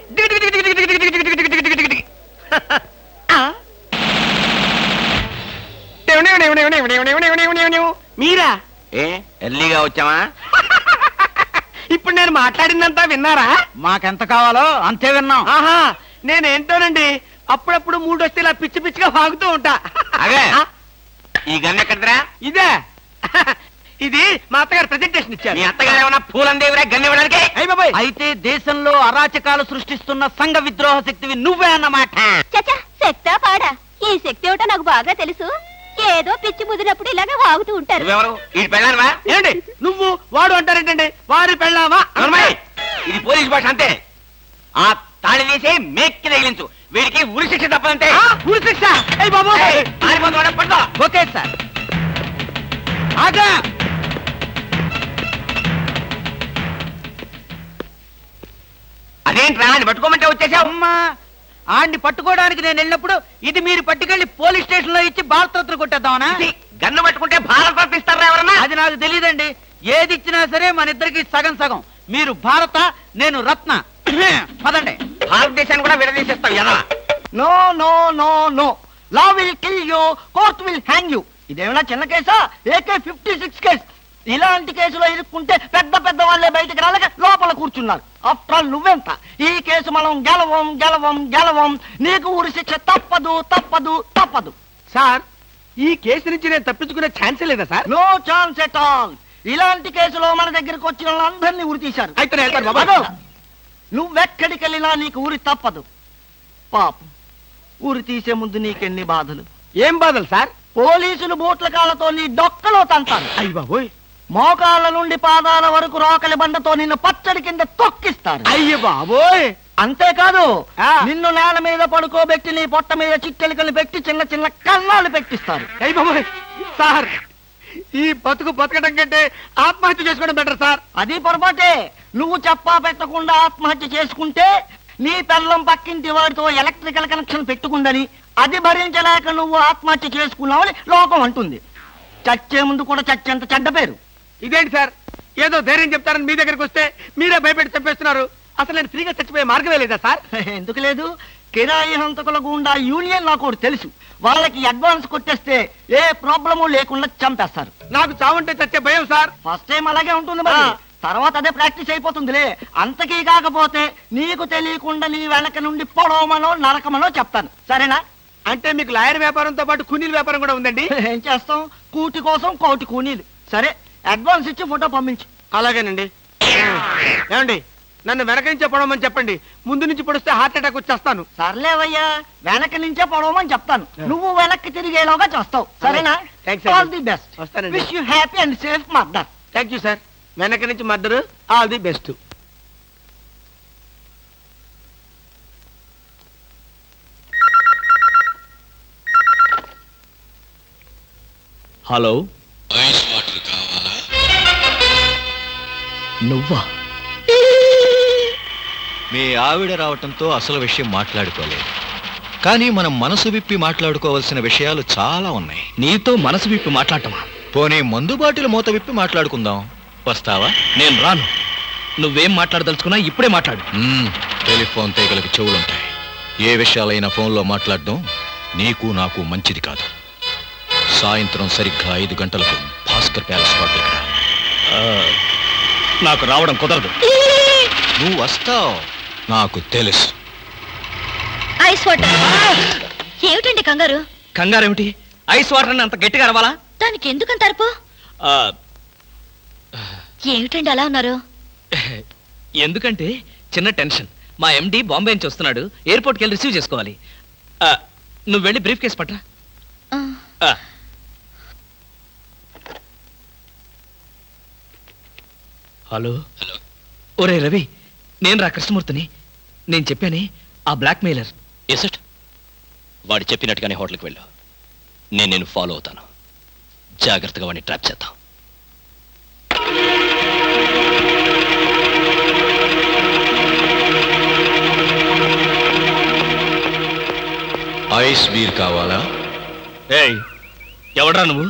మీరా? ఎర్లీగా వచ్చామా? ఇప్పుడు నేను మాట్లాడిందంతా విన్నారా? మాకెంత కావాలో అంతే విన్నాం. ఆహా, నేనేంటోనండి అప్పుడప్పుడు మూడు వస్తే ఇలా పిచ్చి పిచ్చిగా వాగుతూ ఉంటా. ఈ గన్ ఎక్కడరా? ఇదే. ఇది మా అత్తగారు ప్రెజెంటేషన్ ఇచ్చారు. మీ అత్తగారు ఏమన్నా పూలందేవిరా గన్ ఇవ్వడానికి? అయితే దేశంలో అరాచకాలు సృష్టిస్తున్న సంఘ విద్రోహ శక్తివి నువ్వే అన్నమాట. చచ్చా, శక్తా పాడా? ఈ శక్తి ఏమిటో నాకు బాగా తెలుసు. ఏదో పిచ్చి ముదినప్పుడు ఇలాగే వాగుతూ ఉంటారు. ఏంటి నువ్వు వాడు అంటారేంటండి? వారి పెళ్ళావా? ఇది పోలీస్ భాష అంతే. ఆ తాళి తీసి మేక్కి తగిలించు. వీడికి ఉరి శిక్ష తప్పదంటే. ఉరి శిక్ష బాబు. Okay sir. ఆగా. అదేంట్రా అని పట్టుకోమంటే వచ్చేసావు? అమ్మా ఆడిని పట్టుకోవడానికి నేను వెళ్ళినప్పుడు ఇది మీరు పట్టుకెళ్లి పోలీస్ స్టేషన్ లో ఇచ్చి భారతరత్న కొట్టేద్దామనా? గన్ను పట్టుకుంటే భారత రత్న ఇస్తారా ఎవరన్నా? అది నాకు తెలియదండి. ఏది ఇచ్చినా సరే మన ఇద్దరికి సగం సగం. మీరు భారత, నేను రత్న. పదండి. భారతదేశాన్ని కూడా విడదీసేస్తావు ఎలా? No no no no, law will kill you, court will hang you. ఇదేమైనా చిన్న కేసా? AK-56 case. ఇలాంటి కేసులో ఇరుక్కుంటే పెద్ద పెద్ద వాళ్ళే బయటకు రాలేక లోపల కూర్చున్నారు. ఆఫ్టర్ ఆల్ నువ్వెంత? ఈ కేసు మనం గెలవం గెలవం గెలవం. నీకు ఉరి శిక్ష తప్పదు తప్పదు తప్పదు. సార్, ఈ కేసు నుంచి నేను తప్పించుకునే ఛాన్సే లేదా sir? No chance at all. ఇలాంటి కేసులో మన దగ్గరికి వచ్చిన వాళ్ళందరినీ ఉరి తీశారు. అయితే నువ్వెక్కడికి వెళ్ళినా నీకు ఉరి తప్పదు. పాపం, ఉరి తీసే ముందు నీకెన్ని బాధలు. ఏం బాధలు సార్? పోలీసులు బూట్ల కాళ్ళతో నీ డొక్కలో తంతారు. అయ్య బాబోయ్. మోకాళ్ళ నుండి పాదాల వరకు రోకలి బండతో నిన్ను పచ్చడి కింద తొక్కిస్తారు. అయ్య బాబోయ్. అంతేకాదు, నిన్ను నేల మీద పడుకోబెట్టి నీ పొట్ట మీద చిట్టెలికలు పెట్టి చిన్న చిన్న కన్నాలు పెట్టిస్తారు. అయ్య బాబోయ్. సార్, ఈ బతుకు బతకడం కంటే ఆత్మహత్య చేసుకోవడం బెటర్ సార్. అది పొరపాటే. నువ్వు చెప్పా పెట్టకుండా ఆత్మహత్య చేసుకుంటే నీ పిల్లం పక్కింటి వాడితో ఎలక్ట్రికల్ కనెక్షన్ పెట్టుకుందని, అది భరించలేక నువ్వు ఆత్మహత్య చేసుకున్నావని లోకం అంటుంది. చచ్చే ముందు కూడా చచ్చేంత చెడ్డ పేరు. ఇదేంటి సార్, ఏదో ధైర్యం చెప్తారని మీ దగ్గరికి వస్తే మీరే భయపెట్టి చంపేస్తున్నారు. అసలు నేను ఫ్రీగా చచ్చిపోయే మార్గమే లేదా సార్? ఎందుకు లేదు? కిరాయి హంతకుల గుండా యూనియన్ నాకు ఒకటి తెలుసు. వాళ్ళకి అడ్వాన్స్ కొట్టేస్తే ఏ ప్రాబ్లము లేకుండా చంపేస్తారు. నాకు చావుంటే చచ్చే భయం సార్. ఫస్ట్ టైం అలాగే ఉంటుంది మరి, తర్వాత అదే ప్రాక్టీస్ అయిపోతుందిలే. అంతకీ కాకపోతే నీకు తెలియకుండా నీ వెనక నుండి పొడవమనో నరకమనో చెప్తాను. సరేనా? అంటే మీకు లాయర్ వ్యాపారంతో పాటు కూనీల వ్యాపారం కూడా ఉందండి. ఏం చేస్తాం, కూటి కోసం కోటి కూనీలు. సరే, అడ్వాన్స్ ఇచ్చి ఫోటో పంపించు. అలాగేనండి. ఏమండి, నన్ను వెనక నుంచే పొడవమని చెప్పండి. ముందు నుంచి పొడిస్తే హార్ట్ అటాక్ వచ్చేస్తాను. సర్లేవయ్యా, వెనక నుంచే పొడవమని చెప్తాను. నువ్వు వెనక్కి తిరిగేలోగా చేస్తావు. సరేనా? All the best. వస్తానండి. Wish you happy and safe murder. Thank you sir. వెనక నుంచి murder. All the best. Hello, నువ్వా? మీ ఆవిడ రావటంతో అసలు విషయం మాట్లాడుకోలేదు, కానీ మనం మనసు విప్పి మాట్లాడుకోవాల్సిన విషయాలు చాలా ఉన్నాయి. నీతో మనసు విప్పి మాట్లాడటమా? పోనీ మందు బాటిల్ మూత విప్పి మాట్లాడుకుందాం. వస్తావా? నేను రాను. నువ్వేం మాట్లాడదలుచుకున్నా ఇప్పుడే మాట్లాడు. టెలిఫోన్ తీగలకు చెవులుంటాయి. ఏ విషయాలైనా ఫోన్లో మాట్లాడడం నీకు నాకు మంచిది కాదు. సాయంత్రం సరిగ్గా 5 గంటలకు భాస్కర్ ప్యాలెస్ హోటల్కి రా. నాకు రావడం కుదరదు. నువ్వు వస్తావు, నాకు తెలుసు. Ice water. ఏమిటండి కంగారు? కంగారేమిటి? ఐస్ వాటర్ అంత గట్టిగా అరవాలా? దానికి ఎందుకంత అరుపు? ఏమిటండి అలా ఉన్నారు? ఎందుకంటే చిన్న టెన్షన్. మా ఎండి బాంబే నుంచి వస్తున్నాడు. ఎయిర్పోర్ట్కి వెళ్ళి రిసీవ్ చేసుకోవాలి. నువ్వు వెళ్ళి బ్రీఫ్ కేసు పట్రా. హలో. ఒరే రవి, నేను రా కృష్ణమూర్తిని. నేను చెప్పానే, ఆ బ్లాక్ మెయిలర్. ఎసట్ వాడు చెప్పినట్టుగానే హోటల్కి వెళ్ళు. నేను ఫాలో అవుతాను. జాగ్రత్తగా వాడిని ట్రాప్ చేద్దాం. ఐస్ బీర్ కావాలా? ఏయ్, ఎవడ్రా నువ్వు?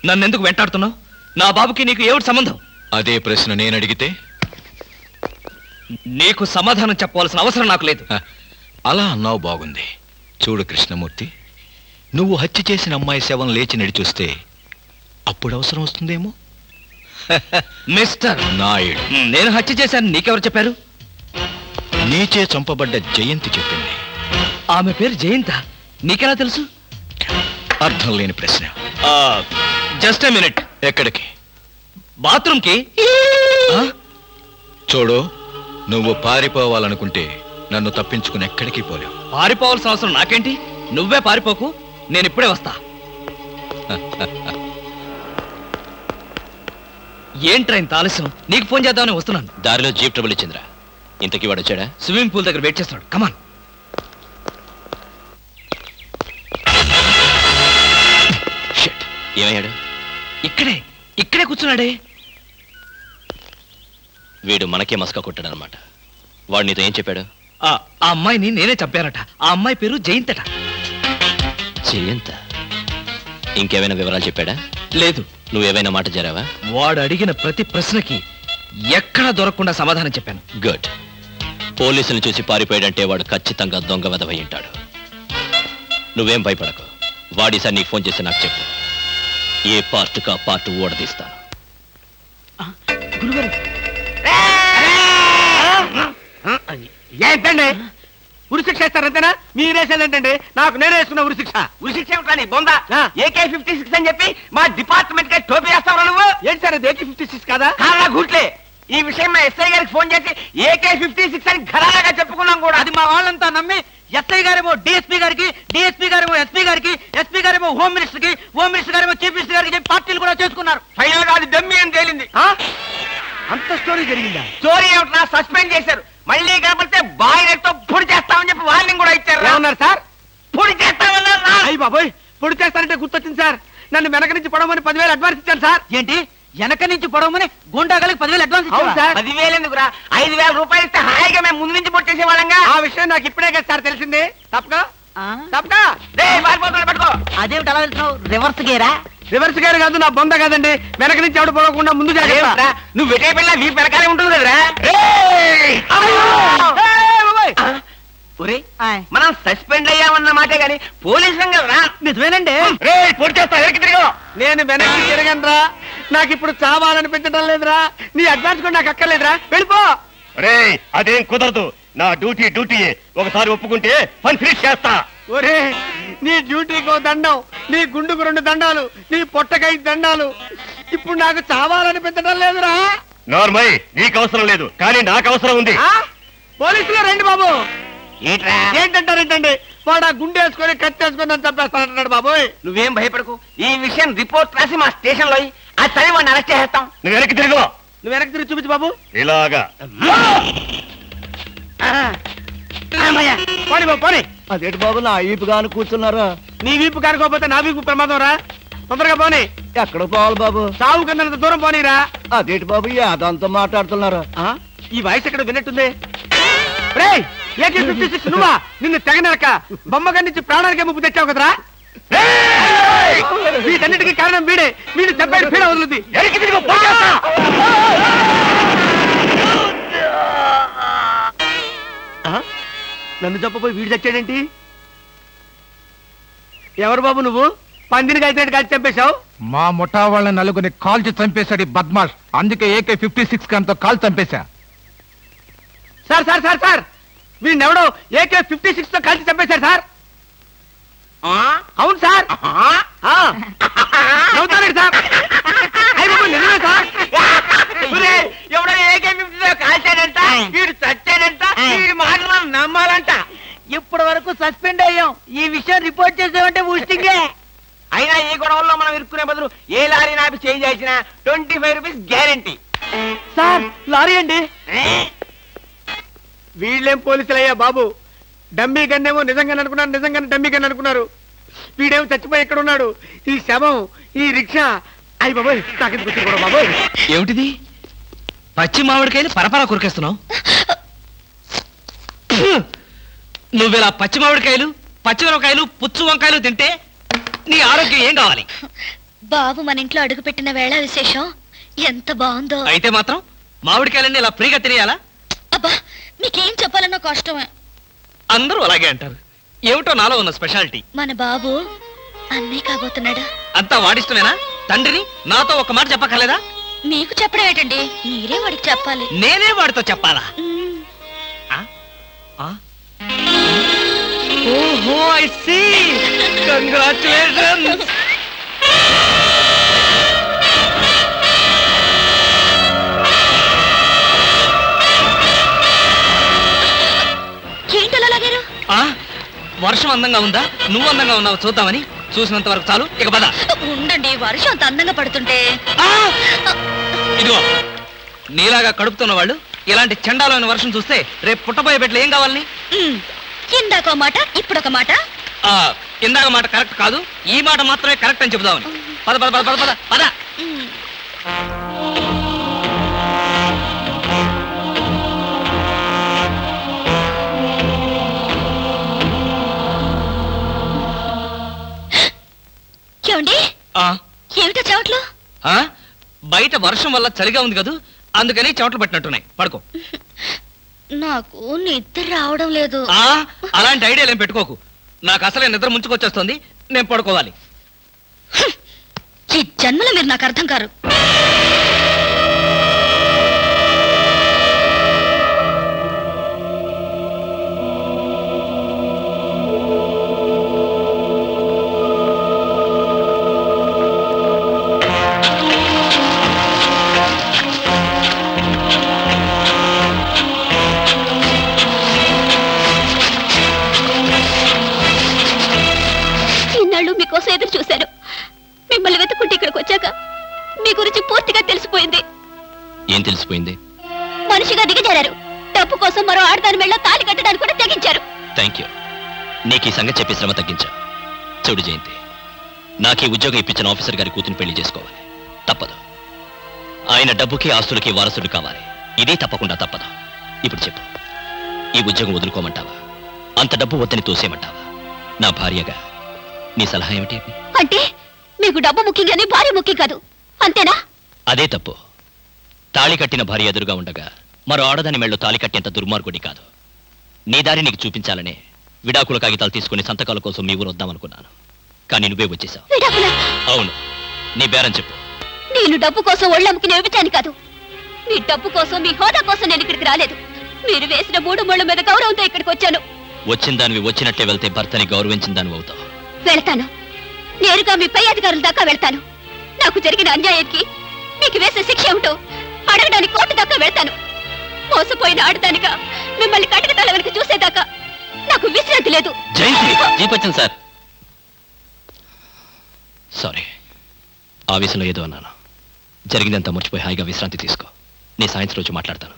నన్ను ఎందుకు వెంటాడుతున్నావు? నా బాబుకి నీకు ఏమిటి సంబంధం? అదే ప్రశ్న నేను అడిగితే? నీకు సమాధానం చెప్పవలసిన అవసరం నాకు లేదు. అలా అన్నావు, బాగుంది. చూడు కృష్ణమూర్తి, నువ్వు హత్య చేసిన అమ్మాయి శవం లేచి నడిచొస్తే అప్పుడు అవసరం వస్తుందేమో. మిస్టర్ నాయుడు, నేను హత్య చేశాను నీకెవరు చెప్పారు? నీచే చంపబడ్డ జయంతి చెప్పింది. ఆమె పేరు జయంత? నీకెలా తెలుసు? అర్థం లేని ప్రశ్న. Just a minute. ఎక్కడికి? బాత్రూమ్కి. చూడు, నువ్వు పారిపోవాలనుకుంటే నన్ను తప్పించుకుని ఎక్కడికి పోలేవు. పారిపోవాల్సిన అవసరం నాకేంటి? నువ్వే పారిపోకు, నేను ఇప్పుడే వస్తా. ఏంట్రా ఇంత ఆలస్యం? నీకు ఫోన్ చేద్దామని వస్తున్నాను. దారిలో జీప్ ట్రబుల్ ఇచ్చిందిరా. ఇంతకీ వాడు వచ్చాడా? స్విమ్మింగ్ పూల్ దగ్గర వెయిట్ చేస్తున్నాడు. కమాన్. ఏమయ్యాడు? ఇక్కడే కూర్చున్నాడే. వీడు మనకే మస్కా కొట్టాడనమాట. వాడు నీతో ఏం చెప్పాడు? ఆ అమ్మాయిని నేనే చంపానట. ఆ అమ్మాయి పేరు జయంతట. జయంత? ఇంకేమైనా వివరాలు చెప్పాడా? లేదు. నువ్వేమైనా మాట జరావా? వాడు అడిగిన ప్రతి ప్రశ్నకి ఎక్కడా దొరకకుండా సమాధానం చెప్పాను. గుడ్. పోలీసులు చూసి పారిపోయాడంటే వాడు ఖచ్చితంగా దొంగ వెధవై ఉంటాడు. నువ్వేం భయపడకు. వాడిసారి నీకు ఫోన్ చేసి నాకు చెప్పు. ఏ పార్ట్కా పార్ట్ ఓడదీస్తాను. ఏంటండి ఉరిశిక్ష ఇస్తారంతేనా? మీరేసేదేంటండి? నాకు నేనే వేసుకున్న ఉరిశిక్ష. ఉరిశిక్ష ఏమిటని బొందా? AK-56 అని చెప్పి మా డిపార్ట్మెంట్ కి టోపీ వేస్తావరా నువ్వు? ఏంటి సార్ అది AK-56 కాదా? కాదా గుట్లే. ఈ విషయం మా ఎస్ఐ గారికి ఫోన్ చేసి AK-56 అని ఘరాగా చెప్పుకున్నాం కూడా. అది మా వాళ్ళంతా నమ్మి ఎస్ఐ గారేమో డిఎస్పీ గారికి, డిఎస్పీ గారేమో ఎస్పీ గారికి, ఎస్పీ గారేమో హోమ్ మినిస్టర్ కి, హోమ్ మినిస్టర్ గారేమో చీఫ్ మినిస్టర్ గారికి చెప్పి పార్టీలు కూడా చేసుకున్నారు. ఫైనల్ గా అది డమ్మి అని తేలింది. అంత స్టోరీ జరిగిందా? స్టోరీ ఏమిటా? సస్పెండ్ చేశారు. మళ్ళీ కనపడితే బాయిలర్తో పొడి చేస్తామని చెప్పి వార్నింగ్ కూడా ఇచ్చారు. ఏమన్నారు సార్? పొడి చేస్తామన్నారు. అయ్యి బాబోయ్, పొడి చేస్తారంటే గుర్తొచ్చింది సార్. నన్ను వెనక నుంచి పొడవమని 10,000 అడ్వాన్స్ ఇచ్చాను సార్. ఏంటి? వెనక నుంచి పొడవమని గుండాగలకి 10,000 అడ్వాన్స్ ఇచ్చారు సార్. 10,000 ఎందుకురా? 5,000 రూపాయలు ఇస్తే హాయిగా మేము ముందు నుంచి పొట్టేసే వాళ్ళంగా. ఆ విషయం నాకు ఇప్పుడే కదా సార్ తెలిసింది. తప్పక పట్టుకో. అదేమిటి అలా వెళ్తున్నావు? రివర్స్ గేరా? రివర్స్ గేర్ కాదు, నా బొంద కాదండి. వెనక నుంచి ఎవడు పోకుండా ముందు జాగ్రత్త. నువ్వు వెటే పిల్ల వీ వెనకాలే ఉంటుంది కదరా. మనం సస్పెండ్ అయ్యామన్న మాటే గాని పోలీసులం కదరా. నిజమేనండి. నేను వెనక్కి తిరగనరా. నాకు ఇప్పుడు చావాలనిపించడం లేదురా. నీ అడ్వాన్స్ కూడా నాకు అక్కర్లేదురా. వెళ్ళిపో. అదేం కుదరదు. నా డ్యూటీ ఒకసారి ఒప్పుకుంటే పని ఫినిష్ చేస్తా. ఒరే, నీ డ్యూటీకో దండం, నీ గుండుకు 2 దండాలు, నీ పొట్టకై దండాలు. ఇప్పుడు నాకు చావాలనిపించడం లేదురా. నార్మల్, నీకు అవసరం లేదు కానీ నాకు అవసరం ఉంది. పోలీసులు రండి బాబు. ఏంటంటారేంటండి? వాడు ఆ గుండె వేసుకొని కట్టేసుకొని నన్ను చంపేస్తానంటున్నాడు బాబోయ్. నువ్వేం భయపడకు. ఈ విషయం రిపోర్ట్ రాసి మా స్టేషన్ లో ఆ తల్లి వాడిని అరెస్ట్ చేస్తాం. నువ్వు వెనక్కి తిరుగు. నువ్వు వెనక్కి తిరిగి చూపించు బాబు. ఇలాగా పోనీ బాబు పోనీ. అదేంటి బాబు నా వీపు కాను కూర్చున్నారా? నీ వీపు కానుకోకపోతే నా వీపు ప్రమాదం రా. తొందరగా పోనీ. ఎక్కడ పోవాలి బాబు? సాగు కింద దూరం పోనీరా. అదేంటి బాబు అదంతా మాట్లాడుతున్నారా? ఈ వాయిస్ ఎక్కడ విన్నట్టుంది. AK-56 నువ్వా? నిన్ను తెగనరక బొమ్మగా నుంచి ప్రాణానికే ముప్పు తెచ్చావు కదరా. వీటన్నిటికీ కారణం వీడే. వీడు చెప్పాడు పీడ వదులుద్ది. నన్ను చెప్పపోయి వీడు చచ్చాడేంటి? ఎవరు బాబు నువ్వు? పందిని కలిసినట్టు కలిసి చంపేశావు. మా ముఠా వాళ్ళ నలుగురిని కాల్చి చంపేశాడు బద్మాష్. అందుకే AK-56 గన్తో కాల్ చంపేశా. సార్ సార్ సార్ సార్ వీడినెవడో AK-56 తో కలిసి చంపేశారు సార్. అవును సార్. నవ్వుతారండి సార్. నిజమే సార్. ఎవడో AK-56 కాల్చాడంట, వీడు చచ్చాడంట, వీడి మాటలు నమ్మాలంట. ఇప్పటి వరకు సస్పెండ్ అయ్యాం. ఈ విషయం రిపోర్ట్ చేసామంటే ఊస్టింగే. అయినా ఈ గొడవల్లో మనం ఇరుక్కునే బదులు ఏ లారీ నాపి చేంజ్ చేసినా 25 రూపీస్ గ్యారెంటీ. సార్ లారీ అండి. వీళ్ళేం పోలీసులయ్యా బాబు. డమ్మీ గన్నేమో నిజంగానే అనుకున్నారు, నిజంగానే డమ్మీ గన్ అనుకున్నారు. వీడేమో చచ్చిపోయి ఎక్కడ ఉన్నాడు? ఈ శవం, ఈ రిక్షా. అయ్యి బాబోయ్, నాకెందుకు వచ్చింది కూడా బాబోయ్. ఏమిటిది? పచ్చి మామిడికాయలు పరపరా కొరికేస్తున్నావు. నువ్విలా పచ్చి మామిడికాయలు, పచ్చిమిరపకాయలు, పుచ్చు వంకాయలు తింటే నీ ఆరోగ్యం ఏం కావాలి? బాబు మన ఇంట్లో అడుగుపెట్టిన వేళ విశేషం ఎంత బాగుందో. అయితే మాత్రం మామిడికాయలన్నీ ఇలా ఫ్రీగా తినేయాలా? అబ్బా, మీకేం చెప్పాలన్నా కష్టమే. అందరూ అలాగే అంటారు. ఏమిటో నాలో ఉన్న స్పెషాలిటీ. మన బాబు అన్నీ కాబోతున్నాడు. అంతా వాడిష్టమేనా? తండ్రిని నాతో ఒక మాట చెప్పక్కర్లేదా? మీకు చెప్పడం ఏంటండి, మీరే వాడికి చెప్పాలి. నేనే వాడితో చెప్పాలా? ఓహో, ఐ సీ. కంగ్రాచులేషన్స్. ఏంటలా లాగారు? వర్షం అందంగా ఉందా, నువ్వు అందంగా ఉన్నావు చూద్దామని. చూసినంత వరకు చాలు, ఇక పద. ఉండండి, వర్షం అంత అందంగా పడుతుంటే. ఇదిగో, నీలాగా కడుపుతున్న వాళ్ళు ఇలాంటి చండాలమైన వర్షం చూస్తే రేపు పుట్టబోయే బిడ్డలు ఏం కావాలని? ఇందాక మాట ఇప్పుడొక మాట. ఇందాక మాట కరెక్ట్ కాదు, ఈ మాట మాత్రమే కరెక్ట్ అని చెబుదామని. పద పద పద పద పద పద. ఏమండి ఏమిటో చెవట్లు? బయట వర్షం వల్ల చలిగా ఉంది కదా, అందుకని చెమటలు పట్టినట్టున్నాయి. పడుకో. నాకు నిద్ర రావడం లేదు. అలాంటి ఐడియాలు ఏం పెట్టుకోకు. నాకు అసలే నిద్ర ముంచుకొచ్చేస్తుంది, నేను పడుకోవాలి. ఈ జన్మలో మీరు నాకు అర్థం కారు. మీకోసం ఎదురు చూశాను. మిమ్మల్ని వెతుక్కుంటే ఇక్కడికి వచ్చాక మీ గురించి పూర్తిగా తెలిసిపోయింది. ఏం తెలిసిపోయింది? మనిషిగా దిగజారు. డబ్బు కోసం మరో ఆడదాని మెళ్ళ తాళి కట్టడానికి కూడా తెగించారు. Thank you. నీకు ఈ సంగతి చెప్పి శ్రమ తగ్గించా. చూడు జయంతి, నాకు ఈ ఉద్యోగం ఇప్పించిన ఆఫీసర్ గారి కూతురు పెళ్లి చేసుకోవాలి. తప్పదు. ఆయన డబ్బుకి ఆస్తులకి వారసుడు కావాలి. ఇది తప్పకుండా తప్పదు. ఇప్పుడు చెప్పు, ఈ ఉద్యోగం వదులుకోమంటావా, అంత డబ్బు వద్దని తోసేయమంటావా? నా భార్యగా నీ సలహా ఏమిటి? అంటే మీకు డబ్బు ముఖ్యం కానీ భార్య ముఖ్యం కాదు, అంతేనా? అదే తప్పు. తాళి కట్టిన భార్య ఎదురుగా ఉండగా మరో ఆడదాని మెళ్ళో తాళి కట్టేంత దుర్మార్గుడి కాదు. నీ దారి నీకు చూపించాలనే విడాకుల కాగితాలు తీసుకుని సంతకాల కోసం మీ ఊరు వద్దామనుకున్నాను. కానీ నువ్వే వచ్చేసావు. అవును, నీ బేరం చెప్పు. నేను డబ్బు కోసం ఒళ్ళమ్ముకుని ఇవ్వటాను కాదు. మీ డబ్బు కోసం, మీ హోదా కోసం నేను ఇక్కడికి రాలేదు. మీరు వేసిన 3 ముళ్ళ మీద గౌరవంతో ఇక్కడికి వచ్చాను. వచ్చిన దానివి వచ్చినట్లే వెళ్తే భర్తని గౌరవించిన దానివి అవుతావు. వెళ్తాను. నేరుగా మీ పై అధికారుల దాకా వెళ్తాను. నాకు జరిగిన అన్యాయానికి మీకు వేసే శిక్ష ఏమిటో అడగడానికి కోర్టు దాకా వెళ్తాను. మోసపోయిన ఆడదానిగా మిమ్మల్ని కటకటాల వెనక చూసేదాకా నాకు విశ్రాంతి లేదు. జీపచ్చన్ సార్, సారీ, ఆవేశంలో ఏదో అన్నాను. జరిగిందంతా మర్చిపోయి హాయిగా విశ్రాంతి తీసుకో. నీ సాయంత్రం రోజు మాట్లాడతాను.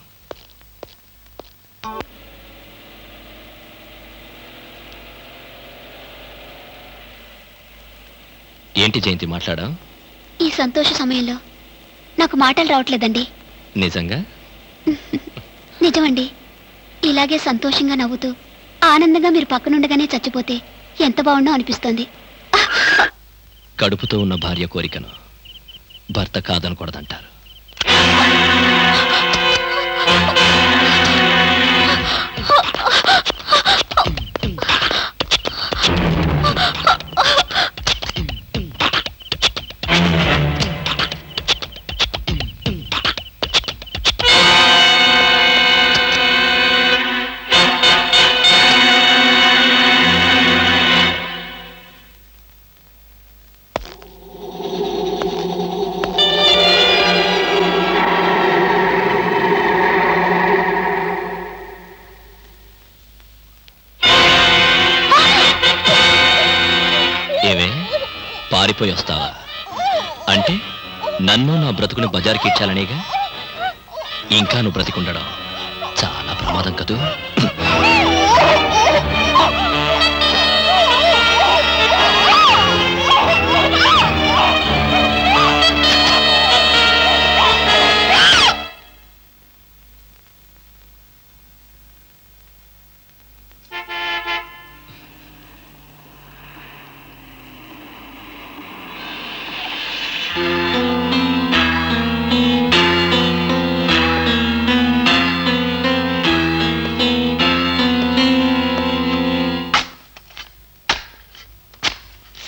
ఏంటి జయంతి మాట్లాడా? ఈ సంతోష సమయంలో నాకు మాటలు రావట్లేదండి. నిజంగా? నిజమండి. ఇలాగే సంతోషంగా నవ్వుతూ ఆనందంగా మీరు పక్కనుండగానే చచ్చిపోతే ఎంత బాగుండో అనిపిస్తోంది. కడుపుతో ఉన్న భార్య కోరికను భర్త కాదనకూడదంటారు. ఏవే, పారిపోయి వస్తావా? అంటే నన్ను నా బ్రతుకుని బజార్కి ఇచ్చాలనేగా? ఇంకా నువ్వు బ్రతికుండడం చాలా ప్రమాదం కదూ.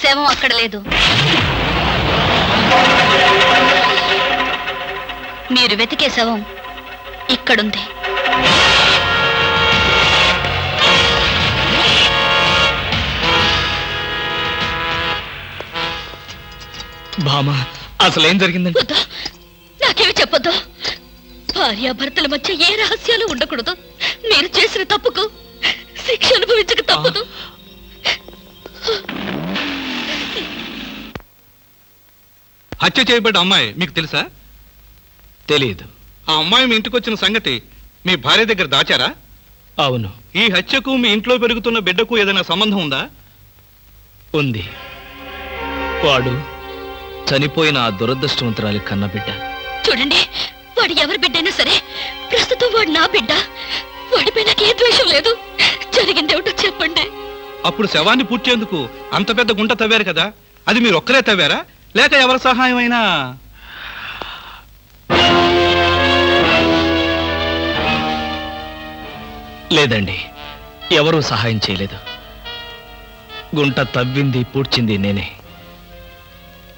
శవం అక్కడ లేదు. మీరు వెతికే శవం ఇక్కడుంది. బామా, అసలేం జరిగిందండి? నాకేమి చెప్పొద్దు. భార్యాభర్తల మధ్య ఏ రహస్యాలు ఉండకూడదు. మీరు చేసిన తప్పుకు శిక్ష అనుభవించక తప్పదు. హత్య చేయబడ్డ అమ్మాయి మీకు తెలుసా? తెలియదు. ఆ అమ్మాయి మీ ఇంటికి వచ్చిన సంగతి మీ భార్య దగ్గర దాచారా? అవును. ఈ హత్యకు మీ ఇంట్లో పెరుగుతున్న బిడ్డకు ఏదైనా సంబంధం ఉందా? ఉంది. వాడు చనిపోయిన ఆ దురదృష్టవంతురాలి కన్నబిడ్డ. చూడండి, వాడు ఎవరి బిడ్డైనా సరే ప్రస్తుతం వాడు నా బిడ్డ. వాడిపై నాకు ఏ ద్వేషం లేదు. జరిగిందేమిటో చెప్పండి. అప్పుడు శవాన్ని పూడ్చేందుకు అంత పెద్ద గుంట తవ్వారు కదా, అది మీరు ఒక్కరే తవ్వారా లేక ఎవరి సహాయం అయినా? లేదండి, ఎవరూ సహాయం చేయలేదు. గుంట తవ్వింది పూడ్చింది నేనే,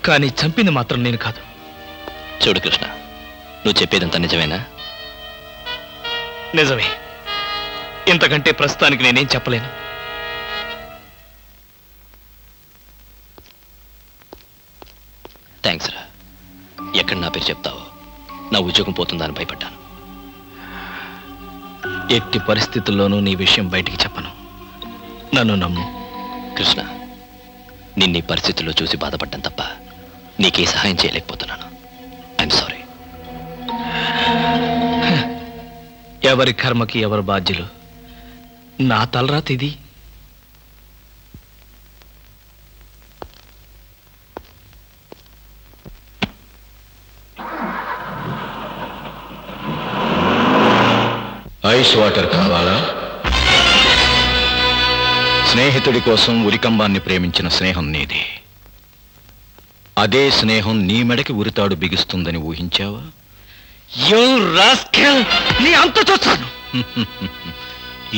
కానీ చంపింది మాత్రం నేను కాదు. చూడు కృష్ణ, నువ్వు చెప్పేదంతా నిజమేనా? నిజమే. ఇంతకంటే ప్రస్తుతానికి నేనేం చెప్పలేను. థ్యాంక్స్ రా. ఎక్కడ నా పేరు చెప్తావో నా ఉద్యోగం పోతుందని భయపడ్డాను. ఎట్టి పరిస్థితుల్లోనూ నీ విషయం బయటికి చెప్పను. నన్ను నమ్ము. కృష్ణ, నిన్నీ పరిస్థితుల్లో చూసి బాధపడ్డాను తప్ప నీకే సహాయం చేయలేకపోతున్నాను. I'm sorry. ఎవరి కర్మకి ఎవరు బాధ్యులు. నా తలరాత ఇది. ఐస్ వాటర్ కావాలా? స్నేహితుడి కోసం ఉరికంబాన్ని ప్రేమించిన స్నేహం నీది. అదే స్నేహం నీ మెడకి ఉరితాడు బిగిస్తుందని ఊహించావా? నీ అంత చూస్తాను.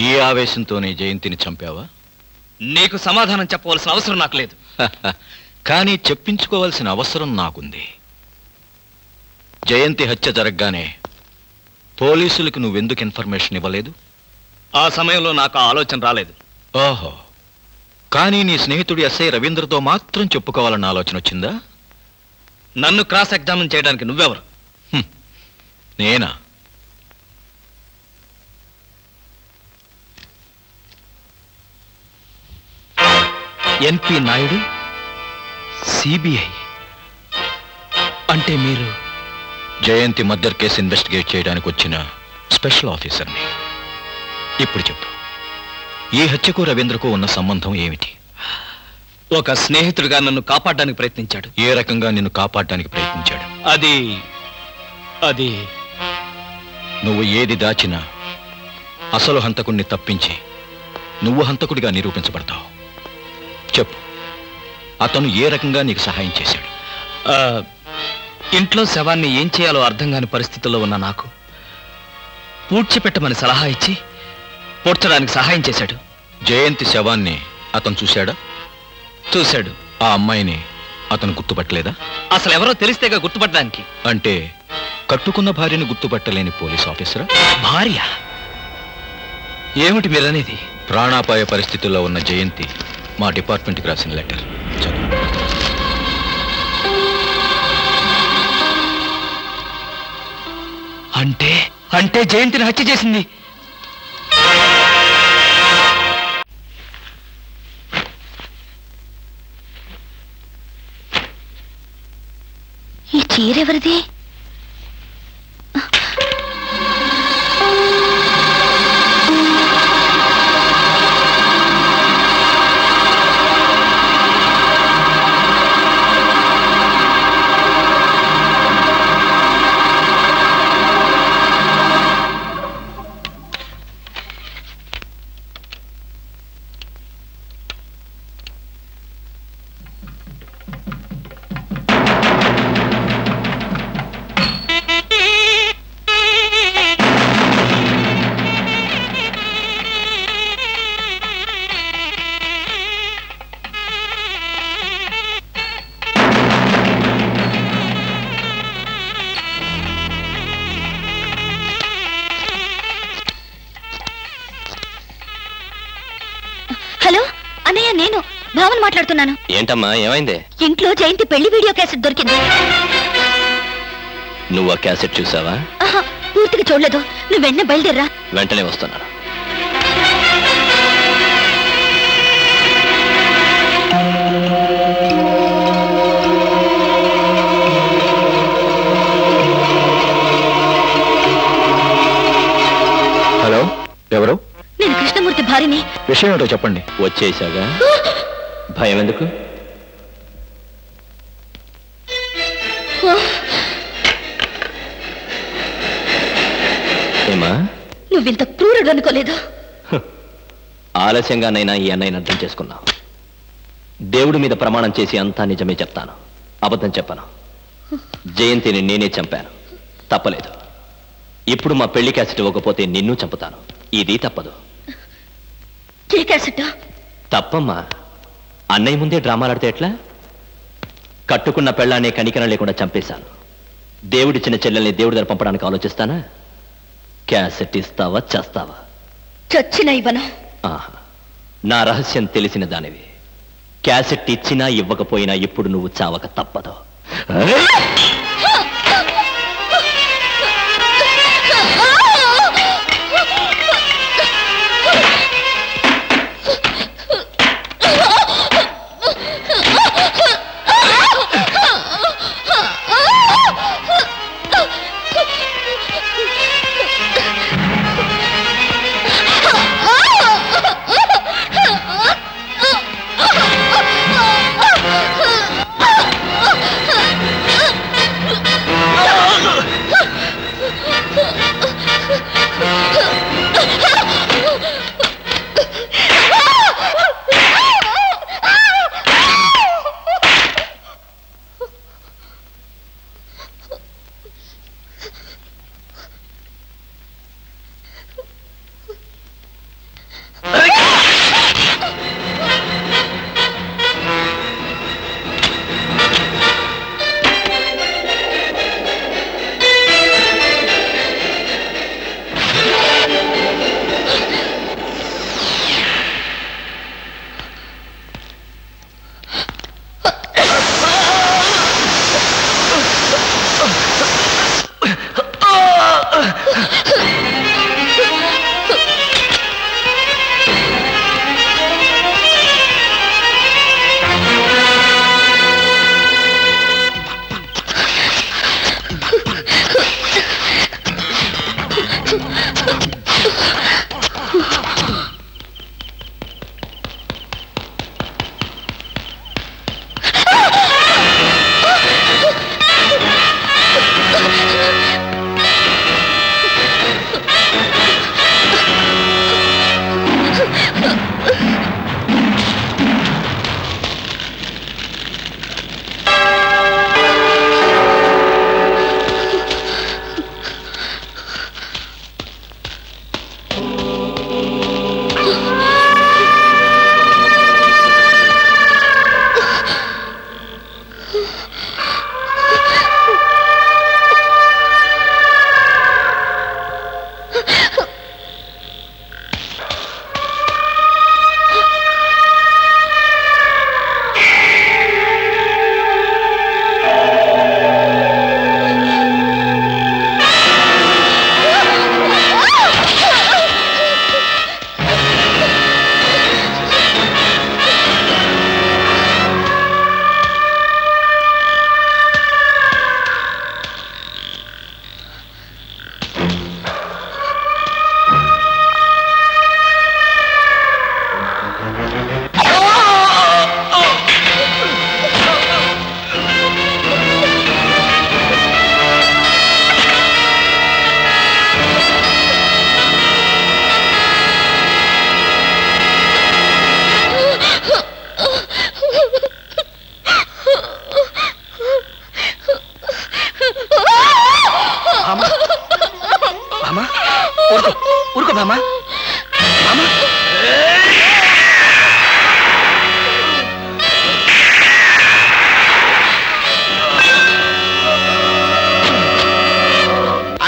ఈ ఆవేశంతోనే జయంతిని చంపావా? నీకు సమాధానం చెప్పవలసిన అవసరం నాకు లేదు. కానీ చెప్పించుకోవాల్సిన అవసరం నాకుంది. జయంతి హత్య జరగగానే పోలీసులకు నువ్వెందుకు ఇన్ఫర్మేషన్ ఇవ్వలేదు? ఆ సమయంలో నాకు ఆ ఆలోచన రాలేదు. ఓహో, కానీ నీ స్నేహితుడు ఎస్ఐ రవీంద్రతో మాత్రం చెప్పుకోవాలన్న ఆలోచన వచ్చిందా? నన్ను క్రాస్ ఎగ్జామిన్ చేయడానికి నువ్వెవరు? నేనా? ఎన్పి నాయుడు, సిబిఐ. అంటే మీరు జయంతి మర్డర్ కేసు ఇన్వెస్టిగేట్ చేయడానికి వచ్చిన స్పెషల్ ఆఫీసర్ని. ఇప్పుడు చెప్పు, ఈ హత్యకు రవీంద్రకు ఉన్న సంబంధం ఏమిటి? ఒక స్నేహితుడిగా నన్ను కాపాడడానికి ప్రయత్నించాడు. ఏ రకంగా నిన్ను కాపాడడానికి ప్రయత్నించాడు? అది నువ్వు ఏది దాచినా అసలు హంతకుడిని తప్పించి నువ్వు హంతకుడిగా నిరూపించబడతావు. చెప్పు, అతను ఏ రకంగా నీకు సహాయం చేశాడు? ఇంట్లో శవాన్ని ఏం చేయాలో అర్థం కాని పరిస్థితుల్లో ఉన్న నాకు పూడ్చిపెట్టమని సలహా ఇచ్చి పూడ్చడానికి సహాయం చేశాడు. జయంతి శవాన్ని అతను చూశాడా? చూశాడు. ఆ అమ్మాయిని అతను గుర్తుపట్టలేదా? అసలు ఎవరో తెలిస్తేగా గుర్తుపట్టడానికి. అంటే కట్టుకున్న భార్యను గుర్తుపట్టలేని పోలీస్ ఆఫీసరా? భార్య? ఏమిటి మీరనేది? ప్రాణాపాయ పరిస్థితుల్లో ఉన్న జయంతి మా డిపార్ట్మెంట్కి రాసిన లెటర్ చదువు. అంటే జయంతిని హత్య చేసింది ఈ చీరెవరిది? హలో అన్నయ్య, నేను భావన మాట్లాడుతున్నాను. ఏంటమ్మా, ఏమైంది? ఇంట్లో జయంతి పెళ్లి వీడియో క్యాసెట్ దొరికింది. నువ్వు ఆ క్యాసెట్ చూసావా? ఆహా, పూర్తిగా చూడలేదు. నువ్వు వెంటనే బయలుదేరరా. వెంటనే వస్తున్నాను. విషయం ఏంటో చెప్పండి. వచ్చేసాగా భయం ఎందుకు? ఏమా, నువ్వింత క్రూరుడు అనుకోలేదు. ఆలస్యంగానైనా ఈ అన్నయ్యని అర్థం చేసుకున్నావు. దేవుడి మీద ప్రమాణం చేసి అంతా నిజమే చెప్తాను, అబద్ధం చెప్పను. జయంతిని నేనే చంపాను, తప్పలేదు. ఇప్పుడు మా పెళ్లి క్యాసెట్ ఇవ్వకపోతే నిన్ను చంపుతాను. ఇది తప్పదు. తప్పమ్మా. అన్నయ్య ముందే డ్రామాలాడితే ఎట్లా? కట్టుకున్న పెళ్ళాన్ని కనికరం లేకుండా చంపేశాను. దేవుడిచ్చిన చెల్లెల్ని దేవుడి దగ్గర పంపడానికి ఆలోచిస్తానా? క్యాసెట్ ఇస్తావా చేస్తావా? చచ్చిన ఇవ్వను. ఆహా, నా రహస్యం తెలిసిన దానివి. క్యాసెట్ ఇచ్చినా ఇవ్వకపోయినా ఇప్పుడు నువ్వు చావక తప్పదు. ఊరుకో మామా.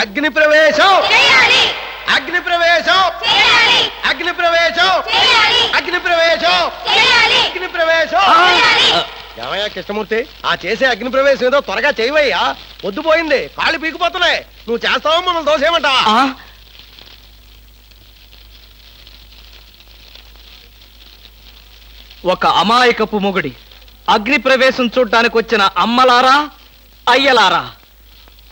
అగ్ని ప్రవేశం, అగ్ని ప్రవేశం, అగ్ని ప్రవేశం, అగ్ని ప్రవేశం, అగ్ని ప్రవేశం. ఏమయ్యా కృష్ణమూర్తి, ఆ చేసే అగ్ని ప్రవేశం ఏదో త్వరగా చేయవయ్యా, పొద్దుపోయింది, కాళ్ళు పీకిపోతున్నాయి. నువ్వు చేస్తావా మనం దోసేయమంటావా? ఒక అమాయకపు మొగుడి అగ్ని ప్రవేశం చూడ్డానికి వచ్చిన అమ్మలారా, అయ్యలారా,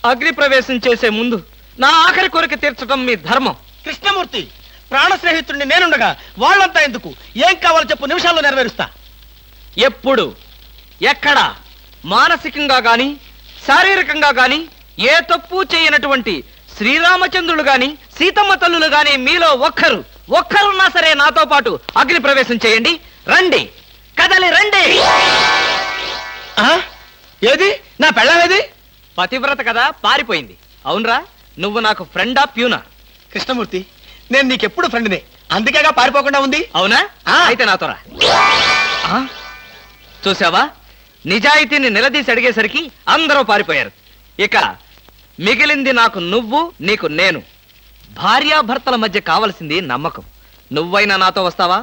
అగ్ని ప్రవేశం చేసే ముందు నా ఆఖరి కోరిక తీర్చడం మీ ధర్మం. కృష్ణమూర్తి, ప్రాణ స్నేహితుడిని నేనుండగా వాళ్ళంతా ఎందుకు? ఏం కావాలో చెప్పు, నిమిషాల్లో నెరవేరుస్తా. ఎప్పుడు ఎక్కడ మానసికంగా గాని శారీరకంగా గాని ఏ తప్పు చేయనటువంటి శ్రీరామచంద్రులు గాని సీతమ్మ తల్లులు గాని మీలో ఒక్కరున్నా సరే నాతో పాటు అగ్ని ప్రవేశం చేయండి. రండి, కదలి రండి. ఏది నా పెళ్ళం? ఏది? పతివ్రత కదా, పారిపోయింది. అవునరా, నువ్వు నాకు ఫ్రెండా ప్యూనా? కృష్ణమూర్తి, నేను నీకెప్పుడు ఫ్రెండ్నే, అందుకేగా పారిపోకుండా ఉంది. అవునా? అయితే నాతో రా. చూసావా, నిజాయితీని నిలదీసి అడిగేసరికి అందరూ పారిపోయారు. ఇక మిగిలింది నాకు నువ్వు, నీకు నేను. భార్యాభర్తల మధ్య కావలసింది నమ్మకం. నువ్వైనా నాతో వస్తావా?